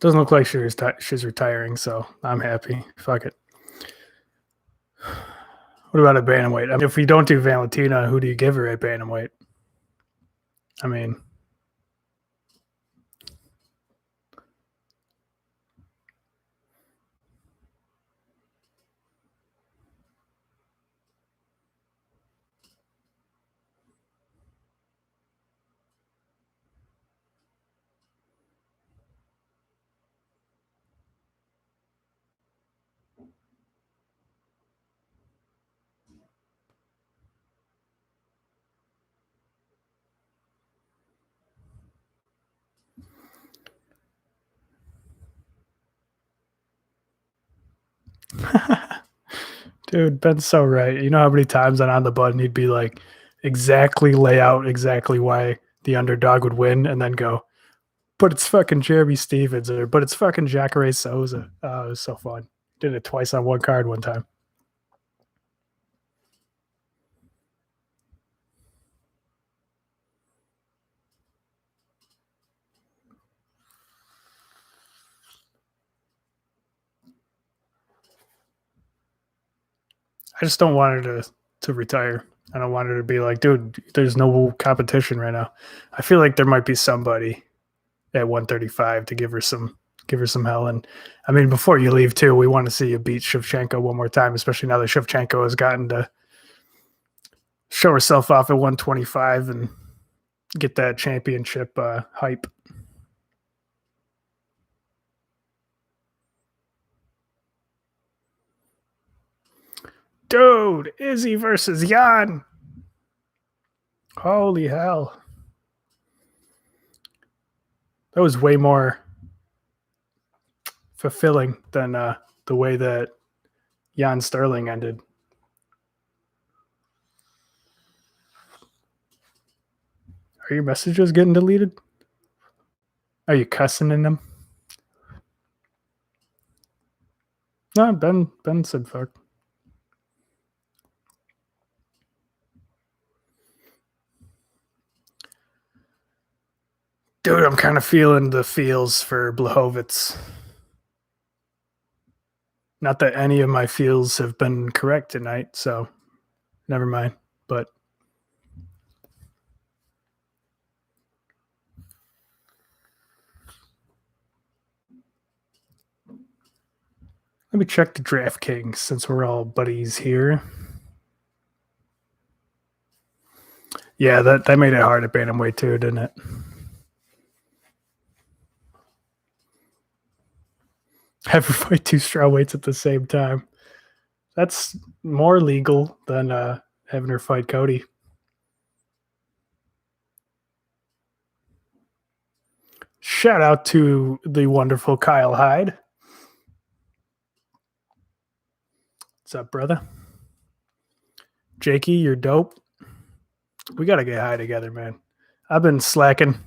Doesn't look like she's retiring, so I'm happy. Fuck it. What about a bantamweight? I mean, if we don't do Valentina, who do you give her at bantamweight? I mean, dude, Ben's so right. You know how many times on the button he'd be like, exactly lay out exactly why the underdog would win, and then go, but it's fucking Jeremy Stevens, but it's fucking Jacare Souza. Oh, it was so fun. Did it twice on one card one time. I just don't want her to retire. I don't want her to be like, dude, there's no competition right now. I feel like there might be somebody at 135 to give her some hell. And I mean, before you leave too, we want to see you beat Shevchenko one more time, especially now that Shevchenko has gotten to show herself off at 125 and get that championship hype. Dude, Izzy versus Jan. Holy hell. That was way more fulfilling than the way that Jan Sterling ended. Are your messages getting deleted? Are you cussing in them? No, Ben said fuck. Dude, I'm kind of feeling the feels for Blachowicz. Not that any of my feels have been correct tonight, so never mind. But let me check the DraftKings since we're all buddies here. Yeah, that made it hard at bantamweight too, didn't it? Have her fight two straw weights at the same time. That's more legal than having her fight Cody. Shout out to the wonderful Kyle Hyde. What's up, brother? Jakey, you're dope. We got to get high together, man. I've been slacking.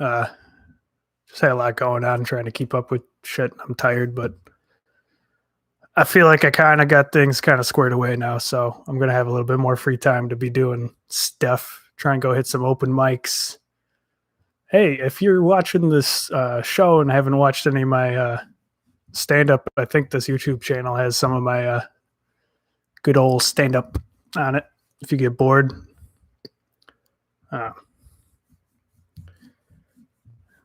Just had a lot going on trying to keep up with shit. I'm tired, but I feel like I kind of got things kind of squared away now. So I'm going to have a little bit more free time to be doing stuff. Try and go hit some open mics. Hey, if you're watching this show and haven't watched any of my stand-up, I think this YouTube channel has some of my good old stand-up on it. If you get bored.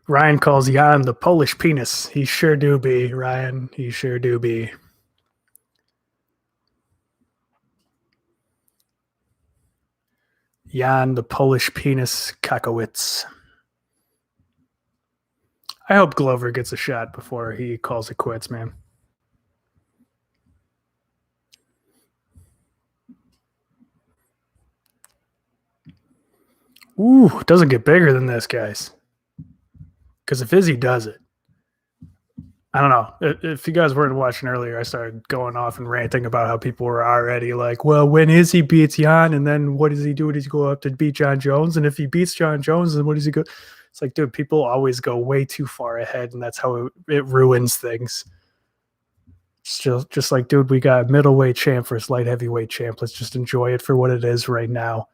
Ryan calls Jan the Polish penis. He sure do be, Ryan. He sure do be. Jan the Polish penis Kakowitz. I hope Glover gets a shot before he calls it quits, man. Ooh, it doesn't get bigger than this, guys. Because if Izzy does it, I don't know. If you guys weren't watching earlier, I started going off and ranting about how people were already like, well, when Izzy beats Jan, and then what does he do? Does he go up to beat John Jones? And if he beats John Jones, then what does he go? It's like, dude, people always go way too far ahead, and that's how it ruins things. It's just like, dude, we got middleweight champ versus light heavyweight champ. Let's just enjoy it for what it is right now.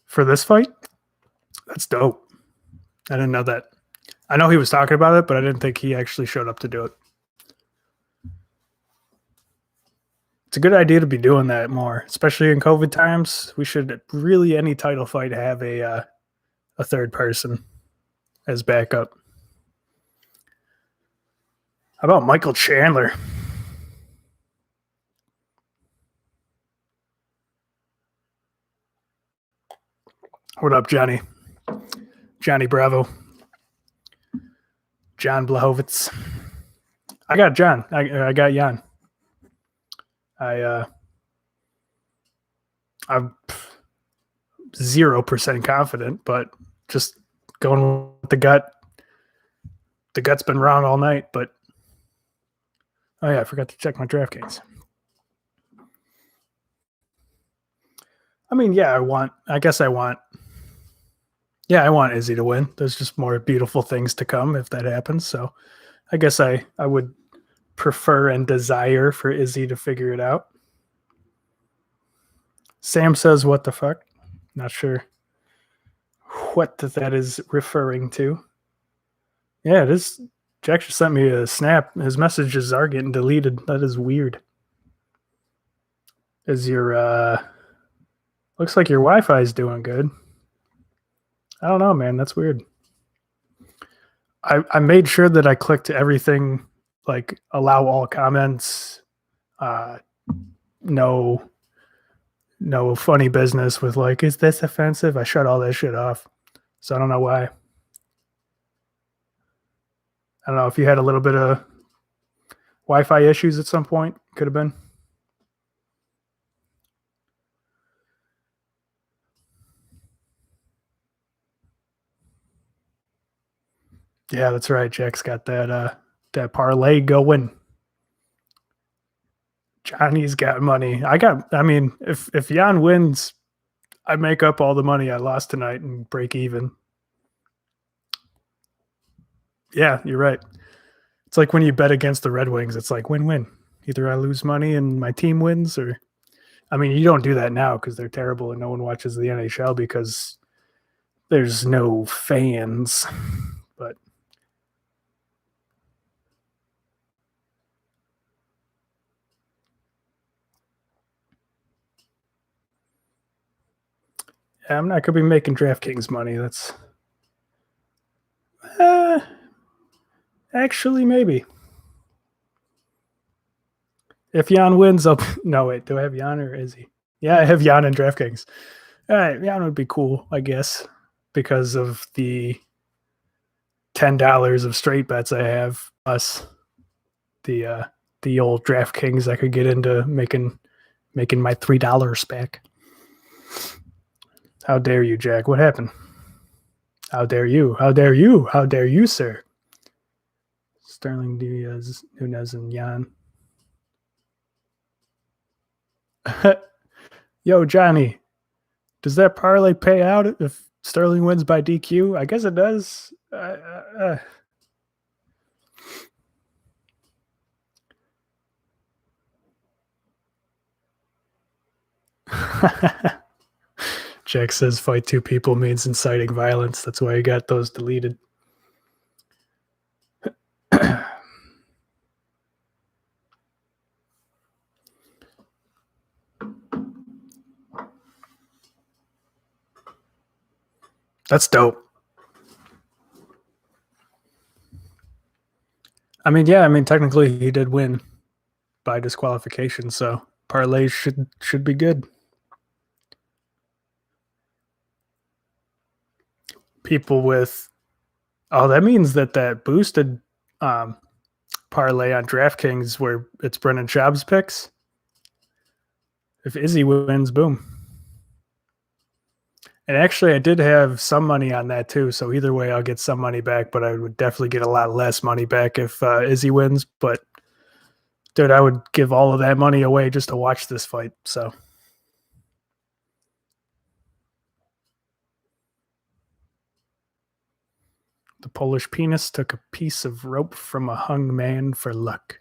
For this fight, that's dope. I didn't know that. I know he was talking about it, but I didn't think he actually showed up to do it. It's a good idea to be doing that more, especially in COVID times. We should really, any title fight, have a third person as backup. How about Michael Chandler? What up, Johnny? Johnny Bravo. John Blachowicz. I got John. I got Jan. I'm 0% confident, but just going with the gut. The gut's been wrong all night, but oh yeah, I forgot to check my DraftKings. I mean, yeah, I guess I want Izzy to win. There's just more beautiful things to come if that happens. So I guess I would prefer and desire for Izzy to figure it out. Sam says, what the fuck? Not sure what that is referring to. Yeah, it is. Jack just sent me a snap. His messages are getting deleted. That is weird. Is your looks like your Wi-Fi is doing good. I don't know, man. That's weird. I made sure that I clicked everything, like allow all comments, no funny business with like, is this offensive? I shut all that shit off. So I don't know why. I don't know if you had a little bit of Wi-Fi issues at some point. Could have been. Yeah, that's right. Jack's got that parlay going. Johnny's got money. I mean, if Jan wins, I make up all the money I lost tonight and break even. Yeah, you're right. It's like when you bet against the Red Wings, it's like win-win. Either I lose money and my team wins, or I mean, you don't do that now because they're terrible and no one watches the NHL because there's no fans. But yeah, I could be making DraftKings money. That's actually maybe. If Jan wins, I'll no wait. Do I have Jan or is he? Yeah, I have Jan in DraftKings. All right, Jan would be cool, I guess, because of the $10 of straight bets I have, plus the old DraftKings I could get into making my $3 back. How dare you, Jack? What happened? How dare you? How dare you? How dare you, sir? Sterling, Diaz, Nunez, and Jan. Yo, Johnny, does that parlay pay out if Sterling wins by DQ? I guess it does. Jack says fight two people means inciting violence. That's why he got those deleted. That's dope. I mean, yeah, technically he did win by disqualification, so parlays should be good. People with that means that boosted parlay on DraftKings where it's Brennan Schaub's picks. If Izzy wins, boom. And actually, I did have some money on that too. So either way, I'll get some money back, but I would definitely get a lot less money back if Izzy wins. But dude, I would give all of that money away just to watch this fight. So the Polish penis took a piece of rope from a hung man for luck.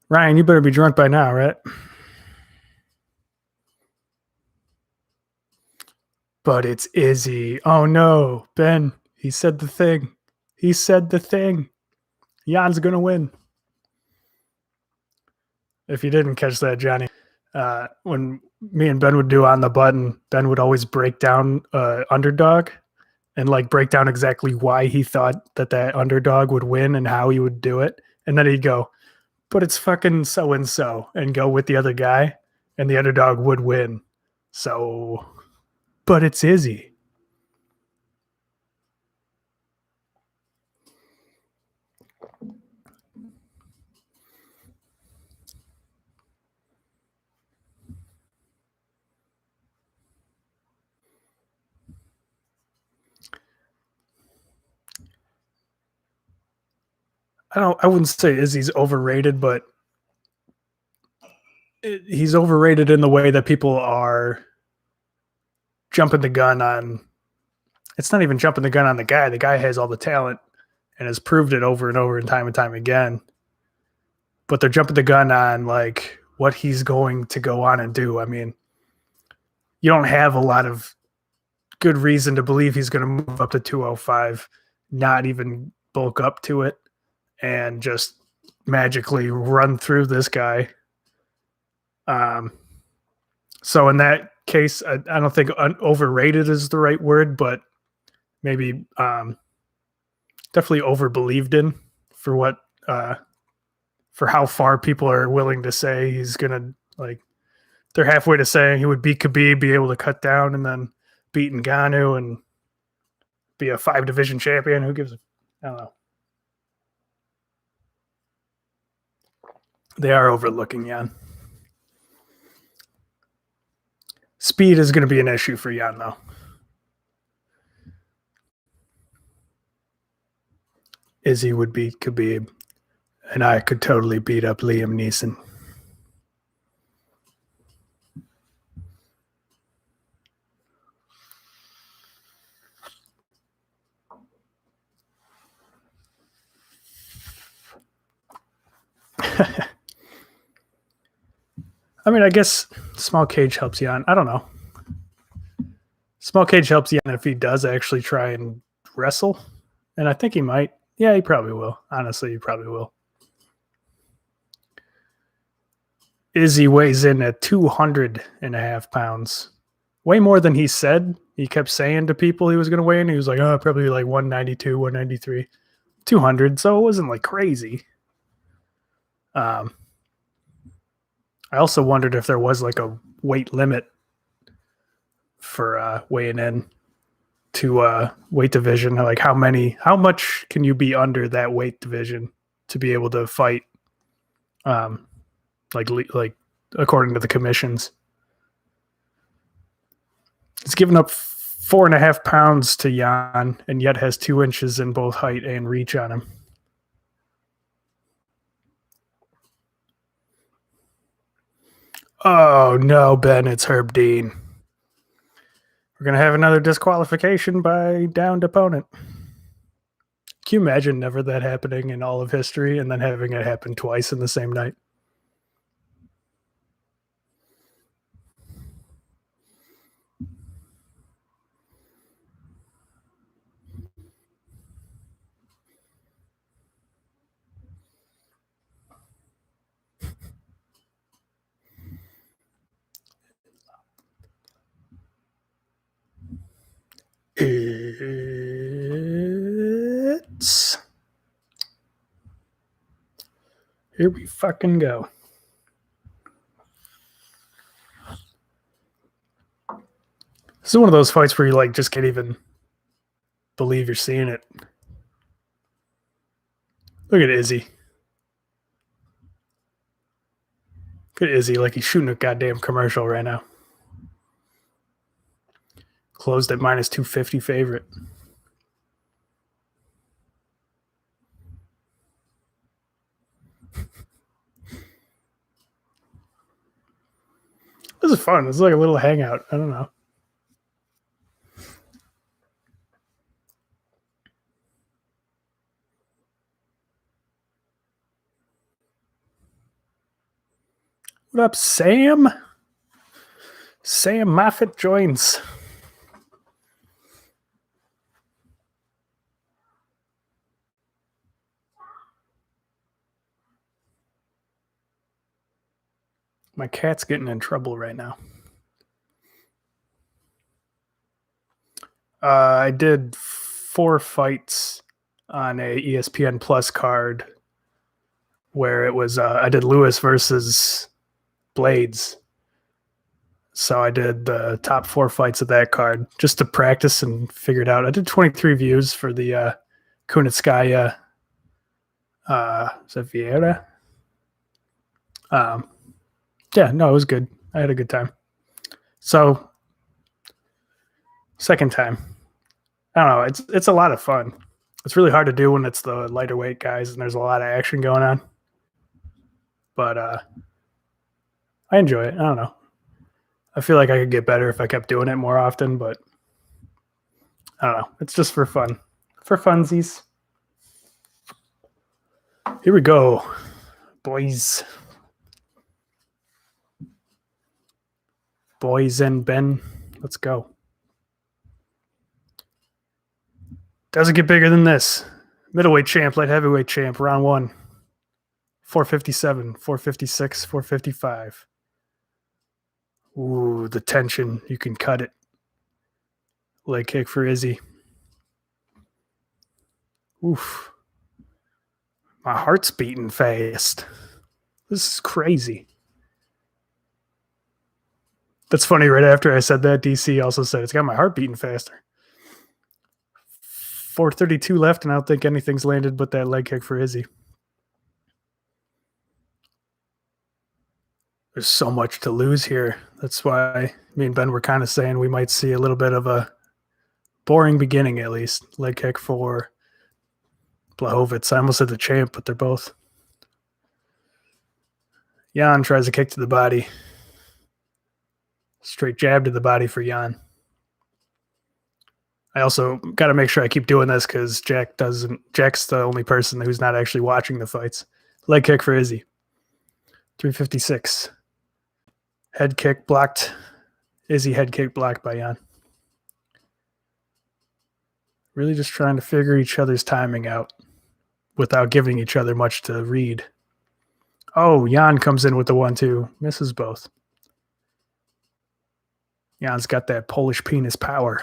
Ryan, you better be drunk by now, right? But it's Izzy. Oh no, Ben. He said the thing. He said the thing. Jan's gonna win. If you didn't catch that, Johnny, when me and Ben would do On the Button, Ben would always break down underdog and like break down exactly why he thought that underdog would win and how he would do it. And then he'd go, but it's fucking so-and-so, and go with the other guy, and the underdog would win. So, but it's Izzy. I wouldn't say Izzy's overrated, but he's overrated in the way that people are jumping the gun on. It's not even jumping the gun on the guy. The guy has all the talent and has proved it over and time again. But they're jumping the gun on like what he's going to go on and do. I mean, you don't have a lot of good reason to believe he's going to move up to 205, not even bulk up to it, and just magically run through this guy. So in that case, I don't think overrated is the right word, but maybe definitely overbelieved in for what for how far people are willing to say he's gonna, like, they're halfway to saying he would beat Khabib, be able to cut down, and then beat Ngannou and be a 5 division champion. Who gives a, I don't know. They are overlooking Jan. Speed is going to be an issue for Jan, though. Izzy would beat Khabib, and I could totally beat up Liam Neeson. I mean, I guess small cage helps Jan. I don't know. Small cage helps Jan if he does actually try and wrestle, and I think he might. Yeah, he probably will. Honestly, he probably will. Izzy weighs in at 200.5 pounds. Way more than he said. He kept saying to people he was going to weigh in. He was like, oh, probably like 192, 193, 200. So it wasn't like crazy. I also wondered if there was like a weight limit for weighing in to weight division. Like how much can you be under that weight division to be able to fight? Like according to the commissions, he's given up 4.5 pounds to Jan, and yet has 2 inches in both height and reach on him. Oh no, Ben, it's Herb Dean. We're gonna have another disqualification by downed opponent. Can you imagine never that happening in all of history and then having it happen twice in the same night? It's here we fucking go. This is one of those fights where you like just can't even believe you're seeing it. Look at Izzy. Look at Izzy like he's shooting a goddamn commercial right now. Closed at minus 250 favorite. This is fun. This is like a little hangout. I don't know. What up, Sam? Sam Moffitt joins. My cat's getting in trouble right now. I did 4 fights on a ESPN Plus card where it was I did Lewis versus Blades. So I did the top 4 fights of that card just to practice and figure it out. I did 23 views for the Kunitskaya is that Vieira? Yeah, no, it was good. I had a good time. So second time. I don't know. It's a lot of fun. It's really hard to do when it's the lighter weight guys and there's a lot of action going on. But I enjoy it. I don't know. I feel like I could get better if I kept doing it more often, but I don't know. It's just for fun. For funsies. Here we go, boys. Boys and Ben. Let's go. Doesn't get bigger than this. Middleweight champ, light heavyweight champ, round 1. 457, 456, 455. Ooh, the tension. You can cut it. Leg kick for Izzy. Oof. My heart's beating fast. This is crazy. That's funny. Right after I said that, DC also said it's got my heart beating faster. 432 left, and I don't think anything's landed but that leg kick for Izzy. There's so much to lose here. That's why me and Ben were kind of saying we might see a little bit of a boring beginning, at least. Leg kick for Blachowicz. I almost said the champ, but they're both. Jan tries a kick to the body. Straight jab to the body for Jan. I also got to make sure I keep doing this because Jack's the only person who's not actually watching the fights. Leg kick for Izzy. 356. Head kick blocked. Izzy head kick blocked by Jan. Really just trying to figure each other's timing out without giving each other much to read. Oh, Jan comes in with the 1-2. Misses both. Jan's got that Polish penis power.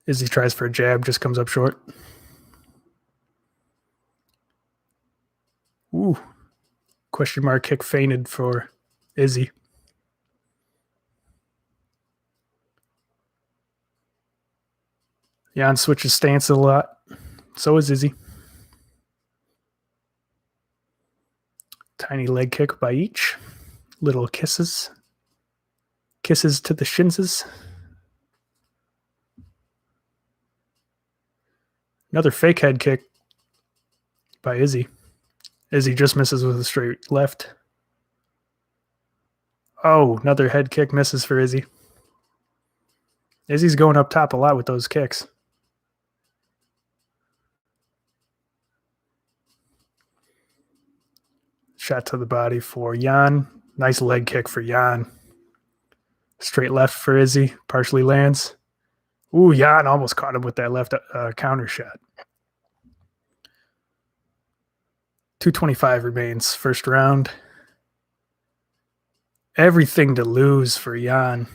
Izzy tries for a jab, just comes up short. Ooh. Question mark kick feinted for Izzy. Jan switches stance a lot. So is Izzy. Tiny leg kick by each. Little kisses. Kisses to the shinses. Another fake head kick by Izzy. Izzy just misses with a straight left. Oh, another head kick misses for Izzy. Izzy's going up top a lot with those kicks. Shot to the body for Jan. Nice leg kick for Jan. Straight left for Izzy. Partially lands. Ooh, Jan almost caught him with that left counter shot. 2:25 remains. First round. Everything to lose for Jan.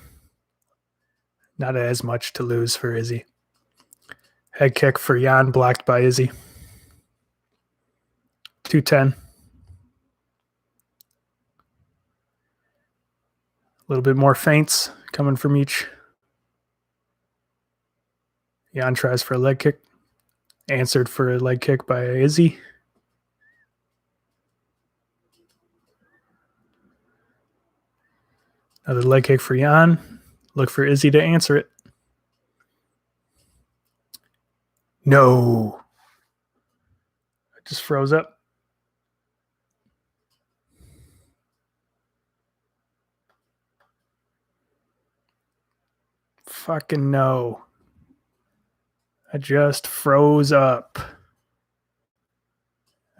Not as much to lose for Izzy. Head kick for Jan blocked by Izzy. 2:10. A little bit more feints coming from each. Jan tries for a leg kick. Answered for a leg kick by Izzy. Another leg kick for Jan. Look for Izzy to answer it. No. I just froze up. Fucking no. I just froze up.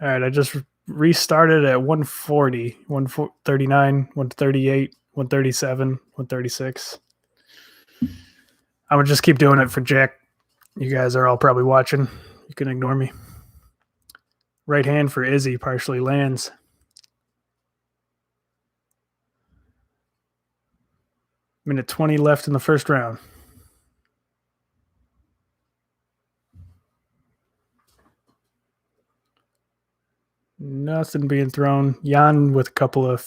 All right, I just restarted at 140, 139, 138, 137, 136. I'm going to just keep doing it for Jack. You guys are all probably watching. You can ignore me. Right hand for Izzy partially lands. Minute 20 left in the first round. Nothing being thrown. Jan with a couple of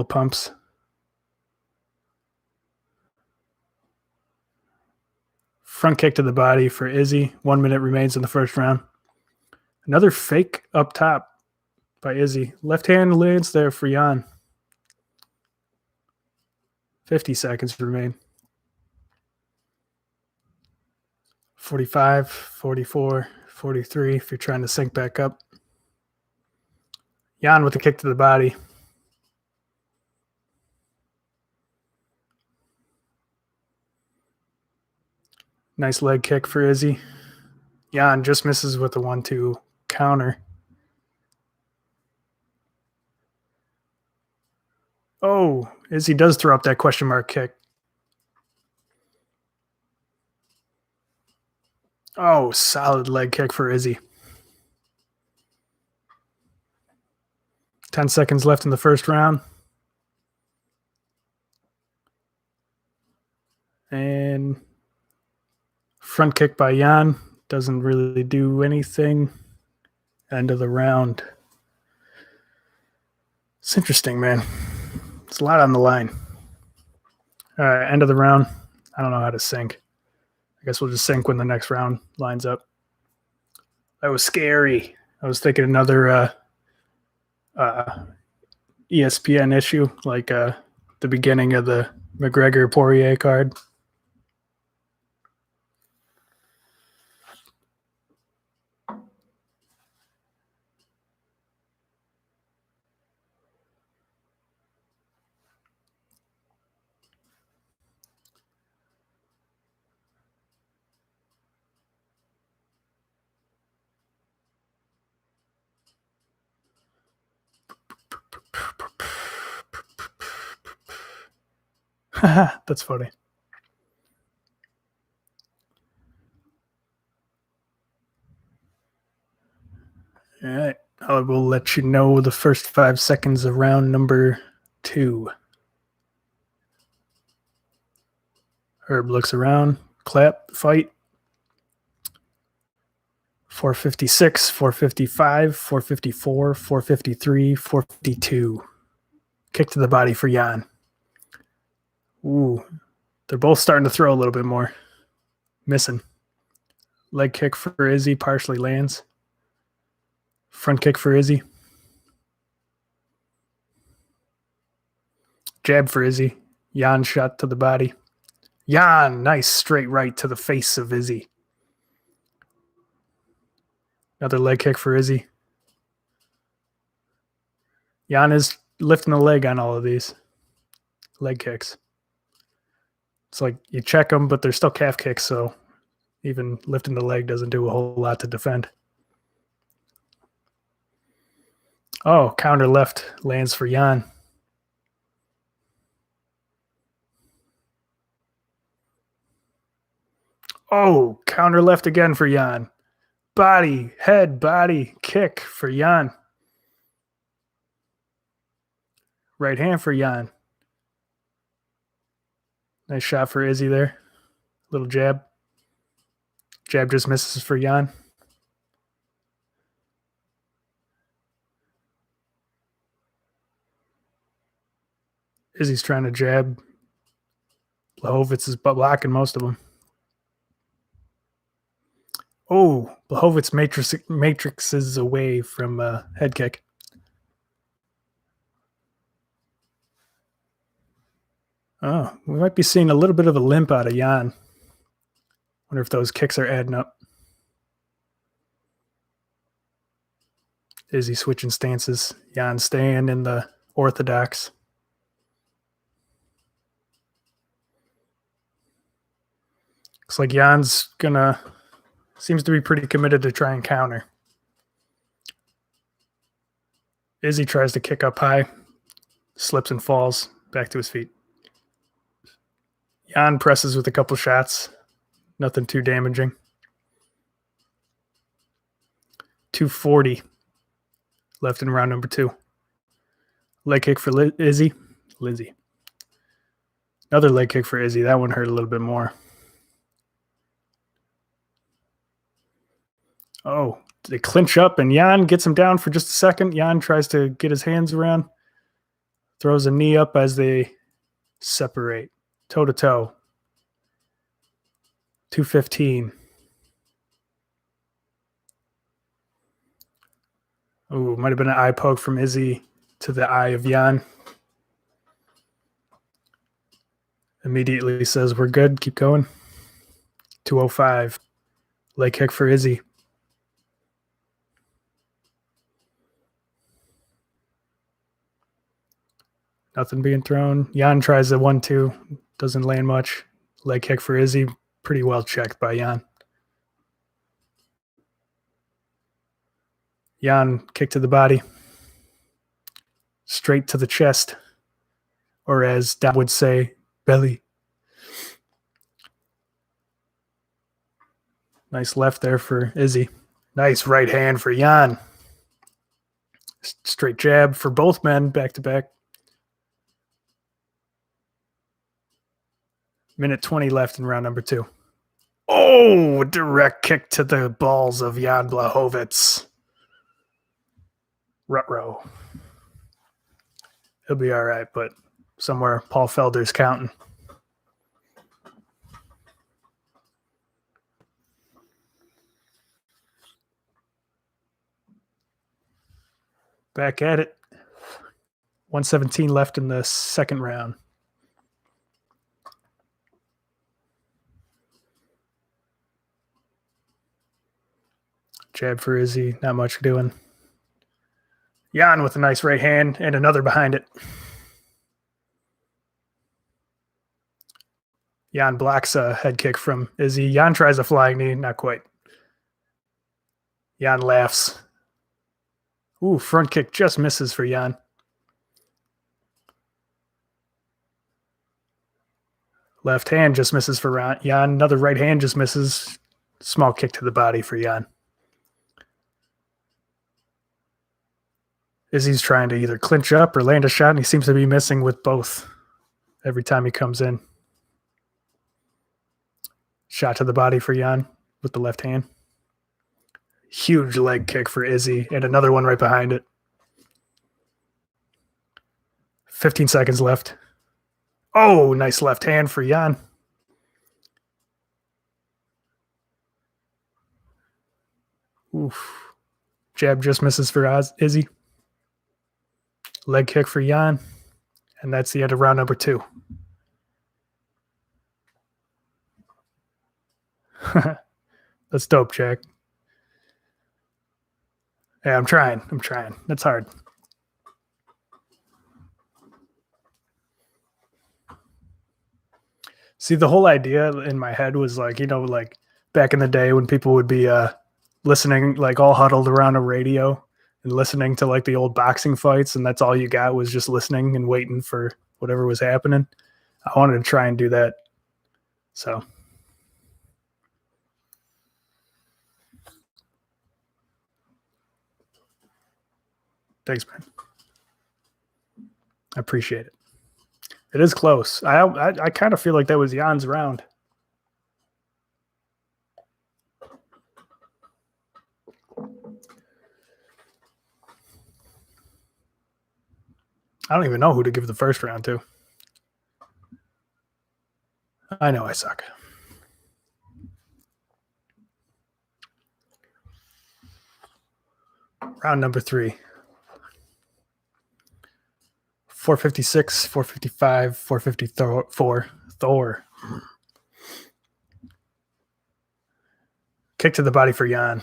pumps. Front kick to the body for Izzy. 1 minute remains in the first round. Another fake up top by Izzy. Left hand lands there for Jan. 50 seconds remain. 45, 44, 43 if you're trying to sync back up. Jan with a kick to the body. Nice leg kick for Izzy. Jan just misses with the 1-2 counter. Oh, Izzy does throw up that question mark kick. Oh, solid leg kick for Izzy. 10 seconds left in the first round. And front kick by Jan. Doesn't really do anything. End of the round. It's interesting, man. It's a lot on the line. All right, end of the round. I don't know how to sync. I guess we'll just sync when the next round lines up. That was scary. I was thinking another ESPN issue, like the beginning of the McGregor-Poirier card. That's funny. All right. I will let you know the first 5 seconds of round number 2. Herb looks around. Clap. Fight. 456, 455, 454, 453, 452. Kick to the body for Jan. Ooh. They're both starting to throw a little bit more. Missing. Leg kick for Izzy. Partially lands. Front kick for Izzy. Jab for Izzy. Jan shot to the body. Jan, nice straight right to the face of Izzy. Another leg kick for Izzy. Jan is lifting the leg on all of these leg kicks. It's like you check them, but they're still calf kicks, so even lifting the leg doesn't do a whole lot to defend. Oh, counter left lands for Jan. Oh, counter left again for Jan. Body, head, body, kick for Jan. Right hand for Jan. Nice shot for Izzy there. Little jab. Jab just misses for Jan. Izzy's trying to jab. Blachowicz is blocking most of them. Oh, Blachowicz matrixes away from head kick. Oh, we might be seeing a little bit of a limp out of Jan. Wonder if those kicks are adding up. Izzy switching stances. Jan staying in the orthodox. Looks like Jan's seems to be pretty committed to try and counter. Izzy tries to kick up high, slips and falls back to his feet. Jan presses with a couple shots. Nothing too damaging. 240 left in round number 2. Leg kick for Izzy. Lizzie. Another leg kick for Izzy. That one hurt a little bit more. Oh, they clinch up and Jan gets him down for just a second. Jan tries to get his hands around. Throws a knee up as they separate. Toe to toe. 215. Oh, might have been an eye poke from Izzy to the eye of Jan. Immediately says, we're good. Keep going. 205. Leg kick for Izzy. Nothing being thrown. Jan tries the 1-2. Doesn't land much. Leg kick for Izzy. Pretty well checked by Jan. Jan kick to the body. Straight to the chest. Or as Dom would say, belly. Nice left there for Izzy. Nice right hand for Jan. Straight jab for both men, back to back. Minute 20 left in round number 2. Oh, direct kick to the balls of Jan Blachowicz. Ruh-roh. He'll be all right, but somewhere Paul Felder's counting. Back at it. 117 left in the second round. Jab for Izzy. Not much doing. Jan with a nice right hand and another behind it. Jan blocks a head kick from Izzy. Jan tries a flying knee. Not quite. Jan laughs. Ooh, front kick just misses for Jan. Left hand just misses for Jan. Another right hand just misses. Small kick to the body for Jan. Izzy's trying to either clinch up or land a shot, and he seems to be missing with both every time he comes in. Shot to the body for Jan with the left hand. Huge leg kick for Izzy, and another one right behind it. 15 seconds left. Oh, nice left hand for Jan. Oof. Jab just misses for Izzy. Leg kick for Jan. And that's the end of round number 2. That's dope, Jack. Yeah, I'm trying. That's hard. See, the whole idea in my head was like, like back in the day when people would be listening, like all huddled around a radio and listening to like the old boxing fights, and that's all you got was just listening and waiting for whatever was happening. I wanted to try and do that. So thanks, man. I appreciate it. It is close. I kind of feel like that was Jan's round. I don't even know who to give the first round to. I know I suck. Round number 3. 456, 455, 454. Thor. Kick to the body for Jan.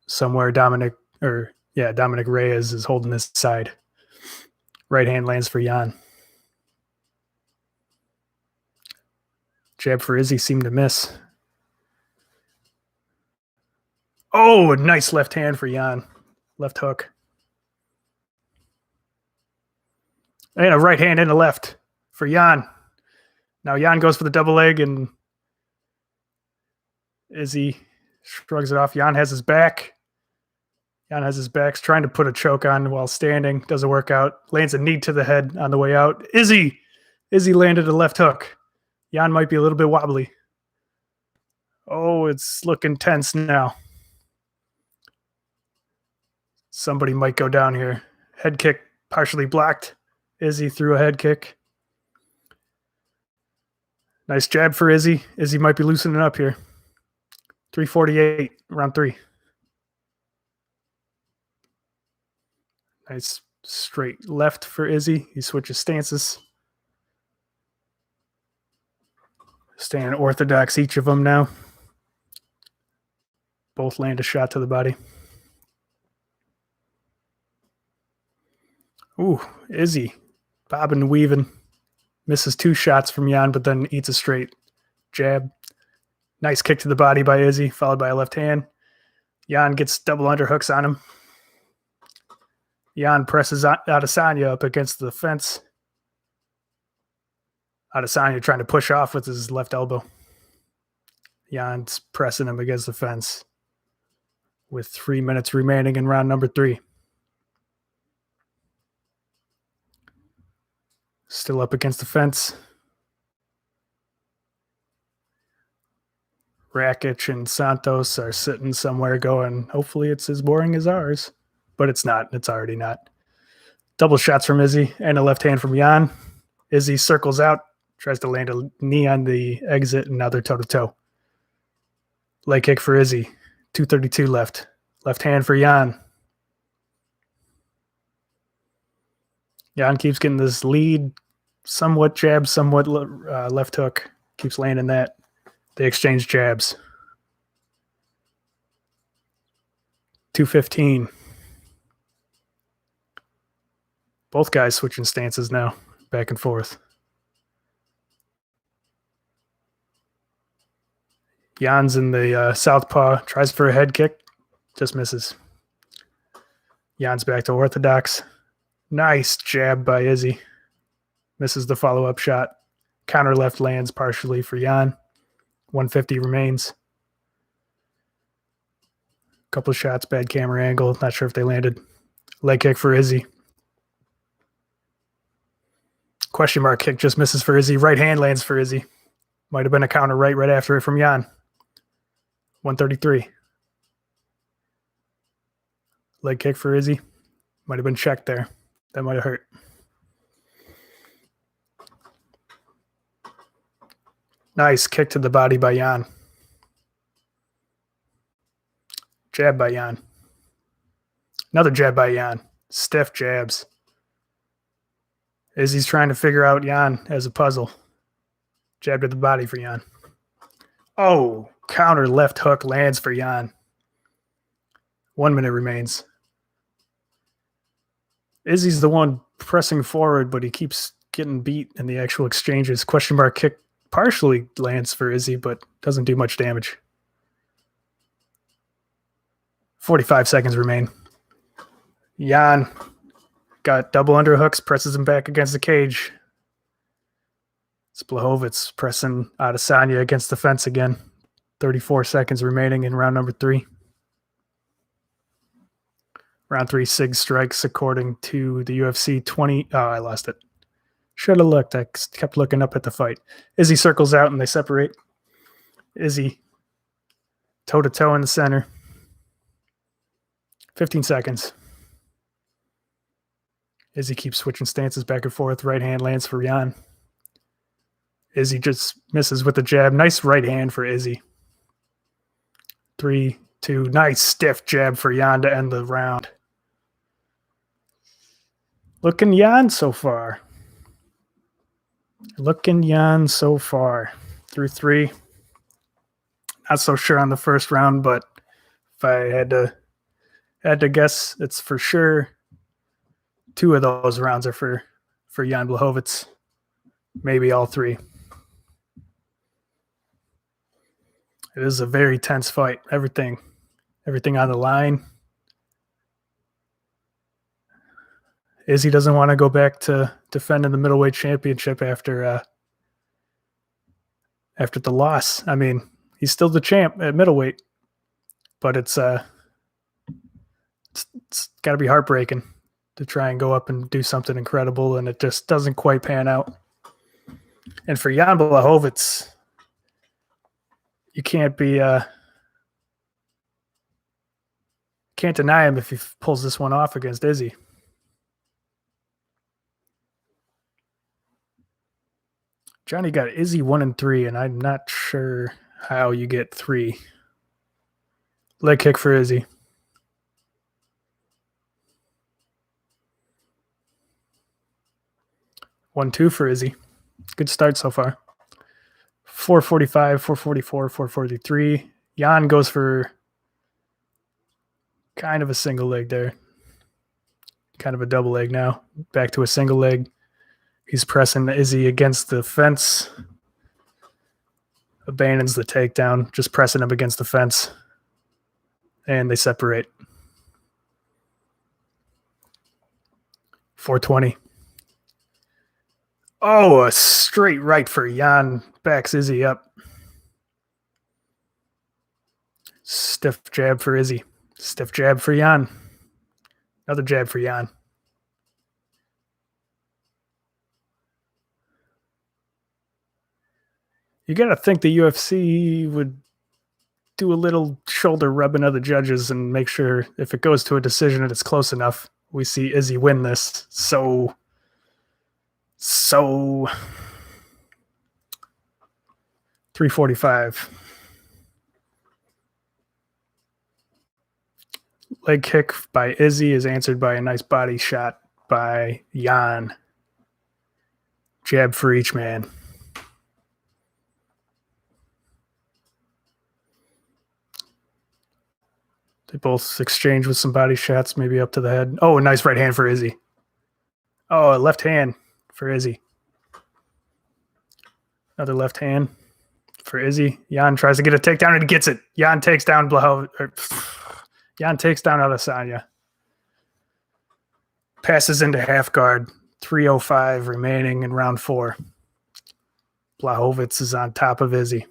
Somewhere Dominic Reyes is holding his side. Right hand lands for Jan. Jab for Izzy seemed to miss. Oh, a nice left hand for Jan. Left hook. And a right hand and a left for Jan. Now Jan goes for the double leg, and Izzy shrugs it off. Jan has his back. He's trying to put a choke on while standing. Doesn't work out. Lands a knee to the head on the way out. Izzy landed a left hook. Jan might be a little bit wobbly. Oh, it's looking tense now. Somebody might go down here. Head kick partially blocked. Izzy threw a head kick. Nice jab for Izzy. Izzy might be loosening up here. 348, round 3. Nice straight left for Izzy. He switches stances. Staying orthodox, each of them now. Both land a shot to the body. Ooh, Izzy, bobbing and weaving. Misses 2 shots from Jan, but then eats a straight jab. Nice kick to the body by Izzy, followed by a left hand. Jan gets double underhooks on him. Jan presses Adesanya up against the fence. Adesanya trying to push off with his left elbow. Jan's pressing him against the fence with 3 minutes remaining in round number 3. Still up against the fence. Rakic and Santos are sitting somewhere going, hopefully it's as boring as ours. But it's not. It's already not. Double shots from Izzy and a left hand from Jan. Izzy circles out, tries to land a knee on the exit, and now they're toe-to-toe. Leg kick for Izzy. 2:32 left. Left hand for Jan. Jan keeps getting this lead, somewhat jab, somewhat left hook. Keeps landing that. They exchange jabs. 2:15. Both guys switching stances now, back and forth. Jan's in the southpaw, tries for a head kick, just misses. Jan's back to orthodox. Nice jab by Izzy. Misses the follow-up shot. Counter left lands partially for Jan. 150 remains. Couple of shots, bad camera angle. Not sure if they landed. Leg kick for Izzy. Question mark kick just misses for Izzy. Right hand lands for Izzy. Might have been a counter right after it from Jan. 133. Leg kick for Izzy. Might have been checked there. That might have hurt. Nice kick to the body by Jan. Jab by Jan. Another jab by Jan. Stiff jabs. Izzy's trying to figure out Jan as a puzzle. Jab to the body for Jan. Oh, counter left hook lands for Jan. 1 minute remains. Izzy's the one pressing forward, but he keeps getting beat in the actual exchanges. Question mark kick partially lands for Izzy, but doesn't do much damage. 45 seconds remain. Jan got double underhooks, presses him back against the cage. Blachowicz pressing Adesanya against the fence again. 34 seconds remaining in round number 3. Round 3, Sig strikes according to the UFC 20. Oh, I lost it. Should have looked. I kept looking up at the fight. Izzy circles out and they separate. Izzy toe-to-toe in the center. 15 seconds. Izzy keeps switching stances back and forth. Right hand lands for Jan. Izzy just misses with the jab. Nice right hand for Izzy. 3, 2. Nice stiff jab for Jan to end the round. Looking Jan so far. Looking Jan so far. Through 3. Not so sure on the first round, but if I had to guess, it's for sure 2 of those rounds are for Jan Blachowicz. Maybe all 3. It is a very tense fight. Everything on the line. Izzy doesn't want to go back to defending the middleweight championship after the loss. I mean, he's still the champ at middleweight, but it's got to be heartbreaking to try and go up and do something incredible, and it just doesn't quite pan out. And for Jan Blachowicz, you can't deny him if he pulls this one off against Izzy. Johnny got Izzy 1-3, and I'm not sure how you get 3. Leg kick for Izzy. 1-2 for Izzy. Good start so far. 445, 444, 443. Jan goes for kind of a single leg there. kind of a double leg now. Back to a single leg. He's pressing Izzy against the fence. Abandons the takedown, just pressing him against the fence. And they separate. 420. Oh, a straight right for Jan. Backs Izzy up. Stiff jab for Izzy. Stiff jab for Jan. Another jab for Jan. You got to think the UFC would do a little shoulder rubbing of the judges and make sure if it goes to a decision and it's close enough, we see Izzy win this. So 345. Leg kick by Izzy is answered by a nice body shot by Jan. Jab for each man. They both exchange with some body shots, maybe up to the head. Oh, a nice right hand for Izzy. Oh, a left hand for Izzy. Another left hand for Izzy. Jan tries to get a takedown and he gets it. Jan takes down Jan takes down Adesanya. Passes into half guard. 3:05 remaining in round 4. Blachowicz is on top of Izzy.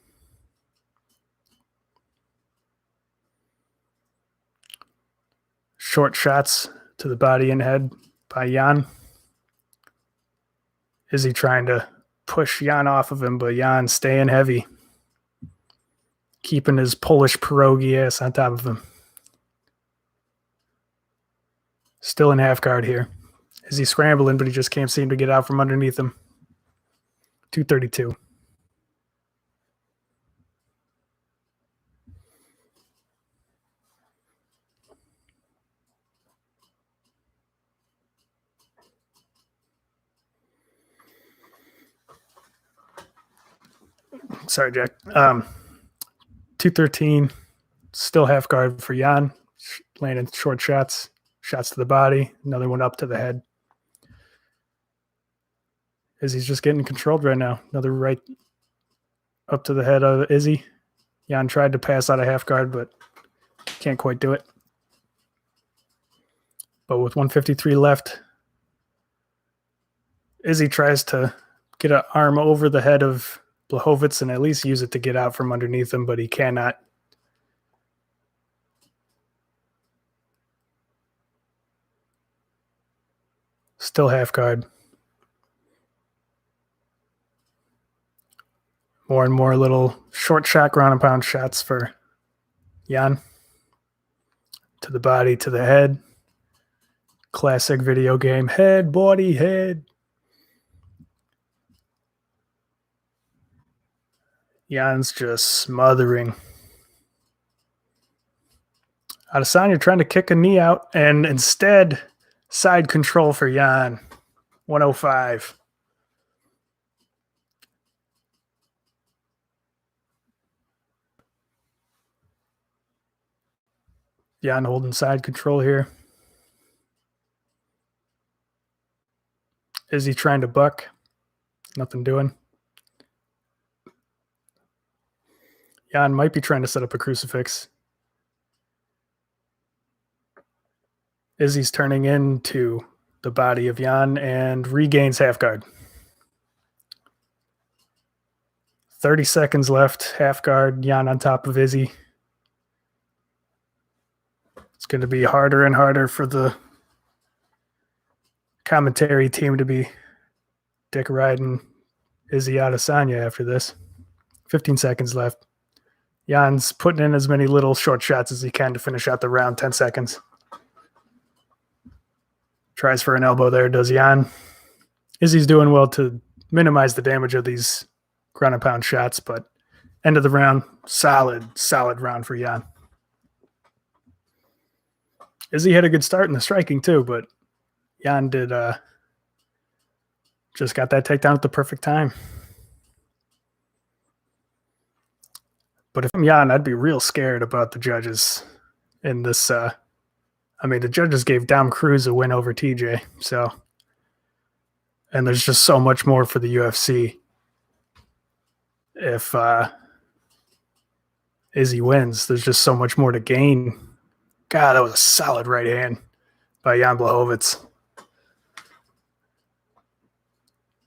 Short shots to the body and head by Jan. Izzy trying to push Jan off of him, but Jan staying heavy. Keeping his Polish pierogi ass on top of him. Still in half guard here. Izzy scrambling, but he just can't seem to get out from underneath him. 232. Sorry, Jack. 213. Still half guard for Jan. Landing short shots. Shots to the body. Another one up to the head. Izzy's just getting controlled right now. Another right up to the head of Izzy. Jan tried to pass out of half guard, but can't quite do it. But with 153 left, Izzy tries to get an arm over the head of Blachowicz and at least use it to get out from underneath him, but he cannot. Still half guard. More and more little short shot, ground and pound shots for Jan. To the body, to the head. Classic video game. Head, body, head. Jan's just smothering. Adesanya trying to kick a knee out, and instead, side control for Jan. 105. Jan holding side control here. Is he trying to buck? Nothing doing. Jan might be trying to set up a crucifix. Izzy's turning into the body of Jan and regains half guard. 30 seconds left. Half guard. Jan on top of Izzy. It's going to be harder and harder for the commentary team to be dick riding Izzy Adesanya after this. 15 seconds left. Jan's putting in as many little short shots as he can to finish out the round. 10 seconds. Tries for an elbow there, does Jan. Izzy's doing well to minimize the damage of these ground and pound shots, but end of the round, solid round for Jan. Izzy had a good start in the striking too, but Jan did just got that takedown at the perfect time. But if I'm Jan, I'd be real scared about the judges in this on I mean, the judges gave Dom Cruz a win over TJ, so, and there's just so much more for the UFC. If Izzy wins, there's just so much more to gain. God, that was a solid right hand by Jan Blachowicz.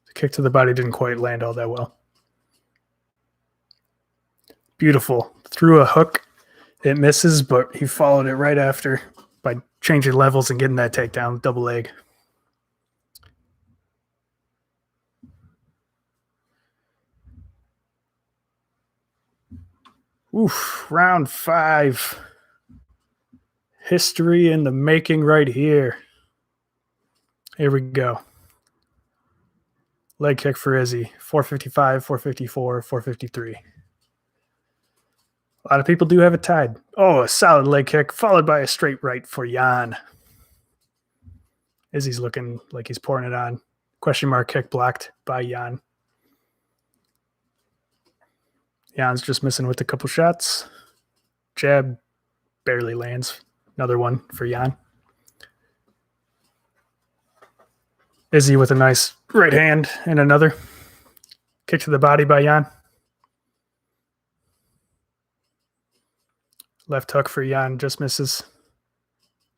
The kick to the body didn't quite land all that well. Beautiful. Threw a hook. It misses, but he followed it right after by changing levels and getting that takedown, double leg. Oof, round 5. History in the making right here. Here we go. Leg kick for Izzy. 455, 454, 453. A lot of people do have it tied. Oh, a solid leg kick, followed by a straight right for Jan. Izzy's looking like he's pouring it on. Question mark kick blocked by Jan. Jan's just missing with a couple shots. Jab barely lands. Another one for Jan. Izzy with a nice right hand and another. Kick to the body by Jan. Left hook for Jan, just misses.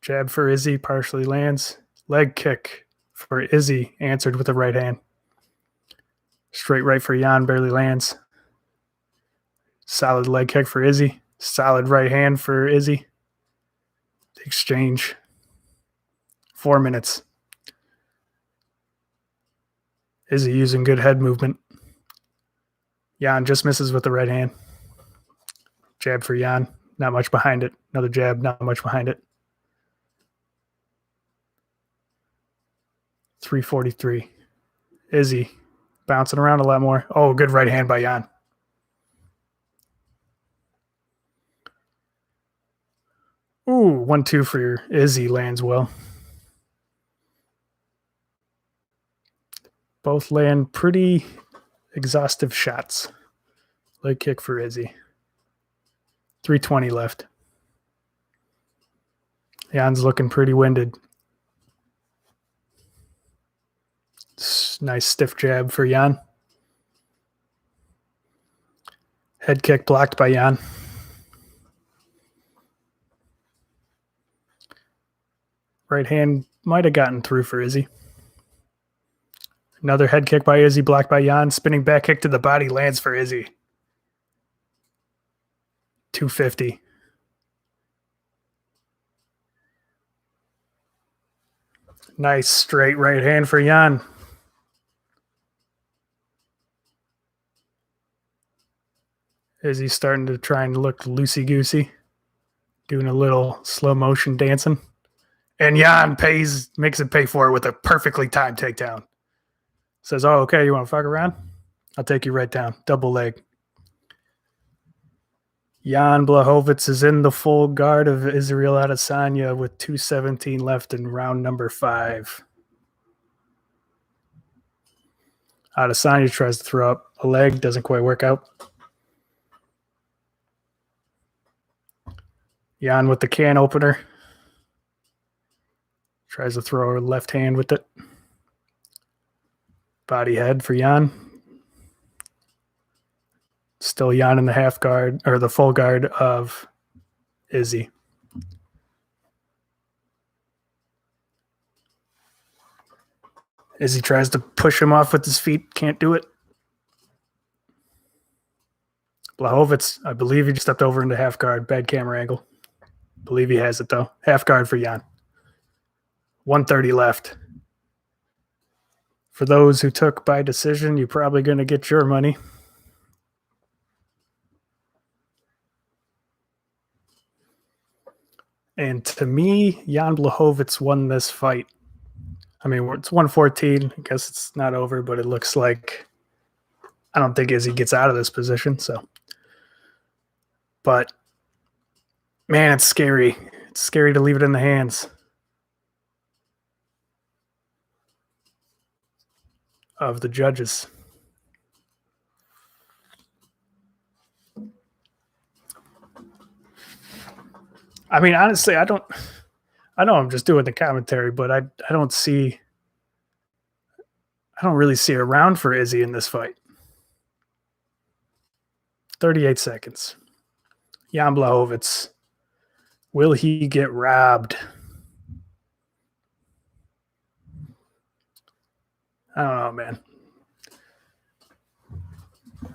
Jab for Izzy, partially lands. Leg kick for Izzy, answered with a right hand. Straight right for Jan, barely lands. Solid leg kick for Izzy. Solid right hand for Izzy. Exchange. 4 minutes. Izzy using good head movement. Jan just misses with the right hand. Jab for Jan. Not much behind it. Another jab, not much behind it. 343. Izzy bouncing around a lot more. Oh, good right hand by Jan. Ooh, 1-2 for Izzy lands well. Both land pretty exhaustive shots. Leg kick for Izzy. 320 left. Jan's looking pretty winded. Nice stiff jab for Jan. Head kick blocked by Jan. Right hand might have gotten through for Izzy. Another head kick by Izzy, blocked by Jan. Spinning back kick to the body lands for Izzy. 250. Nice straight right hand for Jan. Izzy's starting to try and look loosey-goosey. Doing a little slow motion dancing. And Jan makes it pay for it with a perfectly timed takedown. Says, oh, okay, you want to fuck around? I'll take you right down. Double leg. Jan Blachowicz is in the full guard of Israel Adesanya with 2:17 left in round number 5. Adesanya tries to throw up a leg, doesn't quite work out. Jan with the can opener. Tries to throw her left hand with it. Body head for Jan. Still Jan in the half guard, or the full guard of Izzy. Izzy tries to push him off with his feet. Can't do it. Blachowicz, I believe he just stepped over into half guard. Bad camera angle. Believe he has it, though. Half guard for Jan. 130 left. For those who took by decision, you're probably going to get your money. And to me, Jan Blachowicz won this fight. I mean, it's 114. I guess it's not over, but it looks like I don't think Izzy gets out of this position. So, but man, it's scary. It's scary to leave it in the hands of the judges. I mean, honestly, I don't I know I'm just doing the commentary, but I don't really see a round for Izzy in this fight. 38 seconds. Jan Blachowicz. Will he get robbed? I don't know, man.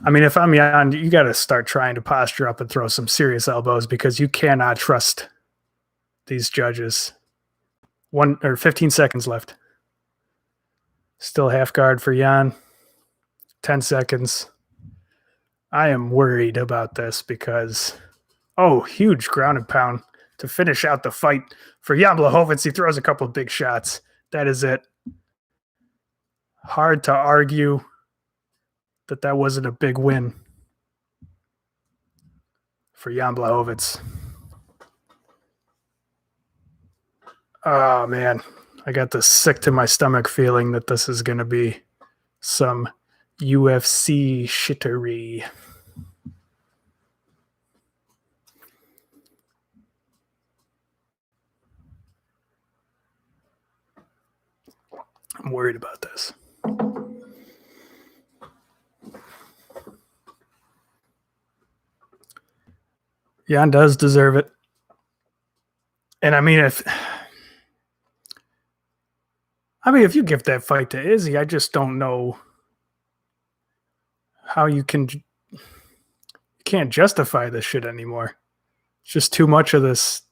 I mean, if I'm Jan, you got to start trying to posture up and throw some serious elbows because you cannot trust these judges. 15 seconds left. Still half guard for Jan. 10 seconds. I am worried about this because, huge ground and pound to finish out the fight for Jan Blachowicz. He throws a couple of big shots. That is it. Hard to argue that wasn't a big win for Jan Blachowicz. Oh, man. I got this sick to my stomach feeling that this is going to be some UFC shittery. I'm worried about this. Jan does deserve it. And I mean, if you give that fight to Izzy, I just don't know how you can't justify this shit anymore. It's just too much of this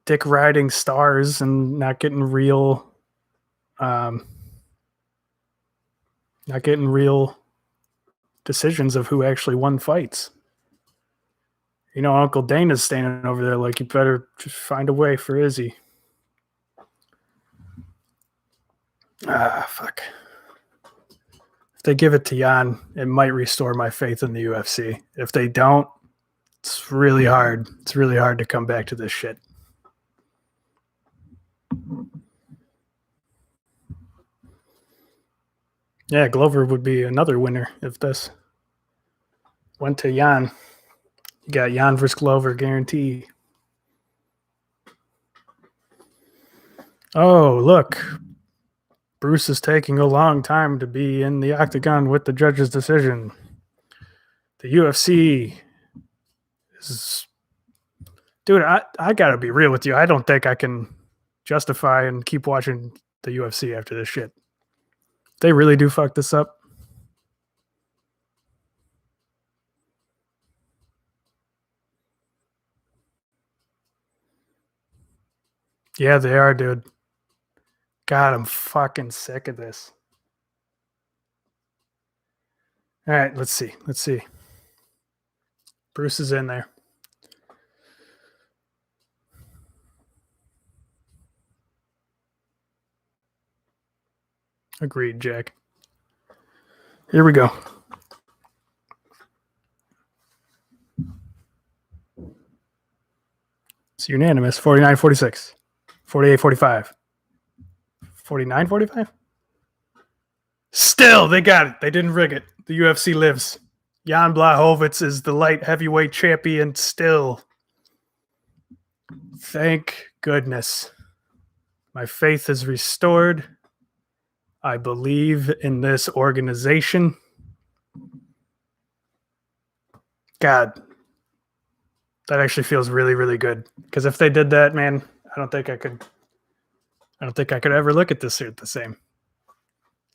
dick riding stars and not getting real decisions of who actually won fights. You know, Uncle Dana's standing over there like, you better just find a way for Izzy. Fuck. If they give it to Jan, it might restore my faith in the UFC. If they don't, it's really hard. It's really hard to come back to this shit. Yeah, Glover would be another winner if this went to Jan. You got Jan versus Glover guarantee. Oh, look. Bruce is taking a long time to be in the octagon with the judge's decision. The UFC is... Dude, I got to be real with you. I don't think I can justify and keep watching the UFC after this shit. They really do fuck this up. Yeah, they are, dude. God, I'm fucking sick of this. All right, let's see. Bruce is in there. Agreed, Jack. Here we go. It's unanimous. 49-46. 48-45. 49-45? Still, they got it. They didn't rig it. The UFC lives. Jan Blachowicz is the light heavyweight champion still. Thank goodness. My faith is restored. I believe in this organization. God, that actually feels really, really good. Because if they did that, man, I don't think I could ever look at this suit the same.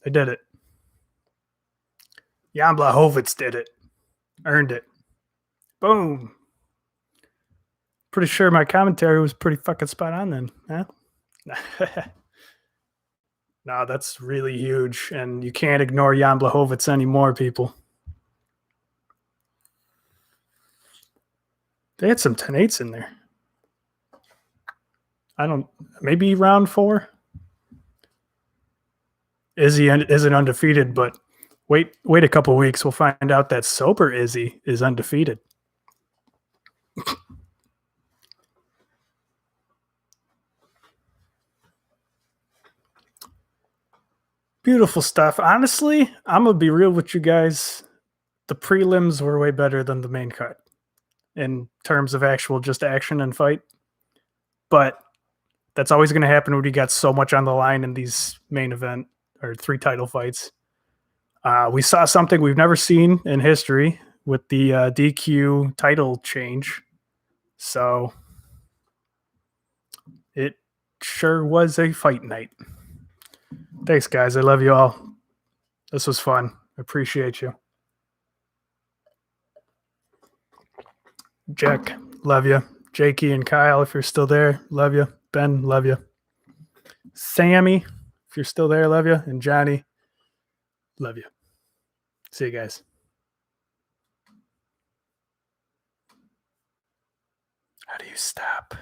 They did it. Jan Blachowicz did it. Earned it. Boom. Pretty sure my commentary was pretty fucking spot on then, huh? No, that's really huge, and you can't ignore Jan Blachowicz anymore, people. They had some 10-8s in there. Maybe round 4? Izzy isn't undefeated, but wait a couple weeks. We'll find out that sober Izzy is undefeated. Beautiful stuff. Honestly, I'm going to be real with you guys. The prelims were way better than the main card in terms of actual just action and fight. but that's always going to happen when you got so much on the line in these main event or 3 title fights. We saw something we've never seen in history with the DQ title change. So it sure was a fight night. Thanks, guys. I love you all. This was fun. Appreciate you. Jack, love you. Jakey and Kyle, if you're still there, love you. Ben, love you. Sammy, if you're still there, love you. And Johnny, love you. See you guys. How do you stop?